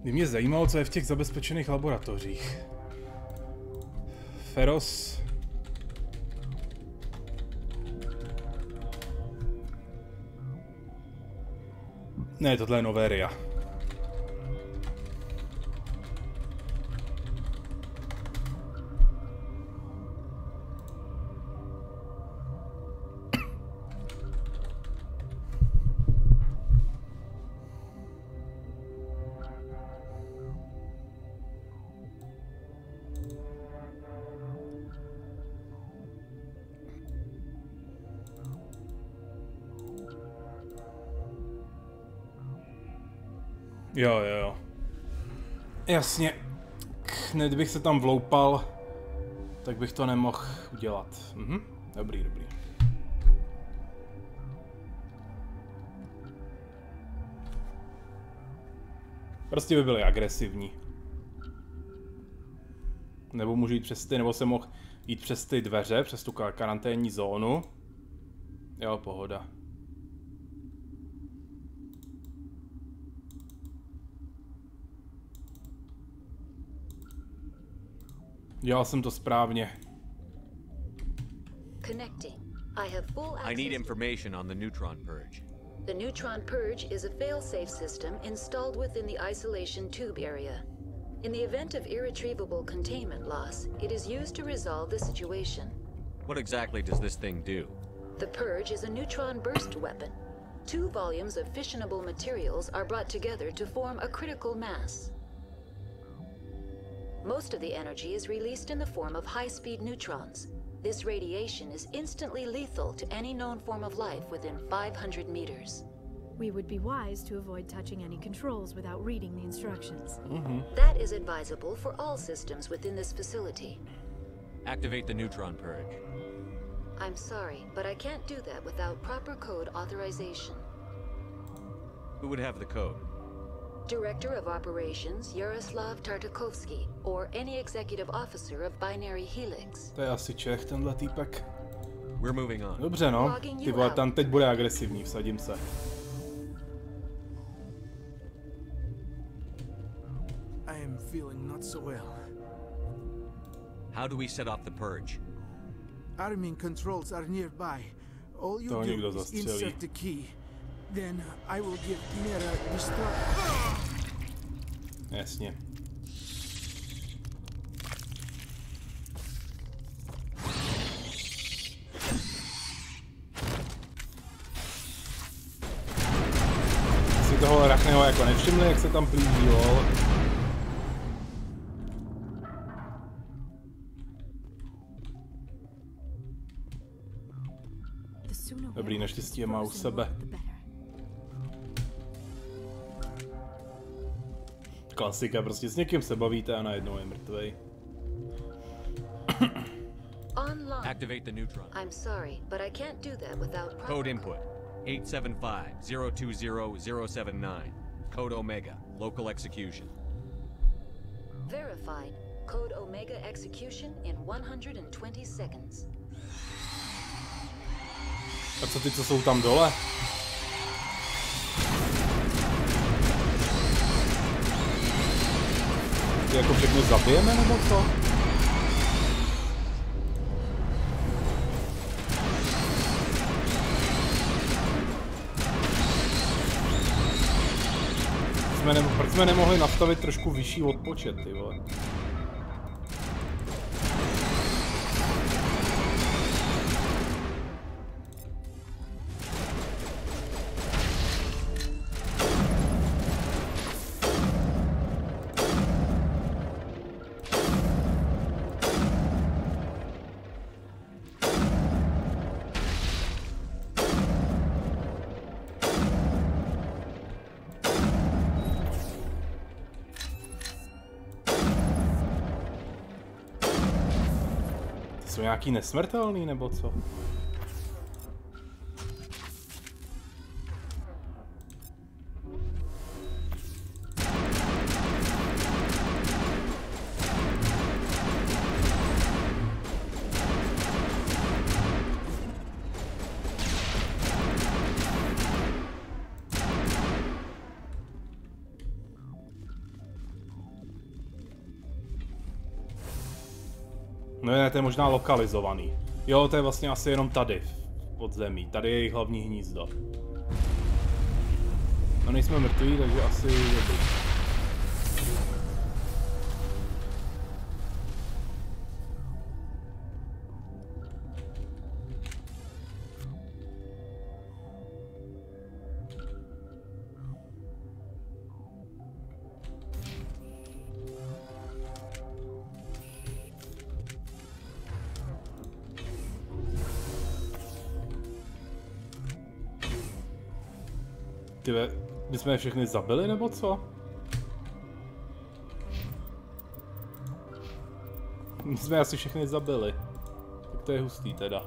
Speaker 1: By mě zajímalo, co je v těch zabezpečených laboratořích. Feroz. Ne, tohle je Noveria. Jo. Jasně. Kdybych se tam vloupal, tak bych to nemohl udělat. Dobrý. Prostě by byli agresivní. Nebo můžu jít přes ty, nebo jsem mohl jít přes ty dveře, přes tu karanténní zónu. Jo, pohoda. Dělal jsem to správně.
Speaker 6: I
Speaker 2: need information on the neutron purge.
Speaker 6: The neutron purge is a fail-safe system installed within the isolation tube area. In the event of irretrievable containment loss, it is used to resolve the situation.
Speaker 2: What exactly does this thing do?
Speaker 6: The purge is a neutron burst weapon. 2 volumes of fissionable materials are brought together to form a critical mass. Most of the energy is released in the form of high-speed neutrons. This radiation is instantly lethal to any known form of life within 500 meters.
Speaker 18: We would be wise to avoid touching any controls without reading the instructions.
Speaker 6: That is advisable for all systems within this facility.
Speaker 2: Activate the neutron purge.
Speaker 6: I'm sorry, but I can't do that without proper code authorization.
Speaker 2: Who would have the code?
Speaker 6: Director of Operations Jaroslav Tartakovsky, or any executive officer of Binary Helix.
Speaker 1: To je asi Čech, tenhle týpek.
Speaker 2: We're moving on.
Speaker 1: Dobře no, ty vole, tam teď bude agresivní, vsadím se.
Speaker 12: I am feeling not so well.
Speaker 2: How do we set off the purge?
Speaker 12: Arming controls are nearby. All you do is insert the key. Then I will give Mira destruct.
Speaker 1: Jasně. Si toho Arachného jako nevšimli, jak se tam plíží, lol. Dobrý, naštěstí je má u sebe. Klasika, prostě s někým se bavíte a najednou je mrtvej.
Speaker 2: Activate the neutron.
Speaker 6: I'm sorry, but I can't do that without
Speaker 2: Code input 875-020-079. Code Omega. Local execution.
Speaker 6: Verified. Code Omega execution in 120 seconds.
Speaker 1: A co ty, co jsou tam dole? Ty jako všechny zabijeme, nebo co? Proč jsme nemohli nastavit trošku vyšší odpočet, ty vole? Jsou nějaký nesmrtelný, nebo co? No ne, to je možná lokalizovaný. Jo, to je vlastně asi jenom tady, v podzemí. Tady je jejich hlavní hnízdo. No nejsme mrtví, takže asi dobrý. Tyve, my jsme je všechny zabili, nebo co? My jsme asi všechny zabili. Tak to je hustý teda.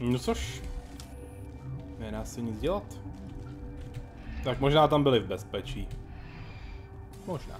Speaker 1: No což, nedá se nic dělat. Tak možná tam byli v bezpečí. Možná.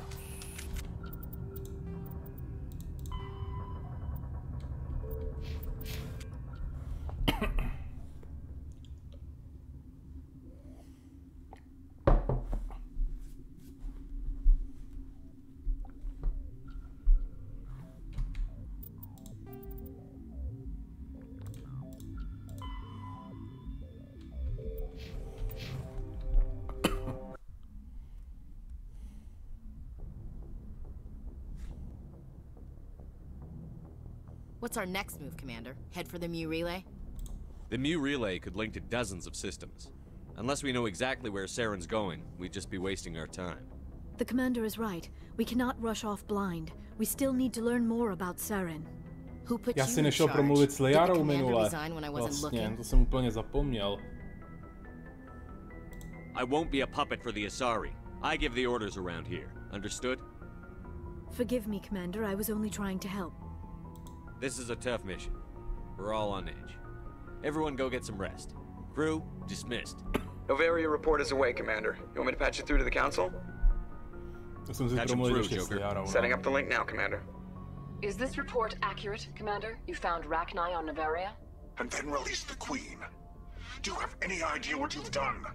Speaker 14: What's our next move, Commander? Head for the Mu relay?
Speaker 2: The Mu relay could link to dozens of systems. Unless we know exactly where Saren's going, we'd just be wasting our time.
Speaker 18: The Commander is right. We cannot rush off blind. We still need to learn more about Saren.
Speaker 14: Who put
Speaker 1: Já si nešel promluvit s Liarou minule. Vlastně, to jsem úplně zapomněl.
Speaker 2: I won't be a puppet for the Asari. I give the orders around here. Understood?
Speaker 18: Forgive me, Commander. I was only trying to help.
Speaker 2: This is a tough mission. We're all on edge. Everyone go get some rest. Crew, dismissed.
Speaker 15: Noveria report is away, Commander. You want me to patch it through to the Council?
Speaker 2: Patch him through, Joker.
Speaker 15: Setting up the link now, Commander.
Speaker 16: Is this report accurate, Commander? You found Rachni on Noveria?
Speaker 19: And then released the Queen. Do you have any idea what you've done?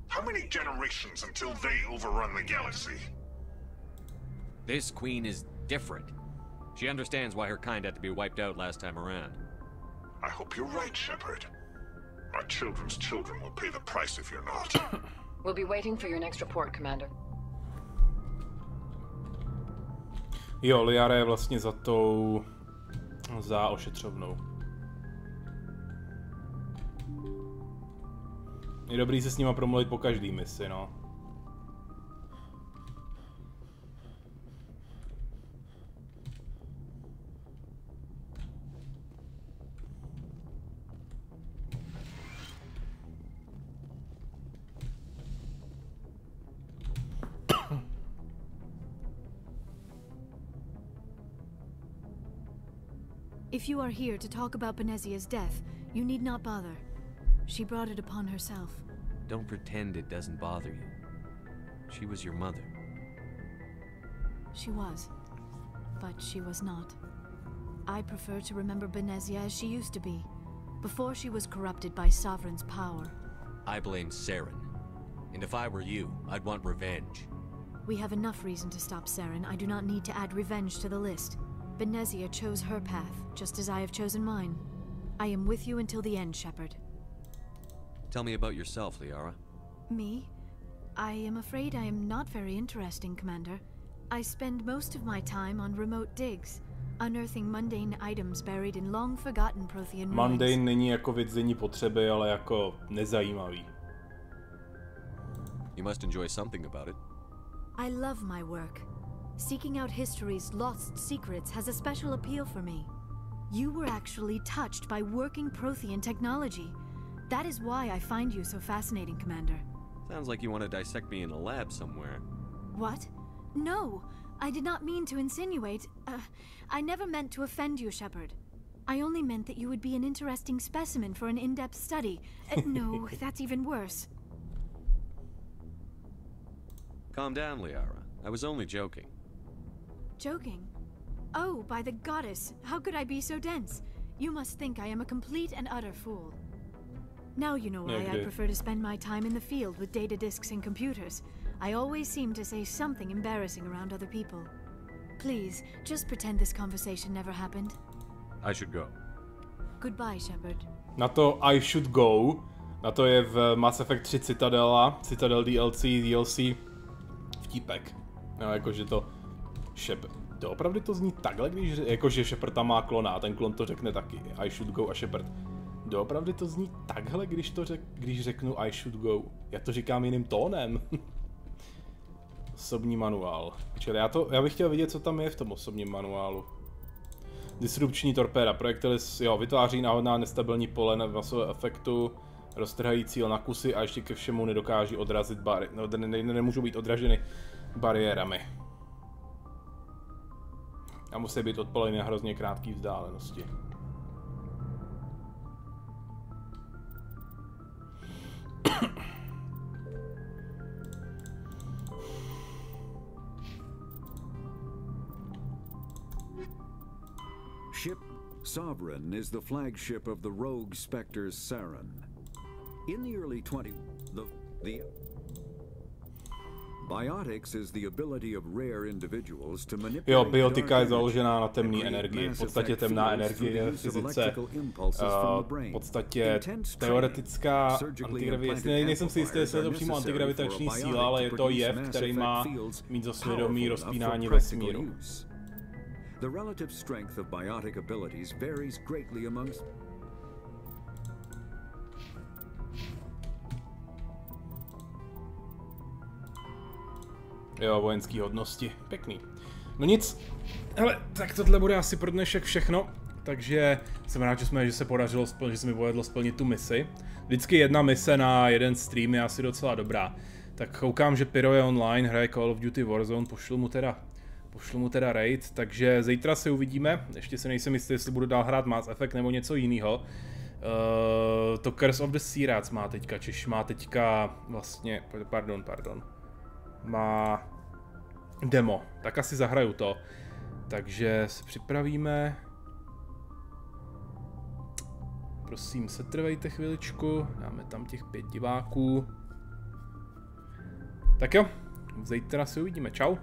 Speaker 19: How many generations until they overrun the galaxy?
Speaker 2: This Queen is different. She understands why her kind had to be wiped out last time around.
Speaker 19: I hope you're right, Shepard. Our children's children will pay the price if you're not.
Speaker 16: We'll be waiting for your next report, Commander.
Speaker 1: Jo, Liara je vlastně za ošetřovnou. Je dobrý se s nima promluvit po každý misi, no.
Speaker 18: If you are here to talk about Benezia's death, you need not bother. She brought it upon herself.
Speaker 2: Don't pretend it doesn't bother you. She was your mother.
Speaker 18: She was. But she was not. I prefer to remember Benezia as she used to be, before she was corrupted by Sovereign's power.
Speaker 2: I blame Saren. And if I were you, I'd want revenge.
Speaker 18: We have enough reason to stop Saren. I do not need to add revenge to the list. Benezia chose her path, just as I have chosen mine. I am with you until the end, Shepard.
Speaker 2: Tell me about yourself, Liara.
Speaker 18: Me? I am afraid I am not very interesting, Commander. I spend most of my time on remote digs, unearthing mundane items buried in long-forgotten Prothean ruins.
Speaker 1: Mundane není jako vědzení potřeby, ale jako nezajímavý.
Speaker 2: You must enjoy something about it.
Speaker 18: I love my work. Seeking out history's lost secrets has a special appeal for me. You were actually touched by working Prothean technology. That is why I find you so fascinating, Commander.
Speaker 2: Sounds like you want to dissect me in a lab somewhere.
Speaker 18: What? No, I did not mean to insinuate. I never meant to offend you, Shepard. I only meant that you would be an interesting specimen for an in-depth study. No, that's even worse.
Speaker 2: Calm down, Liara. I was only joking.
Speaker 18: Joking? Oh, by the goddess, how could I be so dense? You must think I am a complete and utter fool. Now you know why I prefer to spend my time in the field with data disks and computers. I always seem to say something embarrassing around other people. Please, just pretend this conversation never happened.
Speaker 2: I should go.
Speaker 18: Goodbye, Shepard.
Speaker 1: Na to I should go, na to je v Mass Effect 3 Citadel DLC vtípek. No, jakože to to opravdu to zní takhle, když jakože Shepard tam má klona a ten klon to řekne taky. I should go a Shepard. Doopravdy to zní takhle, když řeknu I should go. Já to říkám jiným tónem. Osobní manuál. Čili já bych chtěl vidět, co tam je v tom osobním manuálu. Disrupční torpéda. Projektily vytváří náhodná nestabilní pole na masového efektu, roztrhají cíl na kusy a ještě ke všemu nedokáží odrazit nemůžou být odraženy bariérami. A musí být odpaleny na hrozně krátké vzdálenosti.
Speaker 22: Ship Sovereign is the flagship of the rogue Spectre Saren. In the early the biotics is the ability of rare individuals to manipulate.
Speaker 1: Jo, biotika je založená na temné energii. V podstatě temná energie je v fyzice. V podstatě teoretická antigravitační. Nejsem si jistý, jestli je to přímo antigravitační síla, ale je to jev, který má mít za svědomí rozpínání vesmíru.
Speaker 22: The relative strength of biotic abilities varies greatly amongst.
Speaker 1: Jo, vojenský hodnosti. Pěkný. No nic. Hele, tak tohle bude asi pro dnešek všechno. Takže jsem rád, že se podařilo, že se mi povedlo splnit tu misi. Vždycky jedna mise na jeden stream je asi docela dobrá. Tak koukám, že Pyro je online, hraje Call of Duty Warzone, pošlu Pošlu mu teda raid, takže zítra se uvidíme. Ještě si nejsem jistý, jestli budu dál hrát Mass Effect nebo něco jiného. To Curse of the Sea Rats má teďka, čiž má teďka vlastně, pardon, má demo, tak asi zahraju to. Takže se připravíme. Prosím, setrvejte chviličku, dáme tam těch 5 diváků. Tak jo, zítra se uvidíme, čau.